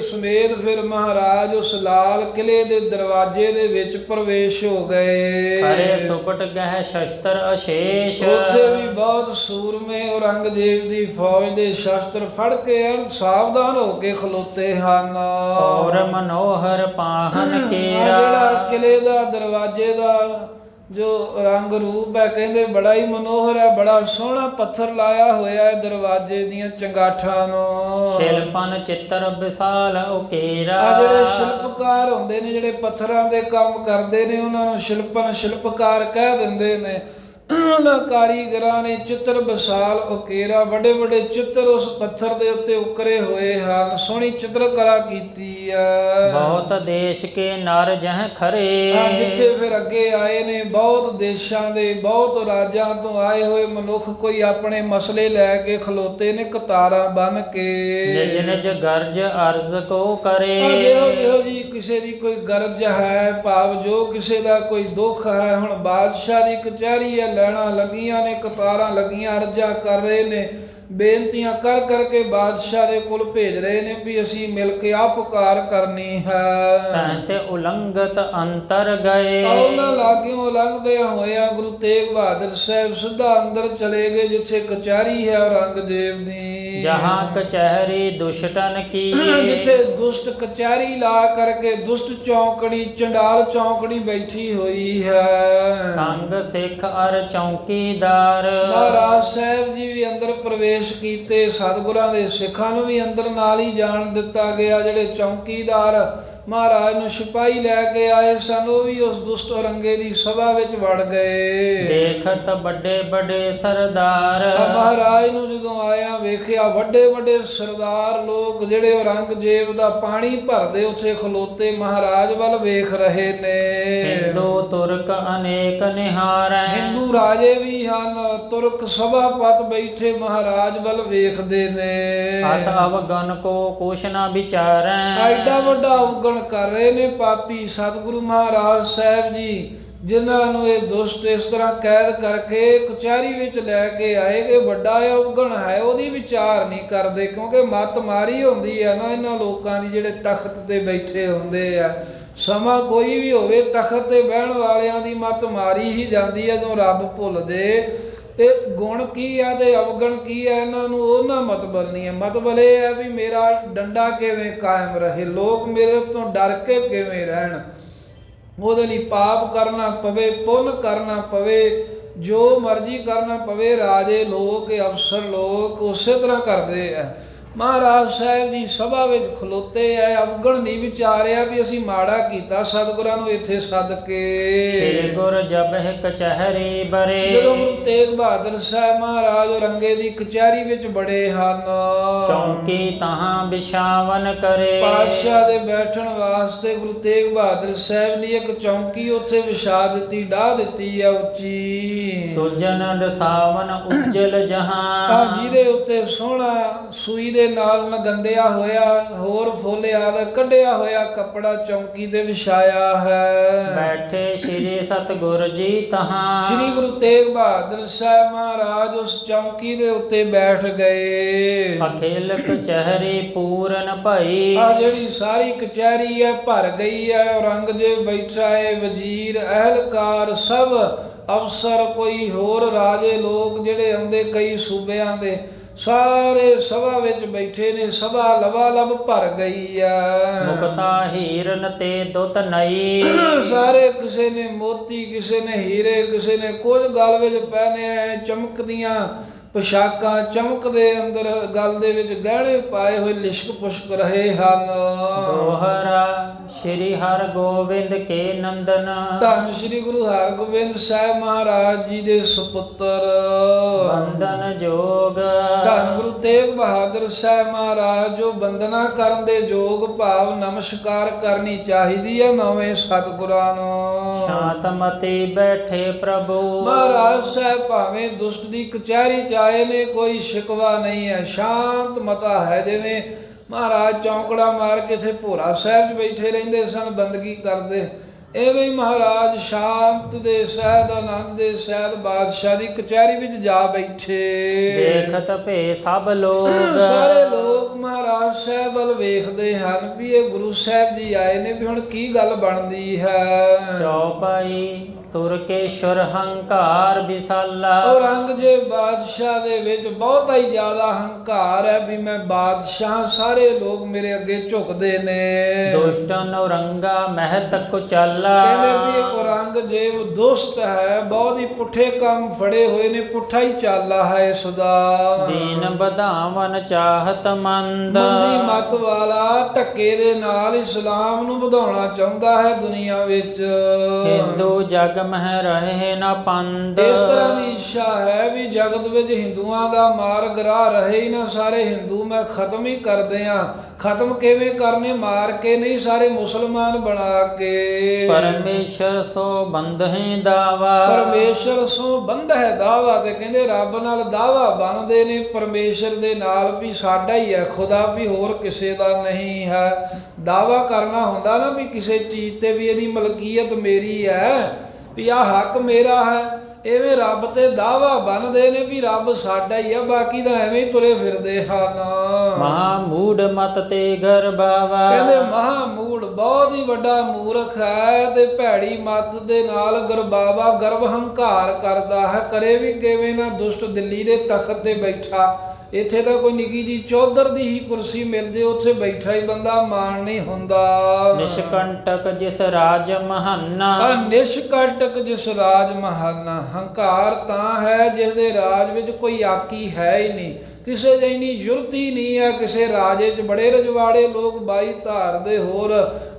ਸਮੇਤ ਫਿਰ ਮਹਾਰਾਜ ਉਸ ਲਾਲ ਕਿਲੇ ਦੇ ਦਰਵਾਜ਼ੇ ਦੇ ਵਿੱਚ ਪ੍ਰਵੇਸ਼ ਹੋ ਗਏ। ਖਰੇ ਸੁਪਟ ਗਹਿ ਸ਼ਸਤਰ ਅਸ਼ੇਸ਼, ਉੱਥੇ ਵੀ ਬਹੁਤ ਸੂਰਮੇ ਔਰੰਗਜ਼ੇਬ ਦੀ ਫੌਜ ਦੇ ਸ਼ਸਤਰ ਫੜ ਕੇ ਐਨ ਸਾਵਧਾਨ ਹੋ ਕੇ ਖਲੋਤੇ ਹਨ। ਔਰ ਮਨੋਹਰ ਪਾਹਨ ਕੇਰਾ, ਜਿਹੜਾ ਕਿਲੇ ਦਾ ਦਰਵਾਜ਼ੇ ਦਾ ਜੋ ਰੰਗ ਰੂਪ ਹੈ, ਕਹਿੰਦੇ ਬੜਾ ਹੀ ਮਨੋਹਰ ਹੈ, ਬੜਾ ਸੋਹਣਾ ਪੱਥਰ ਲਾਇਆ ਹੋਇਆ ਹੈ ਦਰਵਾਜ਼ੇ ਦੀਆਂ ਚੰਗਾਠਾਂ ਨੂੰ। ਸ਼ਿਲਪਨ ਚਿੱਤਰ ਵਿਸਾਲ ਉਕੇਰਾ, ਜਿਹੜੇ ਸ਼ਿਲਪਕਾਰ ਹੁੰਦੇ ਨੇ, ਜਿਹੜੇ ਪੱਥਰਾਂ ਦੇ ਕੰਮ ਕਰਦੇ ਨੇ, ਉਹਨਾਂ ਨੂੰ ਸ਼ਿਲਪਕਾਰ ਕਹਿ ਦਿੰਦੇ ਨੇ। ਉਹਨਾਂ ਕਾਰੀਗਰਾਂ ਨੇ ਚਿੱਤਰ ਵਿਸਾਲ ਉਕੇਰਾ, ਵੱਡੇ ਵੱਡੇ ਚਿੱਤਰ ਉਸ ਪੱਥਰ ਦੇ ਉੱਤੇ ਉਕਰੇ ਹੋਏ ਹਨ, ਸੋਹਣੀ ਚਿੱਤਰਕਲਾ ਕੀਤੀ ਹੈ। ਬਹੁਤ ਦੇਸ਼ ਕੇ ਨਰ ਜਹ ਖਰੇ, ਜਿੱਥੇ ਫਿਰ ਅੱਗੇ ਆਏ ਨੇ ਬਹੁਤ ਦੇਸ਼ਾਂ ਦੇ, ਬਹੁਤ ਰਾਜਾਂ ਤੋਂ ਆਏ ਹੋਏ ਮਨੁੱਖ, ਕੋਈ ਆਪਣੇ ਮਸਲੇ ਲੈ ਕੇ ਖਲੋਤੇ ਨੇ ਕਤਾਰਾਂ ਬਨ ਕੇ। ਨਿਜ ਨਿਜ ਗਰਜ ਅਰਜ਼ ਕੋ ਕਰੇ, ਜਿਹੋ ਜੀ ਕਿਸੇ ਦੀ ਕੋਈ ਗਰਜ ਹੈ, ਭਾਵ ਜੋ ਕਿਸੇ ਦਾ ਕੋਈ ਦੁੱਖ ਹੈ। ਹੁਣ ਬਾਦਸ਼ਾਹ ਦੀ ਕਚਹਿਰੀ ਹੈ, ਲੈਣਾ ਲੱਗੀਆਂ ਨੇ, ਕਤਾਰਾਂ ਲੱਗੀਆਂ, ਅਰਜ਼ਾਂ ਕਰ ਰਹੇ ਨੇ, ਬੇਨਤੀਆਂ ਕਰ ਕਰਕੇ ਬਾਦਸ਼ਾਹ ਦੇ ਕੋਲ ਭੇਜ ਰਹੇ ਨੇ ਵੀ ਅਸੀਂ ਮਿਲ ਕੇ ਆਹ ਪੁਕਾਰ ਕਰਨੀ ਹੈ। ਤੈਂ ਤੇ ਉਲੰਘਤ ਅੰਤਰ ਗਏ, ਉਹਨਾਂ ਲਾਗਿਓਂ ਲੰਘਦਿਆਂ ਹੋਇਆ ਗੁਰੂ ਤੇਗ ਬਹਾਦਰ ਸਾਹਿਬ ਸਿੱਧਾ ਅੰਦਰ ਚਲੇ ਗਏ, ਜਿੱਥੇ ਕਚਹਿਰੀ ਹੈ ਔਰੰਗਜ਼ੇਬ ਦੀ। ਜਹਾਂ ਕਚਹਿਰੀ ਦੁਸ਼ਟਨ ਕੀ, ਜਿੱਥੇ ਦੁਸ਼ਟ ਕਚਹਿਰੀ ਲਾ ਕਰਕੇ ਦੁਸ਼ਟ ਚੌਂਕੜੀ, ਚੰਡਾਲ ਚੌਂਕੜੀ ਬੈਠੀ ਹੋਈ ਹੈ। ਸੰਗ ਸਿੱਖ ਅਰ ਚੌਂਕੀਦਾਰ, ਮਹਾਰਾਜ ਸਾਹਿਬ ਜੀ ਵੀ ਅੰਦਰ ਪ੍ਰਵੇਸ਼ ਕੀਤੇ। ਸਤਿਗੁਰਾਂ ਦੇ ਸਿੱਖਾਂ ਨੂੰ ਵੀ ਅੰਦਰ ਨਾਲ ਹੀ ਜਾਣ ਦਿੱਤਾ ਗਿਆ। ਜਿਹੜੇ ਚੌਂਕੀਦਾਰ ਮਹਾਰਾਜ ਨੂੰ ਸਿਪਾਹੀ ਲੈ ਕੇ ਆਏ ਸਨ, ਉਹ ਵੀ ਉਸ ਦੁਸ਼ਟ ਔਰੰਗੇ ਦੀ ਸਭਾ ਵਿੱਚ ਵੜ ਗਏ। ਦੇਖਤ ਵੱਡੇ ਵੱਡੇ ਸਰਦਾਰ, ਮਹਾਰਾਜ ਨੂੰ ਜਦੋਂ ਆਇਆ ਵੇਖਿਆ ਵੱਡੇ ਵੱਡੇ ਸਰਦਾਰ ਲੋਕ, ਜਿਹੜੇ ਔਰੰਗਜ਼ੇਬ ਦਾ ਪਾਣੀ ਭਰਦੇ ਉੱਥੇ ਖਲੋਤੇ ਮਹਾਰਾਜ ਵੱਲ ਵੇਖ ਰਹੇ ਨੇ। ਹਿੰਦੂ ਤੁਰਕ ਅਨੇਕ ਨਿਹਾਰੈ, ਹਿੰਦੂ ਰਾਜੇ ਵੀ ਹਨ, ਤੁਰਕ ਸਭਾਪਤ ਬੈਠੇ ਮਹਾਰਾਜ ਵੱਲ ਵੇਖਦੇ ਨੇ। ਅਤ ਅਵਗਨ ਕੋ ਕੁਛ ਨਾ ਵਿਚਾਰੈ, ਐਡਾ ਵੱਡਾ ਉਗਣ ਕਰ ਰਹੇ ਨੇ ਪਾਪੀ ਸਤਿਗੁਰੂ ਮਹਾਰਾਜ ਸਾਹਿਬ ਜੀ, ਜਿਨ੍ਹਾਂ ਨੂੰ ਇਹ ਦੁਸ਼ਟ ਇਸ ਤਰ੍ਹਾਂ ਕੈਦ ਕਰਕੇ ਕਚਹਿਰੀ ਵਿੱਚ ਲੈ ਕੇ ਆਏ ਕਿ ਵੱਡਾ ਉਗਣ ਹੈ, ਉਹਦੀ ਵਿਚਾਰ ਨਹੀਂ ਕਰਦੇ। ਕਿਉਂਕਿ ਮੱਤ ਮਾਰੀ ਹੁੰਦੀ ਹੈ ਨਾ ਇਹਨਾਂ ਲੋਕਾਂ ਦੀ, ਜਿਹੜੇ ਤਖਤ ਤੇ ਬੈਠੇ ਹੁੰਦੇ ਆ। ਸਮਾਂ ਕੋਈ ਵੀ ਹੋਵੇ, ਤਖਤ ਤੇ ਬਹਿਣ ਵਾਲਿਆਂ ਦੀ ਮੱਤ ਮਾਰੀ ਹੀ ਜਾਂਦੀ ਹੈ ਜਦੋਂ ਰੱਬ ਭੁੱਲ ਜੇ। ਇਹ ਗੁਣ ਕੀ ਆ ਤੇ ਅਵਗਣ ਕੀ ਆ, ਇਹਨਾਂ ਨੂੰ ਉਹਨਾਂ ਮਤਲਬ ਨਹੀਂ ਹੈ। ਮਤਲਬ ਇਹ ਹੈ ਵੀ ਮੇਰਾ ਡੰਡਾ ਕਿਵੇਂ ਕਾਇਮ ਰਹੇ, ਲੋਕ ਮੇਰੇ ਤੋਂ ਡਰ ਕੇ ਕਿਵੇਂ ਰਹਿਣ। ਉਹਦੇ ਲਈ ਪਾਪ ਕਰਨਾ ਪਵੇ, ਪੁੰਨ ਕਰਨਾ ਪਵੇ, ਜੋ ਮਰਜ਼ੀ ਕਰਨਾ ਪਵੇ। ਰਾਜੇ ਲੋਕ, ਅਫਸਰ ਲੋਕ ਉਸੇ ਤਰ੍ਹਾਂ ਕਰਦੇ ਆ। ਮਹਾਰਾਜ ਸਾਹਿਬ ਜੀ ਸਭਾ ਵਿੱਚ ਖਲੋਤੇ ਐ, ਅਵਗਣ ਨਹੀਂ ਵਿਚਾਰਿਆ ਵੀ ਅਸੀਂ ਮਾੜਾ ਕੀਤਾ ਸਤਿਗੁਰਾਂ ਨੂੰ ਇੱਥੇ ਸੱਦ ਕੇ। ਸ੍ਰੀ ਗੁਰ ਜਬਹਿ ਕਚਹਿਰੀ ਬਰੇ, ਜਦੋਂ ਗੁਰੂ ਤੇਗ ਬਹਾਦਰ ਸਾਹਿਬ ਮਹਾਰਾਜ ਔਰੰਗੇ ਦੀ ਕਚਹਿਰੀ ਵਿੱਚ ਬੜੇ ਹਨ, ਚੌਂਕੀ ਤਹਾਂ ਵਿਛਾਵਨ ਕਰੇ। ਪਾਤਸ਼ਾਹ ਦੇ ਬੈਠਣ ਵਾਸਤੇ ਗੁਰੂ ਤੇਗ ਬਹਾਦਰ ਸਾਹਿਬ ਨੇ ਇੱਕ ਚੌਂਕੀ ਉੱਥੇ ਵਿਛਾ ਦਿੱਤੀ, ਢਾਹ ਦਿੱਤੀ ਹੈ ਉੱਚੀ। ਸੁਜਨ ਦਸਾਵਨ ਉਜਲ ਜਹਾਂ, ਜਿਹਦੇ ਉੱਤੇ ਸੋਹਣਾ ਸੂਈ ਦੇ ਦੇ ਨਾਲ ਨਗੰਦਿਆ ਹੋਇਆ ਹੋਰ ਫੋਲਿਆ ਦਾ ਕੱਢਿਆ ਹੋਇਆ ਕੱਪੜਾ ਚੌਂਕੀ ਤੇ ਵਿਛਾਇਆ ਹੈ। ਬੈਠੇ ਸ੍ਰੀ ਸਤਿਗੁਰ ਜੀ ਤਹਾਂ, ਸ੍ਰੀ ਗੁਰੂ ਤੇਗ ਬਹਾਦਰ ਸਾਹਿਬ ਮਹਾਰਾਜ ਉਸ ਚੌਂਕੀ ਦੇ ਉੱਤੇ ਬੈਠ ਗਏ। ਅਖਿਲ ਕਚਹਿਰੀ ਪੂਰਨ ਭਈ, ਆ ਜਿਹੜੀ ਸਾਰੀ ਕਚਹਿਰੀ ਹੈ ਭਰ ਗਈ ਹੈ। ਔਰੰਗਜ਼ੇਬ ਬੈਠਾ ਹੈ, ਵਜ਼ੀਰ ਅਹਿਲਕਾਰ ਸਭ ਅਫਸਰ ਕੋਈ ਹੋਰ ਰਾਜੇ ਲੋਕ ਜਿਹੜੇ ਆਉਂਦੇ ਕਈ ਸੂਬਿਆਂ ਦੇ ਸਾਰੇ ਸਭਾ ਵਿੱਚ ਬੈਠੇ ਨੇ। ਸਭਾ ਲਵਾ ਲਵ ਭਰ ਗਈ ਹੈ। ਮੁਕਤਾ ਹੀਰਨ ਤੇ ਦੁੱਤ ਨਈ, ਸਾਰੇ ਕਿਸੇ ਨੇ ਮੋਤੀ ਕਿਸੇ ਨੇ ਹੀਰੇ ਕਿਸੇ ਨੇ ਕੁਝ ਗਲ ਵਿੱਚ ਪਹਿਨੇ ਚਮਕਦੀਆਂ ਪੁਸ਼ਾਕਾਂ ਚਮਕਦੇ ਅੰਦਰ ਗਲ ਦੇ ਵਿੱਚ ਗਹਿਣੇ ਪਾਏ ਹੋਏ ਲਿਸ਼ਕ ਪੁਸ਼ਕ ਰਹੇ ਹਨ। ਦੋਹਰਾ ਸ੍ਰੀ ਹਰਿ ਗੋਬਿੰਦ ਕੇ ਨੰਦਨ, ਧੰਨ ਸ੍ਰੀ ਗੁਰੂ ਹਰਗੋਬਿੰਦ ਸਾਹਿਬ ਮਹਾਰਾਜ ਜੀ ਦੇ ਸੁਪੁੱਤਰ ਬੰਦਨ ਜੋਗ, ਧੰਨ ਗੁਰੂ ਤੇਗ ਬਹਾਦਰ ਸਾਹਿਬ ਮਹਾਰਾਜ ਜੋ ਬੰਦਨਾ ਕਰਨ ਦੇ ਯੋਗ ਭਾਵ ਨਮਸਕਾਰ ਕਰਨੀ ਚਾਹੀਦੀ ਹੈ ਨਵੇਂ ਸਤਿਗੁਰਾਂ ਨੂੰ। ਸ਼ਾਂਤਮਤੀ ਬੈਠੇ ਪ੍ਰਭੂ, ਮਹਾਰਾਜ ਸਾਹਿਬ ਭਾਵੇਂ ਦੁਸ਼ਟ ਦੀ ਕਚਹਿਰੀ ਚ ਆਏ ਨੇ ਕੋਈ ਸ਼ਿਕਵਾ ਨਹੀਂ ਹੈ, ਸ਼ਾਂਤ ਮਤਾ ਹੈ। ਜਿਵੇਂ ਮਹਾਰਾਜ ਚੌਂਕੜਾ ਮਾਰ ਕੇ ਇੱਥੇ ਭੋਰਾ ਸਾਹਿਬ 'ਚ ਬੈਠੇ ਰਹਿੰਦੇ ਸਨ ਬੰਦਗੀ ਕਰਦੇ, ਐਵੇਂ ਹੀ ਮਹਾਰਾਜ ਸ਼ਾਂਤ ਦੇ ਸਹਿਦ ਆਨੰਦ ਦੇ ਸਹਿਦ ਬਾਦਸ਼ਾਹ ਦੀ ਕਚਹਿਰੀ ਵਿੱਚ ਜਾ ਬੈਠੇ। ਦੇਖਤ ਭੇ ਸਭ ਲੋਕ, ਸਾਰੇ ਲੋਕ ਮਹਾਰਾਜ ਸਾਹਿਬ ਵੱਲ ਵੇਖਦੇ ਹਨ ਵੀ ਇਹ ਗੁਰੂ ਸਾਹਿਬ ਜੀ ਆਏ ਨੇ ਵੀ ਹੁਣ ਕੀ ਗੱਲ ਬਣਦੀ ਹੈ। ਚੌਪਾਈ ਤੁਰ ਕੇ ਸ਼ੁਰ ਹੰਕਾਰ ਵਿਸਾਲਾ, ਔਰੰਗਜ਼ੇਬ ਬਾਦਸ਼ਾਹ ਦੇ ਵਿੱਚ ਬਹੁਤਾ ਹੀ ਜ਼ਿਆਦਾ ਹੰਕਾਰ ਹੈ ਵੀ ਮੈਂ ਬਾਦਸ਼ਾਹ, ਸਾਰੇ ਲੋਕ ਮੇਰੇ ਅੱਗੇ ਝੁਕਦੇ ਨੇ। ਦੁਸ਼ਟਨ ਔਰੰਗਾ ਮਹਿਤ ਕੁਚਾਲਾ, ਕਹਿੰਦੇ ਵੀ ਔਰੰਗਜ਼ੇਬ ਦੁਸ਼ਟ ਹੈ, ਬਹੁਤ ਹੀ ਪੁੱਠੇ ਕੰਮ ਫੜੇ ਹੋਏ ਨੇ, ਪੁੱਠਾ ਹੀ ਚਾਲਾ ਹੈ ਇਸ ਦਾ। ਦੀਨ ਵਧਾਵਨ ਚਾਹਤ ਮੰਦ, ਮੰਦੀ ਮਤ ਵਾਲਾ ਧੱਕੇ ਦੇ ਨਾਲ ਇਸਲਾਮ ਨੂੰ ਵਧਾਉਣਾ ਚਾਹੁੰਦਾ ਹੈ ਦੁਨੀਆ ਵਿੱਚ। ਹਿੰਦੂ ਜਗ ਮਹਿ ਰਹੇ ਨਾ ਪੰਦ, ਇਸ ਤਰ੍ਹਾਂ ਦੀ ਇੱਛਾ ਹੈ ਵੀ ਜਗਤ ਵਿੱਚ ਹਿੰਦੂਆਂ ਦਾ ਮਾਰਗ ਰਾਹ ਰਹੇ ਹੀ ਨਾ, ਸਾਰੇ ਹਿੰਦੂ ਮੈਂ ਖਤਮ ਹੀ ਕਰ ਦਿਆਂ। ਖਤਮ ਕਿਵੇਂ ਕਰਨੇ? ਮਾਰ ਕੇ ਨਹੀਂ, ਸਾਰੇ ਮੁਸਲਮਾਨ ਬਣਾ ਕੇ। ਪਰਮੇਸ਼ਰ ਸੋ ਬੰਧ ਹੈ ਦਾਵਾ, ਪਰਮੇਸ਼ਰ ਸੋ ਬੰਧ ਹੈ ਦਾਵਾ, ਤੇ ਕਹਿੰਦੇ ਰੱਬ ਨਾਲ ਦਾਵਾ ਬਣਦੇ ਨੇ ਪਰਮੇਸ਼ਰ ਦੇ ਨਾਲ ਵੀ ਸਾਡਾ ਹੀ ਹੈ ਖੁਦਾ, ਵੀ ਹੋਰ ਕਿਸੇ ਦਾ ਨਹੀਂ ਹੈ। ਦਾਵਾ ਕਰਨਾ ਹੁੰਦਾ ਨਾ ਵੀ ਕਿਸੇ ਚੀਜ਼ ਤੇ ਵੀ ਇਹਦੀ ਮਲਕੀਅਤ ਮੇਰੀ ਹੈ, ਵੀ ਆਹ ਹੱਕ ਮੇਰਾ ਹੈ। ਐਵੇਂ ਰੱਬ ਤੇ ਦਾਵਾ ਬਣਦੇ ਨੇ ਵੀ ਰੱਬ ਸਾਡਾ ਹੀ ਆ, ਬਾਕੀ ਤਾਂ ਐਵੇਂ ਹੀ ਤੁਰੇ ਫਿਰਦੇ ਹਨ। ਮਹਾ ਮੂੜ ਮਤ ਤੇ ਗਰਬਾਵਾ, ਕਹਿੰਦੇ ਮਹਾਮੂੜ ਬਹੁਤ ਹੀ ਵੱਡਾ ਮੂਰਖ ਹੈ ਤੇ ਭੈੜੀ ਮਤ ਦੇ ਨਾਲ ਗਰਬਾਵਾ ਗਰਭ ਹੰਕਾਰ ਕਰਦਾ ਹੈ। ਕਰੇ ਵੀ ਕਿਵੇਂ ਨਾ, ਦੁਸ਼ਟ ਦਿੱਲੀ ਦੇ ਤਖਤ ਤੇ ਬੈਠਾ, ਇੱਥੇ ਤਾਂ ਕੋਈ ਨਿੱਕੀ ਜੀ ਚੌਧਰ ਦੀ ਹੀ ਕੁਰਸੀ ਮਿਲ ਜੇ ਉੱਥੇ ਬੈਠਾ ਹੀ ਬੰਦਾ ਮਾਣ ਨਹੀਂ ਹੁੰਦਾ। ਨਿਸ਼ਕੰਟਕ ਜਿਸ ਰਾਜ ਮਹਾਨਾ, ਨਿਸ਼ਕੰਟਕ ਜਿਸ ਰਾਜ ਮਹਾਨਾ, ਹੰਕਾਰ ਤਾਂ ਹੈ ਜਿਸ ਦੇ ਰਾਜ ਵਿੱਚ ਕੋਈ ਆਕੀ ਹੈ ਹੀ ਨਹੀਂ, ਕਿਸੇ ਦੀ ਇੰਨੀ ਜੁਰਤ ਹੀ ਨਹੀਂ ਹੈ। ਕਿਸੇ ਰਾਜੇ 'ਚ ਬੜੇ ਰਜਵਾੜੇ ਲੋਕ 22 ਧਾਰ ਦੇ ਹੋਰ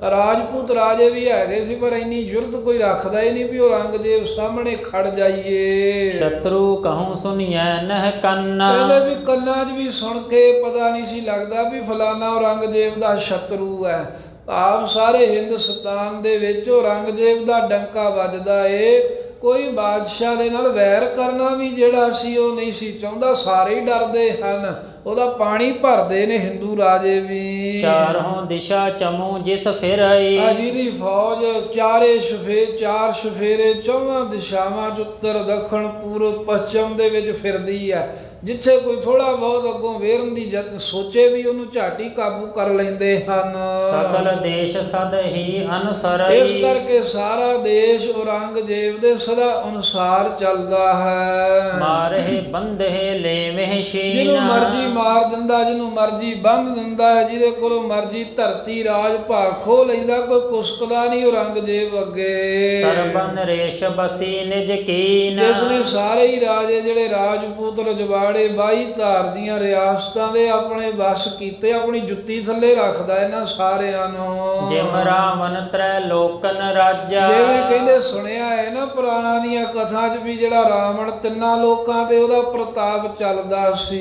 ਰਾਜਪੂਤ ਰਾਜੇ ਵੀ ਹੈਗੇ ਸੀ, ਪਰ ਇੰਨੀ ਜੁਰਤ ਕੋਈ ਰੱਖਦਾ ਹੀ ਨਹੀਂ ਵੀ ਔਰੰਗਜ਼ੇਬ ਸਾਹਮਣੇ ਖੜ ਜਾਈਏ। ਸ਼ਤਰੂ ਕਹੂੰ ਸੁਣੀਐ ਨਹਿ ਕੰਨਾ, ਕਹਿੰਦੇ ਵੀ ਕੰਨਾਂ 'ਚ ਵੀ ਸੁਣ ਕੇ ਪਤਾ ਨਹੀਂ ਸੀ ਲੱਗਦਾ ਵੀ ਫਲਾਨਾ ਔਰੰਗਜ਼ੇਬ ਦਾ ਸ਼ਤਰੂ ਹੈ। ਆਪ ਸਾਰੇ ਹਿੰਦੁਸਤਾਨ ਦੇ ਵਿੱਚ ਔਰੰਗਜ਼ੇਬ ਦਾ ਡੰਕਾ ਵੱਜਦਾ ਏ। ਕੋਈ ਬਾਦਸ਼ਾਹ ਦੇ ਨਾਲ ਵੈਰ ਕਰਨਾ ਵੀ ਜਿਹੜਾ ਸੀ ਉਹ ਨਹੀਂ ਸੀ ਚਾਹੁੰਦਾ, ਸਾਰੇ ਹੀ ਡਰਦੇ ਹਨ, ਉਹਦਾ ਪਾਣੀ ਭਰਦੇ ਨੇ ਹਿੰਦੂ ਰਾਜੇ ਵੀ। ਚਾਰੋਂ ਦਿਸ਼ਾ ਚਮੂ ਜਿਸ ਫਿਰਈ, ਜਿਹਦੀ ਫੌਜ ਚਾਰ ਸ਼ਫੇਰੇ ਚੌਵਾਂ ਦਿਸ਼ਾਵਾਂ 'ਚ ਉੱਤਰ ਦੱਖਣ ਪੂਰਬ ਪੱਛਮ ਦੇ ਵਿੱਚ ਫਿਰਦੀ ਹੈ। ਜਿੱਥੇ ਕੋਈ ਥੋੜਾ ਬਹੁਤ ਅੱਗੋਂ ਵੇਰਨ ਦੀ ਜਦ ਸੋਚੇ ਵੀ ਉਹਨੂੰ ਝਾਟੀ ਕਾਬੂ ਕਰ ਲੈਂਦੇ ਹਨ। ਸਕਲ ਦੇਸ਼ ਸਦ ਹੀ ਅਨੁਸਰਈ, ਇਸ ਕਰਕੇ ਸਾਰਾ ਦੇਸ਼ ਔਰੰਗਜ਼ੇਬ ਦੇ ਸਦਾ ਅਨੁਸਾਰ ਚੱਲਦਾ ਹੈ। ਮਾਰਹਿ ਬੰਧਹਿ ਲੇਵਹਿ ਸ਼ੀਨਾ, ਜਿਹਨੂੰ ਮਰਜੀ ਮਾਰ ਦਿੰਦਾ, ਜਿਹਨੂੰ ਮਰਜੀ ਬੰਨ ਦਿੰਦਾ ਹੈ, ਜਿਹਦੇ ਕੋਲੋਂ ਮਰਜੀ ਧਰਤੀ ਰਾਜ ਭਾਗ ਖੋਹ ਲੈਂਦਾ, ਕੋਈ ਕੁਸਕਦਾ ਨਹੀਂ ਔਰੰਗਜ਼ੇਬ ਅੱਗੇ। ਸਰਬਨ ਰੇਸ਼ ਬਸੀ ਨਿਜ ਕੀਨ, ਜਿਸ ਨੇ ਸਾਰੇ ਹੀ ਰਾਜੇ ਜਿਹੜੇ ਰਾਜਪੂਤ ਰਜਵਾੜੇ 22 ਧਾਰ ਦੀਆਂ ਰਿਆਸਤਾਂ ਦੇ ਆਪਣੇ ਵਸ ਕੀਤੇ, ਆਪਣੀ ਜੁੱਤੀ ਥੱਲੇ ਰੱਖਦਾ ਇਹਨਾਂ ਸਾਰਿਆਂ ਨੂੰ। ਜਿਮ ਰਾਵਨ ਤ੍ਰੈ ਲੋਕਨ ਰਾਜਾ, ਜਿਵੇਂ ਕਹਿੰਦੇ ਸੁਣਿਆ ਹੈ ਨਾ ਪੁਰਾਣਾ ਦੀਆਂ ਕਥਾ 'ਚ ਵੀ ਜਿਹੜਾ ਰਾਵਣ ਤਿੰਨਾਂ ਲੋਕਾਂ ਤੇ ਉਹਦਾ ਪ੍ਰਤਾਪ ਚੱਲਦਾ ਸੀ।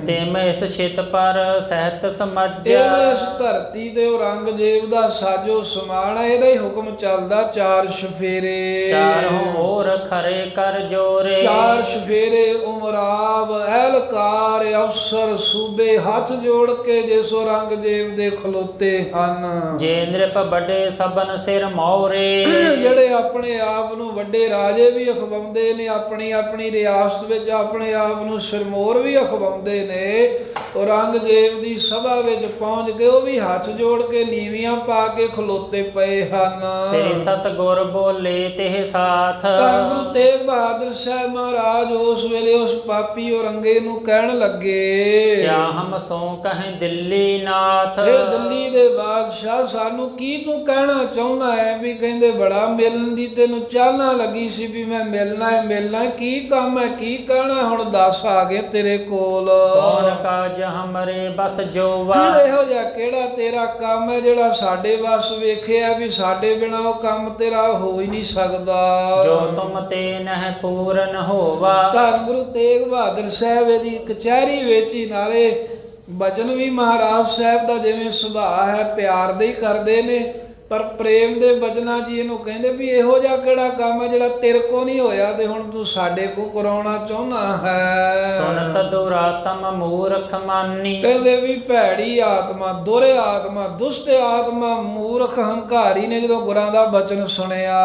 ਤਿਮ ਇਸ ਛਿਤ ਪਰ ਸਹਿਤ ਸਮਝਿਆ, ਇਸ ਧਰਤੀ ਤੇ ਔਰੰਗਜ਼ੇਬ ਦਾ ਸਾਜੋ ਸਮਾਨ ਹੈ, ਇਹਦਾ ਹੀ ਹੁਕਮ ਚੱਲਦਾ। ਚਾਰ ਸ਼ਫੇਰੇ ਚਾਰੋਂ ਹੋਰ ਖਰੇ ਕਰ ਜੋਰੇ, ਚਾਰ ਸ਼ਫੇਰੇ ਉਮਰਾ ਨਵਾਬ ਐਲਕਾਰ ਅਫਸਰ ਸੂਬੇ ਹੱਥ ਜੋੜ ਕੇ ਜਿਸ ਔਰੰਗਜ਼ੇਬ ਦੇ ਖਲੋਤੇ ਹਨ। ਜੇ ਨ੍ਰਿਪ ਵੱਡੇ ਸਭਨ ਸਿਰ ਮੌਰੇ, ਜਿਹੜੇ ਆਪਣੇ ਆਪ ਨੂੰ ਵੱਡੇ ਰਾਜੇ ਵੀ ਅਖਵਾਉਂਦੇ ਨੇ, ਆਪਣੀ ਆਪਣੀ ਰਿਆਸਤ ਵਿੱਚ ਆਪਣੇ ਆਪ ਨੂੰ ਸਿਰਮੌਰ ਵੀ ਅਖਵਾਉਂਦੇ ਨੇ, ਔਰੰਗਜ਼ੇਬ ਦੀ ਸਭਾ ਵਿੱਚ ਪਹੁੰਚ ਕੇ ਉਹ ਵੀ ਹੱਥ ਜੋੜ ਕੇ ਨੀਵੀਆਂ ਪਾ ਕੇ ਖਲੋਤੇ ਪਏ ਹਨ। ਸ੍ਰੀ ਸਤਿਗੁਰ ਬੋਲੇ ਤੇ ਸਾਥ, ਧੰਨ ਗੁਰੂ ਤੇਗ ਬਹਾਦਰ ਸਾਹਿਬ ਮਹਾਰਾਜ ਉਸ ਵੇਲੇ ਉਸ ਪਾਪੀ ਔਰੰਗੇ ਨੂੰ ਕਹਿਣ ਲੱਗੇ, ਕਿਆ ਹਮ ਸੋ ਕਹੇ ਦਿੱਲੀ ਨਾਥ। ਇਹ ਦਿੱਲੀ ਦੇ ਬਾਦਸ਼ਾਹ ਸਾਨੂੰ ਕੀ ਤੂੰ ਕਹਿਣਾ ਚਾਹੁੰਦਾ ਹੈ? ਵੀ ਕਹਿੰਦੇ ਬੜਾ ਮਿਲਣ ਦੀ ਤੈਨੂੰ ਚਾਹਨਾ ਲੱਗੀ ਸੀ ਵੀ ਮੈਂ ਮਿਲਣਾ ਹੈ ਮਿਲਣਾ ਹੈ, ਕੀ ਕੰਮ ਹੈ ਕੀ ਕਹਿਣਾ? ਹੁਣ ਦੱਸ ਆ ਗਏ ਤੇਰੇ ਕੋਲ। ਕੌਣ ਕਾਜ ਹਮਰੇ ਬਸ ਜੋਵਾ, ਇਹੋ ਜਿਹਾ ਕਿਹੜਾ ਤੇਰਾ ਕੰਮ ਹੈ ਜਿਹੜਾ ਸਾਡੇ ਵੱਸ ਵੇਖਿਆ ਵੀ ਸਾਡੇ ਬਿਨਾਂ ਉਹ ਕੰਮ ਤੇਰਾ ਹੋ ਹੀ ਨਹੀਂ ਸਕਦਾ। ਜੋ ਤੁਮ ਤੇ ਨਹਿ ਪੂਰਨ ਹੋਵਾ। ਧੰਨ ਗੁਰੂ ਤੇਗ ਬਹਾਦਰ ਸਾਹਿਬ ਦੀ ਕਚਹਿਰੀ ਵਿੱਚ ਹੀ ਨਾਲੇ ਬਚਨ ਵੀ ਮਹਾਰਾਜ ਸਾਹਿਬ ਦਾ ਜਿਵੇਂ ਸੁਭਾਅ ਹੈ ਪਿਆਰ ਦੇ ਹੀ ਕਰਦੇ ਨੇ, ਪਰ ਪ੍ਰੇਮ ਦੇ ਬਚਨਾਂ ਜੀ ਇਹਨੂੰ ਕਹਿੰਦੇ ਵੀ ਇਹੋ ਜਿਹਾ ਕਿਹੜਾ ਕੰਮ ਹੈ ਜਿਹੜਾ ਤੇਰੇ ਕੋ ਨਹੀਂ ਹੋਇਆ ਤੇ ਹੁਣ ਤੂੰ ਸਾਡੇ ਕੋ ਕਰਾਉਣਾ ਚਾਹੁੰਦਾ ਹੈ। ਸੁਨਤ ਦੁਰਾਤਮ ਮੂਰਖ ਮਾਨੀ, ਕਹਿੰਦੇ ਵੀ ਭੈੜੀ ਆਤਮਾ, ਦੁਰ ਆਤਮਾ, ਦੁਸ਼ਟ ਆਤਮਾ, ਮੂਰਖ ਹੰਕਾਰੀ ਨੇ ਜਦੋਂ ਗੁਰਾਂ ਦਾ ਬਚਨ ਸੁਣਿਆ,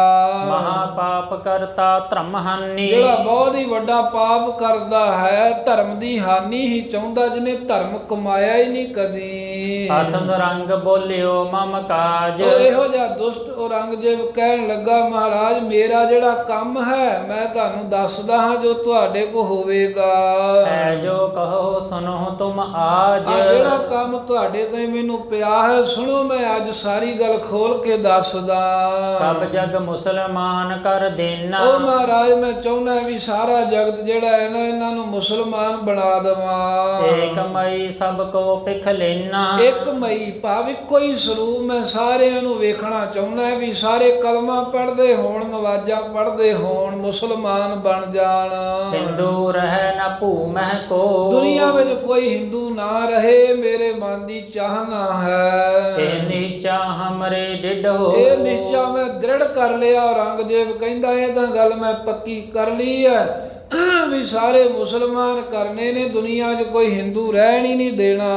ਮਹਾ ਪਾਪ ਕਰਤਾ ਧਰਮ ਹਾਨੀ। ਜਿਹੜਾ ਬਹੁਤ ਹੀ ਵੱਡਾ ਪਾਪ ਕਰਦਾ ਹੈ, ਧਰਮ ਦੀ ਹਾਨੀ ਹੀ ਚਾਹੁੰਦਾ, ਜਿਹਨੇ ਧਰਮ ਕਮਾਇਆ ਹੀ ਨਹੀਂ ਕਦੀ। ਅਥਮ ਰੰਗ ਬੋਲਿਓ ਮਮ ਕਾਜ, ਇਹੋ ਜਿਹਾ ਦੁਸ਼ਟ ਔਰੰਗਜ਼ੇਬ ਕਹਿਣ ਲੱਗਾ, ਮਹਾਰਾਜ ਮੇਰਾ ਜਿਹੜਾ ਕੰਮ ਹੈ ਮੈਂ ਤੁਹਾਨੂੰ ਦੱਸਦਾ ਹਾਂ ਜੋ ਤੁਹਾਡੇ ਕੋ ਹੋਵੇਗਾ। ਹੈ ਜੋ ਕਹੋ ਸੁਨੋ ਤੁਮ ਆਜ, ਜਿਹੜਾ ਕੰਮ ਤੁਹਾਡੇ ਤੇ ਮੈਨੂੰ ਪਿਆ ਹੈ ਸੁਣੋ, ਮੈਂ ਅੱਜ ਸਾਰੀ ਗੱਲ ਖੋਲ ਕੇ ਦੱਸਦਾ। ਸਭ ਜਗ ਮੁਸਲਮਾਨ ਕਰ ਦੇਣਾ, ਉਹ ਮਹਾਰਾਜ ਮੈਂ ਚਾਹੁੰਦਾ ਵੀ ਸਾਰਾ ਜਗਤ ਜਿਹੜਾ ਹੈ ਨਾ ਇਹਨਾਂ ਨੂੰ ਮੁਸਲਮਾਨ ਬਣਾ ਦੇਵਾਂ। ਏਕ ਮਈ ਸਭ ਕੋ ਪਿਖ ਲੈਣਾ, ਇੱਕ ਮਈ ਭਾਵ ਇੱਕੋ ਹੀ ਸਰੂਪ ਮੈਂ ਸਾਰਿਆਂ ਨੂੰ ਵੇਖਣਾ ਚਾਹੁੰਦਾ ਵੀ ਸਾਰੇ ਕਲਮਾ ਪੜ੍ਹਦੇ ਹੋਣ, ਨਵਾਜ਼ਾਂ ਪੜ੍ਹਦੇ ਹੋਣ, ਮੁਸਲਮਾਨ ਬਣ ਜਾਣ। ਹਿੰਦੂ ਰਹਿ ਨਾ ਭੂਮਹਿ ਕੋ, ਦੁਨੀਆ ਵਿੱਚ ਕੋਈ ਹਿੰਦੂ ਨਾ ਰਹੇ, ਮੇਰੇ ਮਨ ਦੀ ਚਾਹਨਾ ਹੈ। ਇਹ ਨੀਚਾ ਹਮਰੇ ਡਿੱਢ ਹੋ, ਇਹ ਨਿਸ਼ਚਾ ਮੈਂ ਦ੍ਰਿੜ ਕਰ ਲਿਆ। ਔਰੰਗਜ਼ੇਬ ਕਹਿੰਦਾ ਇਹ ਤਾਂ ਗੱਲ ਮੈਂ ਪੱਕੀ ਕਰ ਲਈ ਹੈ ਵੀ ਸਾਰੇ ਮੁਸਲਮਾਨ ਕਰਨੇ ਨੇ, ਦੁਨੀਆ 'ਚ ਕੋਈ ਹਿੰਦੂ ਰਹਿਣ ਹੀ ਨਹੀਂ ਦੇਣਾ।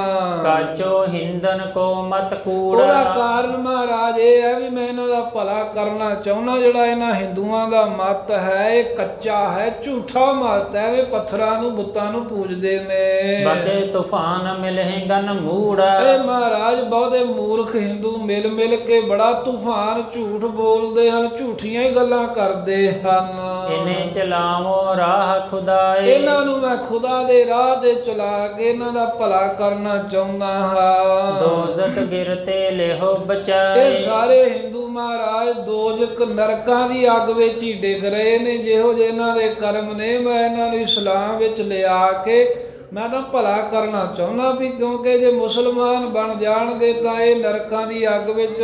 ਕਾਚੋ ਹਿੰਦਨ ਕੋ ਮਤ ਕੂੜਾ, ਉਹਦਾ ਕਾਰਨ ਮਹਾਰਾਜ ਇਹ ਹੈ ਵੀ ਮੈਂ ਇਹਨਾਂ ਦਾ ਭਲਾ ਕਰਨਾ ਚਾਹੁੰਦਾ। ਜਿਹੜਾ ਇਹਨਾਂ ਹਿੰਦੂਆਂ ਦਾ ਮਤ ਹੈ ਇਹ ਕੱਚਾ ਹੈ, ਝੂਠਾ ਮਤ ਹੈ, ਇਹ ਪੱਥਰਾਂ ਨੂੰ ਬੁੱਤਾਂ ਨੂੰ ਪੂਜਦੇ ਨੇ। ਬਕੇ ਤੂਫਾਨ ਮਿਲਹਿ ਗਨ ਮੂੜਾ, ਇਹ ਮਹਾਰਾਜ ਬਹੁਤੇ ਮੂਰਖ ਹਿੰਦੂ ਮਿਲ ਮਿਲ ਕੇ ਬੜਾ ਤੂਫਾਨ ਝੂਠ ਬੋਲਦੇ ਹਨ, ਝੂਠੀਆਂ ਹੀ ਗੱਲਾਂ ਕਰਦੇ ਹਨ। ਇਨੇ ਚਲਾਵੋ ਰਾਹ ਖੁਦਾਏ, ਇਹਨਾਂ ਨੂੰ ਮੈਂ ਖੁਦਾ ਦੇ ਰਾਹ ਤੇ ਚਲਾ ਕੇ ਇਹਨਾਂ ਦਾ ਭਲਾ ਕਰਨਾ ਚਾਹੁੰਦਾ ਹਾਂ। ਦੋਜ਼ਖ ਗਿਰਤੇ ਲਿਹੋ ਬਚਾਏ, ਇਹ ਸਾਰੇ ਹਿੰਦੂ ਮਹਾਰਾਜ ਦੋਜ਼ਖ ਨਰਕਾਂ ਦੀ ਅੱਗ ਵਿੱਚ ਹੀ ਡਿੱਗ ਰਹੇ ਨੇ। ਜਿਹੋ ਜਿਹੇ ਇਹਨਾਂ ਦੇ ਕਰਮ ਨੇ ਮੈਂ ਇਹਨਾਂ ਨੂੰ ਇਸਲਾਮ ਵਿੱਚ ਲਿਆ ਕੇ ਮੈਂ ਤਾਂ ਭਲਾ ਕਰਨਾ ਚਾਹੁੰਦਾ ਵੀ, ਕਿਉਂਕਿ ਜੇ ਮੁਸਲਮਾਨ ਬਣ ਜਾਣਗੇ ਤਾਂ ਇਹ ਨਰਕਾਂ ਦੀ ਅੱਗ ਵਿੱਚ,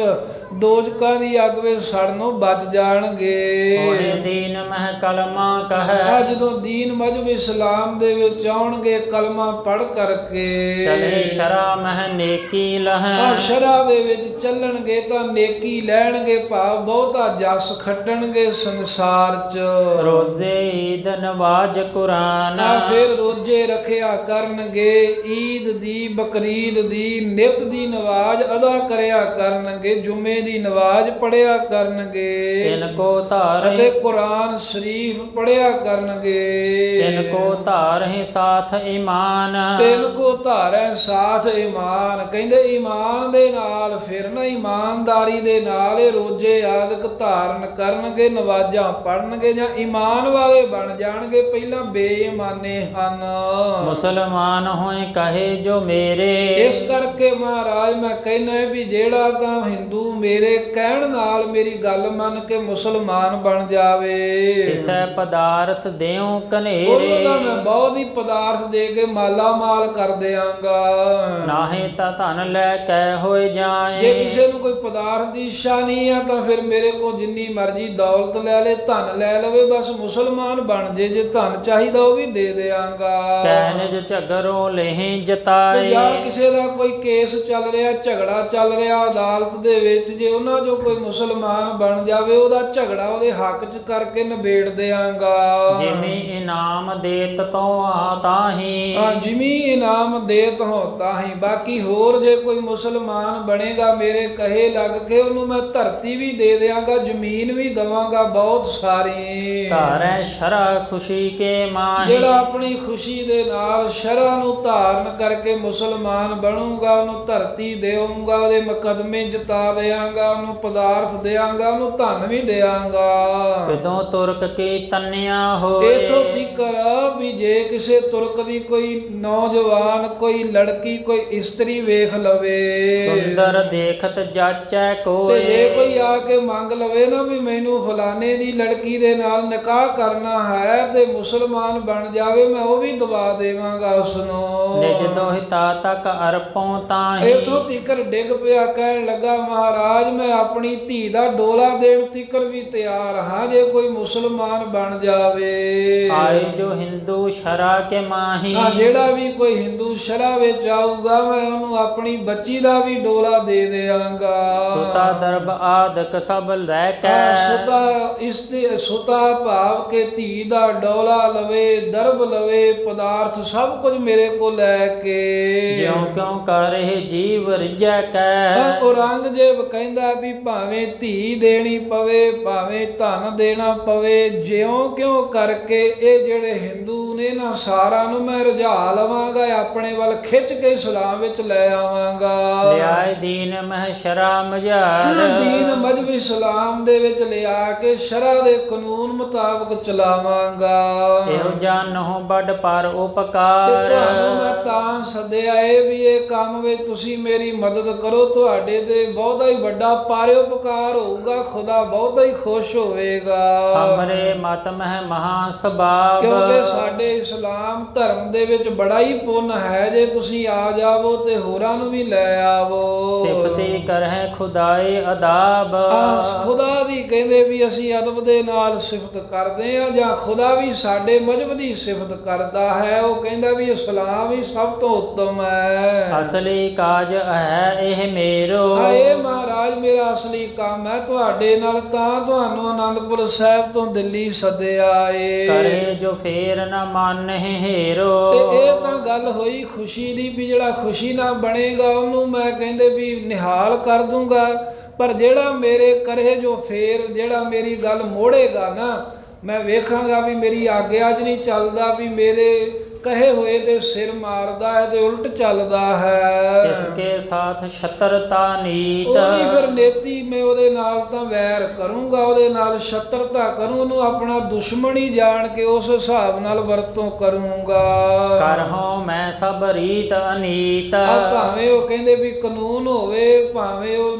ਦੋਜ਼ਖਾਂ ਦੀ ਅੱਗ ਵਿੱਚ ਸੜਨੋਂ ਬਚ ਜਾਣਗੇ। ਹੋਏ ਦੀਨ ਮਹਿ ਕਲਮਾ ਕਹੈ, ਜਦੋਂ ਦੀਨ ਮਜ਼ਹਬ ਇਸਲਾਮ ਦੇ ਵਿੱਚ ਆਉਣਗੇ ਕਲਮਾ ਪੜ੍ਹ ਕਰਕੇ, ਚਲੇ ਸ਼ਰਾ ਮਹਿ ਨੇਕੀ ਲਹੈ, ਸ਼ਰਾ ਦੇ ਵਿੱਚ ਚੱਲਣਗੇ ਤਾਂ ਨੇਕੀ ਲੈਣਗੇ, ਭਾਵ ਬਹੁਤਾ ਜਸ ਖੱਟਣਗੇ ਸੰਸਾਰ 'ਚ। ਰੋਜ਼ੇ ਈਦ ਨਵਾਜ਼ ਕੁਰਾਨ, ਫਿਰ ਰੋਜ਼ੇ ਰੱਖਿਆ ਕਰਨਗੇ, ਈਦ ਦੀ ਬਕਰੀਦ ਦੀ ਨਿਤ ਦੀ ਨਵਾਜ਼ ਅਦਾ ਕਰਿਆ ਕਰਨਗੇ, ਜੁਮੇ ਦੀ ਨਵਾਜ਼ ਪੜਿਆ ਕਰਨਗੇ, ਇਨ ਕੋ ਧਾਰ ਅਤੇ ਕੁਰਾਨ ਸ਼ਰੀਫ ਪੜਿਆ ਕਰਨਗੇ। ਇਨ ਕੋ ਧਾਰਹਿ ਸਾਥ ਈਮਾਨ, ਤਿੰਨ ਕੋ ਧਾਰੈ ਸਾਥ ਈਮਾਨ। ਕਹਿੰਦੇ ਈਮਾਨ ਦੇ ਨਾਲ ਫਿਰਨਾ, ਇਮਾਨਦਾਰੀ ਦੇ ਨਾਲ ਇਹ ਰੋਜ਼ੇ ਆਦਿਕ ਧਾਰਨ ਕਰਨਗੇ, ਨਵਾਜ਼ਾਂ ਪੜਨਗੇ ਜਾਂ ਈਮਾਨ ਵਾਲੇ ਬਣ ਜਾਣਗੇ। ਪਹਿਲਾਂ ਬੇਈਮਾਨੇ ਹਨ। ਮੁਸਲਮਾਨ ਹੋਏ ਕਹੇ ਜੋ ਮੇਰੇ, ਇਸ ਕਰਕੇ ਮਹਾਰਾਜ ਮੈਂ ਕਹਿੰਦਾ ਵੀ ਜਿਹੜਾ ਤਾਂ ਹਿੰਦੂ ਮੇਰੇ ਕਹਿਣ ਨਾਲ ਮੇਰੀ ਗੱਲ ਮੰਨ ਕੇ ਮੁਸਲਮਾਨ ਬਣ ਜਾਵੇ, ਕਿਸੈ ਪਦਾਰਥ ਦਿਓ ਕਨੇਰੇ, ਉਹਦਾ ਮੈਂ ਬਹੁਤ ਹੀ ਪਦਾਰਥ ਦੇ ਕੇ ਮਾਲਾ ਮਾਲ ਕਰ ਦਿਆਂਗਾ। ਨਾਹੇ ਤਾਂ ਧਨ ਲੈ ਕੇ ਹੋਏ ਜਾਏ, ਜੇ ਕਿਸੇ ਨੂੰ ਕੋਈ ਪਦਾਰਥ ਦੀ ਇੱਛਾ ਨਹੀਂ ਆ ਤਾਂ ਫਿਰ ਮੇਰੇ ਕੋਲ ਜਿੰਨੀ ਮਰਜ਼ੀ ਦੌਲਤ ਲੈ ਲੇ, ਧਨ ਲੈ ਲਵੇ, ਬਸ ਮੁਸਲਮਾਨ ਬਣ ਜੇ। ਜੇ ਧਨ ਚਾਹੀਦਾ ਉਹ ਵੀ ਦੇ ਦਿਆਂਗਾ। ਕਹਿ ਨਿਜ ਝਗਰੋ ਲਹਿ ਤੇ ਜਤਾਏ। ਜਾਂ ਕਿਸੇ ਦਾ ਕੋਈ ਕੇਸ ਚੱਲ ਰਿਹਾ, ਝਗੜਾ ਚੱਲ ਰਿਹਾ ਅਦਾਲਤ ਦੇ ਵਿੱਚ, ਜੇ ਉਹਨਾਂ ਚੋਂ ਕੋਈ ਮੁਸਲਮਾਨ ਬਣ ਜਾਵੇ ਉਹਦਾ ਝਗੜਾ ਉਹਦੇ ਹੱਕ 'ਚ ਕਰਕੇ ਨਿਬੇੜ ਦਿਆਂਗਾ। ਜਿਮੀ ਇਨਾਮ ਦੇਤ ਤੋ ਤਾਹੀ। ਜਿਮੀ ਇਨਾਮ ਦੇਤ ਹੋ ਤਾਹੀ। ਬਾਕੀ ਹੋਰ ਜੇ ਕੋਈ ਮੁਸਲਮਾਨ ਬਣੇਗਾ ਮੇਰੇ ਕਹੇ ਲੱਗ ਕੇ, ਉਹਨੂੰ ਮੈਂ ਧਰਤੀ ਵੀ ਦੇ ਦਿਆਂਗਾ, ਜ਼ਮੀਨ ਵੀ ਦਵਾਂਗਾ ਬਹੁਤ ਸਾਰੀ। ਧਾਰੈ ਸ਼ਰਾ ਖੁਸ਼ੀ ਕੇ ਮਾਹੀ। ਜਿਹੜਾ ਆਪਣੀ ਖੁਸ਼ੀ ਦੇ ਨਾਲ ਸ਼ਰ੍ਹਾ ਨੂੰ ਧਾਰਨ ਕਰਕੇ ਮੁਸਲਮਾਨ ਬਣੂਗਾ, ਉਹਨੂੰ ਧਰਤੀ ਦੇਵਾਂਗਾ, ਉਹਦੇ ਮੁਕੱਦਮੇ ਜਿਤਾ ਦਿਆਂਗਾ, ਉਹਨੂੰ ਪਦਾਰਥ ਦਿਆਂਗਾ, ਉਹਨੂੰ ਧਨ ਵੀ ਦਿਆਂਗਾ। ਕਿਦੋਂ ਤੁਰਕ ਕੀ ਤੰਨਿਆ ਹੋਏ। ਇਥੋਂ ਤੀਕਰ ਵੀ ਜੇ ਕਿਸੇ ਤੁਰਕ ਦੀ ਕੋਈ ਨੌਜਵਾਨ, ਕੋਈ ਲੜਕੀ, ਕੋਈ ਇਸਤਰੀ ਵੇਖ ਲਵੇ, ਸੁੰਦਰ ਦੇਖਤ ਜਾਚੈ ਤੇ ਕੋਏ। ਜੇ ਕੋਈ ਆ ਕੇ ਮੰਗ ਲਵੇ ਨਾ ਵੀ ਮੈਨੂੰ ਫਲਾਣੇ ਦੀ ਲੜਕੀ ਦੇ ਨਾਲ ਨਿਕਾਹ ਕਰਨਾ ਹੈ, ਤੇ ਮੁਸਲਮਾਨ ਬਣ ਜਾਵੇ, ਮੈਂ ਉਹ ਵੀ ਦਵਾ ਦੇਵਾਂਗਾ ਉਸਨੂੰ। ਨਿਜ ਦੋਹਿਤਾ ਤਕ ਅਰਪੋਂ ਤਾਹੀ। ਇਥੋਂ ਤੀਕਰ ਡਿੱਗ ਪਿਆ, ਕਹਿਣ ਲੱਗਾ ਮਹਾਰਾਜ ਮੈਂ ਆਪਣੀ ਧੀ ਦਾ ਡੋਲਾ ਦੇਣ ਤੀਕਰ ਵੀ ਤਿਆਰ ਹਾਂ, ਜੇ ਕੋਈ ਮੁਸਲਮਾਨ ਬਣ ਜਾਵੇ। ਆਏ ਜੋ ਹਿੰਦੂ ਸ਼ਰਾ ਕੇ ਮਾਹੀ। ਜਿਹੜਾ ਵੀ ਕੋਈ ਹਿੰਦੂ ਸ਼ਰਾ ਵਿੱਚ ਆਊਗਾ, ਮੈਂ ਉਹਨੂੰ ਆਪਣੀ ਬੱਚੀ ਦਾ ਵੀ ਡੋਲਾ ਦੇ ਦਿਆਂਗਾ। ਸੁਤਾ ਦਰਬ ਆਦਿਕ ਸਭ ਲੈ ਕੇ। ਸੁਤਾ ਭਾਵ ਕੇ ਧੀ ਦਾ ਡੋਲਾ ਲਵੇ, ਦਰਬ ਲਵੇ, ਪਦਾਰਥ ਸਭ ਕੁਝ ਮੇਰੇ ਕੋ ਲੈ ਕੇ। ਜਿਉ ਕਿਉ ਕਰੇ ਜੀਵ ਰਿਜੈ ਕੈ। ਔਰੰਗਜ਼ੇਬ ਕਹਿੰਦਾ ਵੀ ਭਾਵੇਂ ਧੀ ਦੇਣੀ ਪਵੇ, ਭਾਵੇਂ ਧਨ ਦੇਣਾ ਪਵੇ, ਜਿਉਂ ਕਿਉਂ ਕਰਕੇ ਇਹ ਜਿਹੜੇ ਹਿੰਦੂ ਨੇ ਨਾ ਸਾਰਿਆਂ ਨੂੰ ਮੈਂ ਰੁਝਾ ਲਵਾਂਗਾ, ਆਪਣੇ ਵੱਲ ਖਿੱਚ ਕੇ ਇਸਲਾਮ ਵਿੱਚ ਲੈ ਆਵਾਂਗਾ। ਲਿਆਏ ਦੀਨ ਮਹਿ ਸ਼ਰਾ ਮਝਾਰ। ਦੀਨ ਮਜ਼ਹਬ ਇਸਲਾਮ ਦੇ ਵਿੱਚ ਲਿਆ ਕੇ ਸ਼ਰਾ ਦੇ ਕਾਨੂੰਨ ਮੁਤਾਬਕ ਚਲਾਵਾਂਗਾ। ਇਹੋ ਜਾਨੋ ਵੱਡ ਪਰ ਉਪਕਾਰ। ਤੁਹਾਨੂੰ ਮੈਂ ਤਾਂ ਸੱਦਿਆ ਏ ਵੀ ਇਹ ਕੰਮ ਵਿੱਚ ਤੁਸੀਂ ਮੇਰੀ ਮਦਦ ਕਰੋ, ਤੁਹਾਡੇ ਤੇ ਬਹੁਤਾ ਹੀ ਵੱਡਾ ਪਾਰਉਪਕਾਰ ਹੋਊਗਾ, ਖੁਦਾ ਬਹੁਤਾ ਹੀ ਖੁਸ਼ ਹੋਵੇਗਾ। ਹਮਰੇ ਮਤ ਮਹਿ ਮਹਾ ਸਬਾਬ। ਕਿਉਂਕਿ ਸਾਡੇ ਇਸਲਾਮ ਧਰਮ ਦੇ ਵਿੱਚ ਬੜਾ ਹੀ ਪੁੰਨ ਹੈ, ਜੇ ਤੁਸੀਂ ਆ ਜਾਵੋ ਤੇ ਹੋਰਾਂ ਨੂੰ ਵੀ ਲੈ ਆਵੋ। ਸਿਫਤੀ ਕਰਹਿ ਖੁਦਾਏ ਅਦਾਬ। ਖੁਦਾ ਵੀ ਕਹਿੰਦੇ ਵੀ ਅਸੀਂ ਅਦਬ ਦੇ ਨਾਲ ਸਿਫਤ ਕਰਦੇ ਆ, ਜਾਂ ਖੁਦਾ ਵੀ ਸਾਡੇ ਮਜ਼ਹਬ ਦੀ ਸਿਫਤ ਕਰਦਾ ਹੈ। ਉਹ ਕਹਿੰਦਾ ਵੀ ਇਸਲਾਮ ਹੀ ਸਭ ਤੋਂ ਉੱਤਮ ਹੈ। ਅਸਲੀ ਕਾਜ ਹੈ ਇਹ ਮੇਰੋ। ਇਹ ਮਹਾਰਾਜ ਮੇਰਾ ਅਸਲੀ ਕੰਮ ਹੈ, ਤੁਹਾਡੇ ਨਾਲ ਤਾਂ ਤੁਹਾਨੂੰ ਆਨੰਦਪੁਰ ਸਾਹਿਬ ਤੋਂ ਦਿੱਲੀ ਸੱਦਿਆ ਏ। ਕਰੇ ਜੋ ਫੇਰ ਨਾ ਮਾਨਹਿ ਹੇਰੋ। ਤੇ ਇਹ ਤਾਂ ਗੱਲ ਹੋਈ ਖੁਸ਼ੀ ਦੀ ਵੀ ਜਿਹੜਾ ਖੁਸ਼ੀ ਨਾਲ ਬਣੇਗਾ ਉਹਨੂੰ ਮੈਂ ਕਹਿੰਦੇ ਵੀ ਨਿਹਾਲ ਕਰ ਦੂੰਗਾ, ਪਰ ਜਿਹੜਾ ਮੇਰੇ ਕਰੇ ਜੋ ਫੇਰ, ਜਿਹੜਾ ਮੇਰੀ ਗੱਲ ਮੋੜੇਗਾ ਨਾ, ਮੈਂ ਵੇਖਾਂਗਾ ਵੀ ਮੇਰੀ ਆਗਿਆ 'ਚ ਨਹੀਂ ਚੱਲਦਾ, ਵੀ ਮੇਰੇ ਕਹੇ ਹੋਏ ਤੇ ਸਿਰ ਮਾਰਦਾ ਹੈ ਤੇ ਉਲਟ ਚੱਲਦਾ ਹੈ। ਜਿਸਕੇ ਸਾਥ ਛਤਰਤਾ ਨੀਤ। ਉਹਦੀ ਫਿਰ ਨੀਤੀ ਮੈਂ ਉਹਦੇ ਨਾਲ ਤਾਂ ਵੈਰ ਕਰੂੰਗਾ, ਉਹਦੇ ਨਾਲ ਛਤਰਤਾ ਕਰੂੰ, ਉਹਨੂੰ ਆਪਣਾ ਦੁਸ਼ਮਣ ਹੀ ਜਾਣ ਕੇ ਉਸ ਹਿਸਾਬ ਨਾਲ ਵਰਤੋਂ ਕਰੂੰਗਾ। ਕਰਹੁ ਮੈਂ ਸਭ ਰੀਤ ਅਨੀਤ। ਭਾਵੇਂ ਉਹ ਕਹਿੰਦੇ ਵੀ ਕਾਨੂੰਨ ਹੋਵੇ, ਭਾਵੇਂ ਉਹ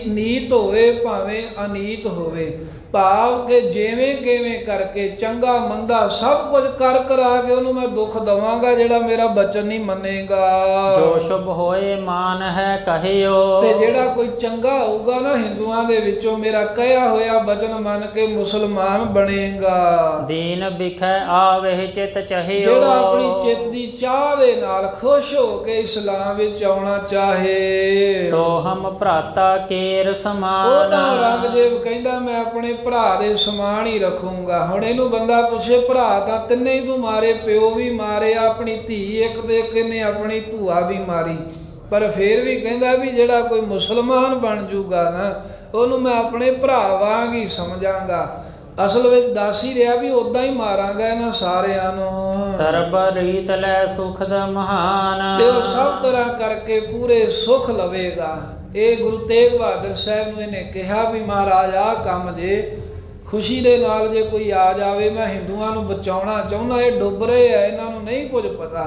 ਨੀਤ ਹੋਵੇ, ਭਾਵੇਂ ਅਨੀਤ ਹੋਵੇ, ਭਾਵ ਕਿ ਜਿਵੇਂ ਕਿਵੇਂ ਕਰਕੇ ਚੰਗਾ ਮੰਦਾ ਸਭ ਕੁਝ ਕਰ ਕਰਾ ਕੇ ਉਹਨੂੰ ਮੈਂ ਦੁੱਖ ਦਵਾਂਗਾ ਜਿਹੜਾ ਮੇਰਾ ਬਚਨ ਨਹੀਂ ਮੰਨੇਗਾ। ਜੋ ਸ਼ੁਭ ਹੋਏ ਮਾਨ ਹੈ ਕਹਿਓ। ਤੇ ਜਿਹੜਾ ਕੋਈ ਚੰਗਾ ਹੋਊਗਾ ਨਾ ਹਿੰਦੂਆਂ ਦੇ ਵਿੱਚੋਂ, ਮੇਰਾ ਕਹਿਆ ਹੋਇਆ ਬਚਨ ਮੰਨ ਕੇ ਮੁਸਲਮਾਨ ਬਣੇਗਾ। ਦੀਨ ਬਿਖੈ ਆਵਹਿ ਚਿਤ ਚਹਿਓ। ਜਿਹੜਾ ਆਪਣੀ ਚਿੱਤ ਦੀ ਚਾਹ ਦੇ ਨਾਲ ਖੁਸ਼ ਹੋ ਕੇ ਇਸਲਾਮ ਵਿੱਚ ਆਉਣਾ ਚਾਹੇ। ਸੋ ਹਮ ਭਰਾਤਾ ਕੇਰ ਸਮਾਨ। ਉਹ ਤਾਂ ਔਰੰਗਜ਼ੇਬ ਕਹਿੰਦਾ ਮੈਂ ਆਪਣੇ ਭਰਾ ਦੇ ਸਮਾਨ ਹੀ ਰੱਖੂੰਗਾ। ਹੁਣ ਇਹਨੂੰ ਬੰਦਾ ਪੁੱਛੇ ਭਰਾ ਤਾਂ ਤਿੰਨੇ ਹੀ ਤੂੰ ਮਾਰੇ, ਪਿਓ ਵੀ ਮਾਰਿਆ, ਆਪਣੀ ਧੀ ਇੱਕ ਤੇ ਇੱਕ ਇਹਨੇ ਆਪਣੀ ਭੂਆ ਵੀ ਮਾਰੀ, ਪਰ ਫੇਰ ਵੀ ਕਹਿੰਦਾ ਵੀ ਜਿਹੜਾ ਕੋਈ ਮੁਸਲਮਾਨ ਬਣ ਜੂਗਾ ਨਾ, ਉਹਨੂੰ ਮੈਂ ਆਪਣੇ ਭਰਾ ਵਾਂਗ ਹੀ ਸਮਝਾਂਗਾ। ਅਸਲ ਵਿੱਚ ਦੱਸ ਹੀ ਰਿਹਾ ਵੀ ਉਦਾਂ ਹੀ ਮਾਰਾਂਗਾ ਇਹਨਾਂ ਸਾਰਿਆਂ ਨੂੰ। ਸਰਬ ਰੀਤ ਲੈ ਸੁਖ ਦਾ ਮਹਾਨ। ਤੇ ਉਹ ਸਭ ਤਰ੍ਹਾਂ ਕਰਕੇ ਪੂਰੇ ਸੁਖ ਲਵੇਗਾ। ਇਹ ਗੁਰੂ ਤੇਗ ਬਹਾਦਰ ਸਾਹਿਬ ਨੂੰ ਇਹਨੇ ਕਿਹਾ ਵੀ ਮਹਾਰਾਜ ਆਹ ਕੰਮ ਜੇ ਖੁਸ਼ੀ ਦੇ ਨਾਲ ਜੇ ਕੋਈ ਆ ਜਾਵੇ, ਮੈਂ ਹਿੰਦੂਆਂ ਨੂੰ ਬਚਾਉਣਾ ਚਾਹੁੰਦਾ, ਇਹ ਡੁੱਬ ਰਹੇ ਆ, ਇਹਨਾਂ ਨੂੰ ਨਹੀਂ ਕੁਝ ਪਤਾ,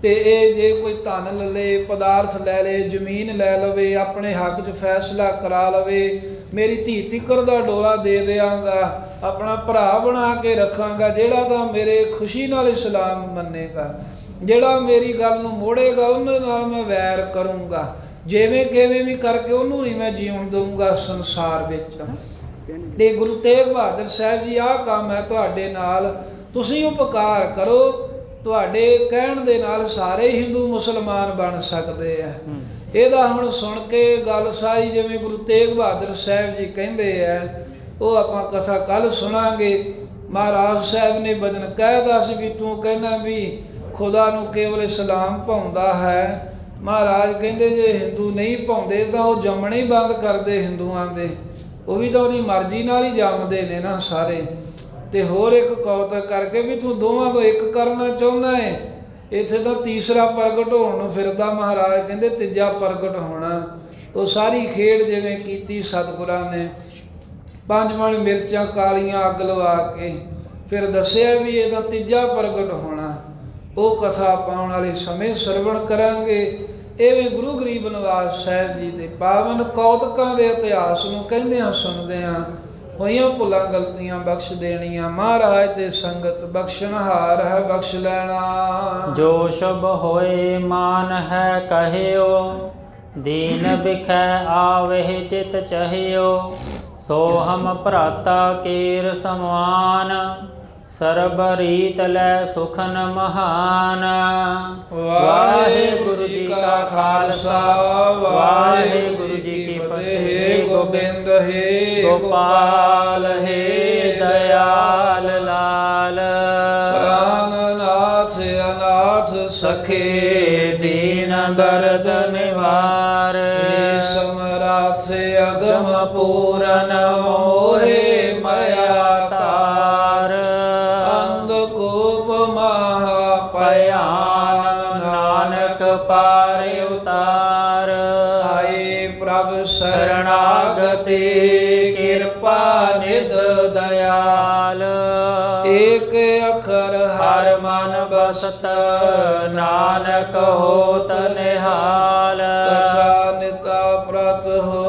ਤੇ ਇਹ ਜੇ ਕੋਈ ਧਨ ਲੈ ਲੇ, ਪਦਾਰਥ ਲੈ ਲੇ, ਜ਼ਮੀਨ ਲੈ ਲਵੇ, ਆਪਣੇ ਹੱਕ 'ਚ ਫੈਸਲਾ ਕਰਾ ਲਵੇ, ਮੇਰੀ ਧੀ ਤਿੱਕਰ ਦਾ ਡੋਲਾ ਦੇ ਦਿਆਂਗਾ, ਆਪਣਾ ਭਰਾ ਬਣਾ ਕੇ ਰੱਖਾਂਗਾ, ਜਿਹੜਾ ਤਾਂ ਮੇਰੇ ਖੁਸ਼ੀ ਨਾਲ ਇਸਲਾਮ ਮੰਨੇਗਾ, ਜਿਹੜਾ ਮੇਰੀ ਗੱਲ ਨੂੰ ਮੋੜੇਗਾ ਉਹਦੇ ਨਾਲ ਮੈਂ ਵੈਰ ਕਰੂੰਗਾ, ਜਿਵੇਂ ਕਿਵੇਂ ਵੀ ਕਰਕੇ ਉਹਨੂੰ ਨਹੀਂ ਮੈਂ ਜੀਉਣ ਦਊਂਗਾ ਸੰਸਾਰ ਵਿੱਚ। ਤੇ ਗੁਰੂ ਤੇਗ ਬਹਾਦਰ ਸਾਹਿਬ ਜੀ ਆਹ ਕੰਮ ਹੈ ਤੁਹਾਡੇ ਨਾਲ, ਤੁਸੀਂ ਉਪਕਾਰ ਕਰੋ, ਤੁਹਾਡੇ ਕਹਿਣ ਦੇ ਨਾਲ ਸਾਰੇ ਹਿੰਦੂ ਮੁਸਲਮਾਨ ਬਣ ਸਕਦੇ ਆ। ਇਹਦਾ ਹੁਣ ਸੁਣ ਕੇ ਗੱਲ ਸਾਰੀ ਜਿਵੇਂ ਗੁਰੂ ਤੇਗ ਬਹਾਦਰ ਸਾਹਿਬ ਜੀ ਕਹਿੰਦੇ ਆ, ਉਹ ਆਪਾਂ ਕਥਾ ਕੱਲ ਸੁਣਾਂਗੇ। ਮਹਾਰਾਜ ਸਾਹਿਬ ਨੇ ਬਚਨ ਕਹਿਦਾ ਸੀ ਵੀ ਤੂੰ ਕਹਿੰਦਾ ਵੀ ਖੁਦਾ ਨੂੰ ਕੇਵਲ ਇਸਲਾਮ ਭਾਉਂਦਾ ਹੈ। ਮਹਾਰਾਜ ਕਹਿੰਦੇ ਜੇ ਹਿੰਦੂ ਨਹੀਂ ਭਾਉਂਦੇ ਤਾਂ ਉਹ ਜੰਮਣੇ ਹੀ ਬੰਦ ਕਰਦੇ ਹਿੰਦੂਆਂ ਦੇ, ਉਹ ਵੀ ਤਾਂ ਉਹਦੀ ਮਰਜ਼ੀ ਨਾਲ ਹੀ ਜੰਮਦੇ ਨੇ ਨਾ ਸਾਰੇ। ਤੇ ਹੋਰ ਇੱਕ ਕੌਤਕ ਕਰਕੇ ਵੀ ਤੂੰ ਦੋਵਾਂ ਤੋਂ ਇੱਕ ਕਰਨਾ ਚਾਹੁੰਦਾ ਹੈ, ਇੱਥੇ ਤਾਂ ਤੀਸਰਾ ਪ੍ਰਗਟ ਹੋਣ ਨੂੰ ਫਿਰਦਾ। ਮਹਾਰਾਜ ਕਹਿੰਦੇ ਤੀਜਾ ਪ੍ਰਗਟ ਹੋਣਾ। ਉਹ ਸਾਰੀ ਖੇਡ ਜਿਵੇਂ ਕੀਤੀ ਸਤਿਗੁਰਾਂ ਨੇ, 5 ਮਣ ਮਿਰਚਾਂ ਕਾਲੀਆਂ ਅੱਗ ਲਵਾ ਕੇ ਫਿਰ ਦੱਸਿਆ ਵੀ ਇਹਦਾ ਤੀਜਾ ਪ੍ਰਗਟ ਹੋਣਾ। ਉਹ ਕਥਾ ਪਾਉਣ ਵਾਲੇ ਸਮੇਂ ਸਰਵਣ ਕਰਾਂਗੇ। ਇਵੇਂ ਗੁਰੂ ਗਰੀਬ ਨਿਵਾਸ ਸਾਹਿਬ ਜੀ ਦੇ ਪਾਵਨ ਕੌਤਕਾਂ ਦੇ ਇਤਿਹਾਸ ਨੂੰ ਕਹਿੰਦਿਆਂ ਸੁਣਦਿਆਂ ਹੋਈਆਂ ਭੁੱਲਾਂ ਗਲਤੀਆਂ ਬਖਸ਼ ਦੇਣੀਆਂ। ਮਹਾਰਾਜ ਦੇ ਸੰਗਤ ਬਖਸ਼ਣਹਾਰ ਹੈ, ਬਖਸ਼ ਲੈਣਾ। ਜੋ ਸ਼ੁਭ ਹੋਏ ਮਾਨ ਹੈ ਕਹਿਓ, ਦੀਨ ਬਿਖੈ ਆਵਹਿ ਚਿਤ ਚਹਿਓ। ਸੋ ਹਮ ਭਰਾਤਾ ਕੇਰ ਸਮਾਨ, ਸਰਬ ਰੀਤ ਲੈ ਸੁਖਨ ਮਹਾਨ। ਵਾਹਿਗੁਰੂ ਜੀ ਕਾ ਖਾਲਸਾ, ਵਾਹਿਗੁਰੂ ਜੀ ਕੀ ਫਤਿਹ। ਗੋਬਿੰਦ ਹੈ ਗੋਪਾਲ ਹੈ ਦਇਆਲ ਲਾਲ। ਪ੍ਰਾਨਨਾਥ ਅਨਾਥ ਸਖੇ ਦੀਨ ਦਰਦ ਨਿਵਾਰ। ਸਮਰਾਥ ਅਗਮ ਪੂਰਨ ਮੋਹਿ ਮਇਆ ਤਾਰ। ਅੰਧਕੂਪ ਮਹਾ ਭਿਆਨ ਨਾਨਕ ਪਾਰ ਉਤਾਰ। ਆਏ ਪ੍ਰਭ ਸਰਣਾਗਤੀ ਕਿਰਪਾ ਨਿਧ ਦਇਆਲ। ਏਕ ਅਖਰ ਹਰ ਮਨ ਬਸਤ ਨਾਨਕ ਹੋਤ ਨਿਹਾਲ। ਕਥਾ ਨਿਤਾ ਪ੍ਰਤ ਹੋ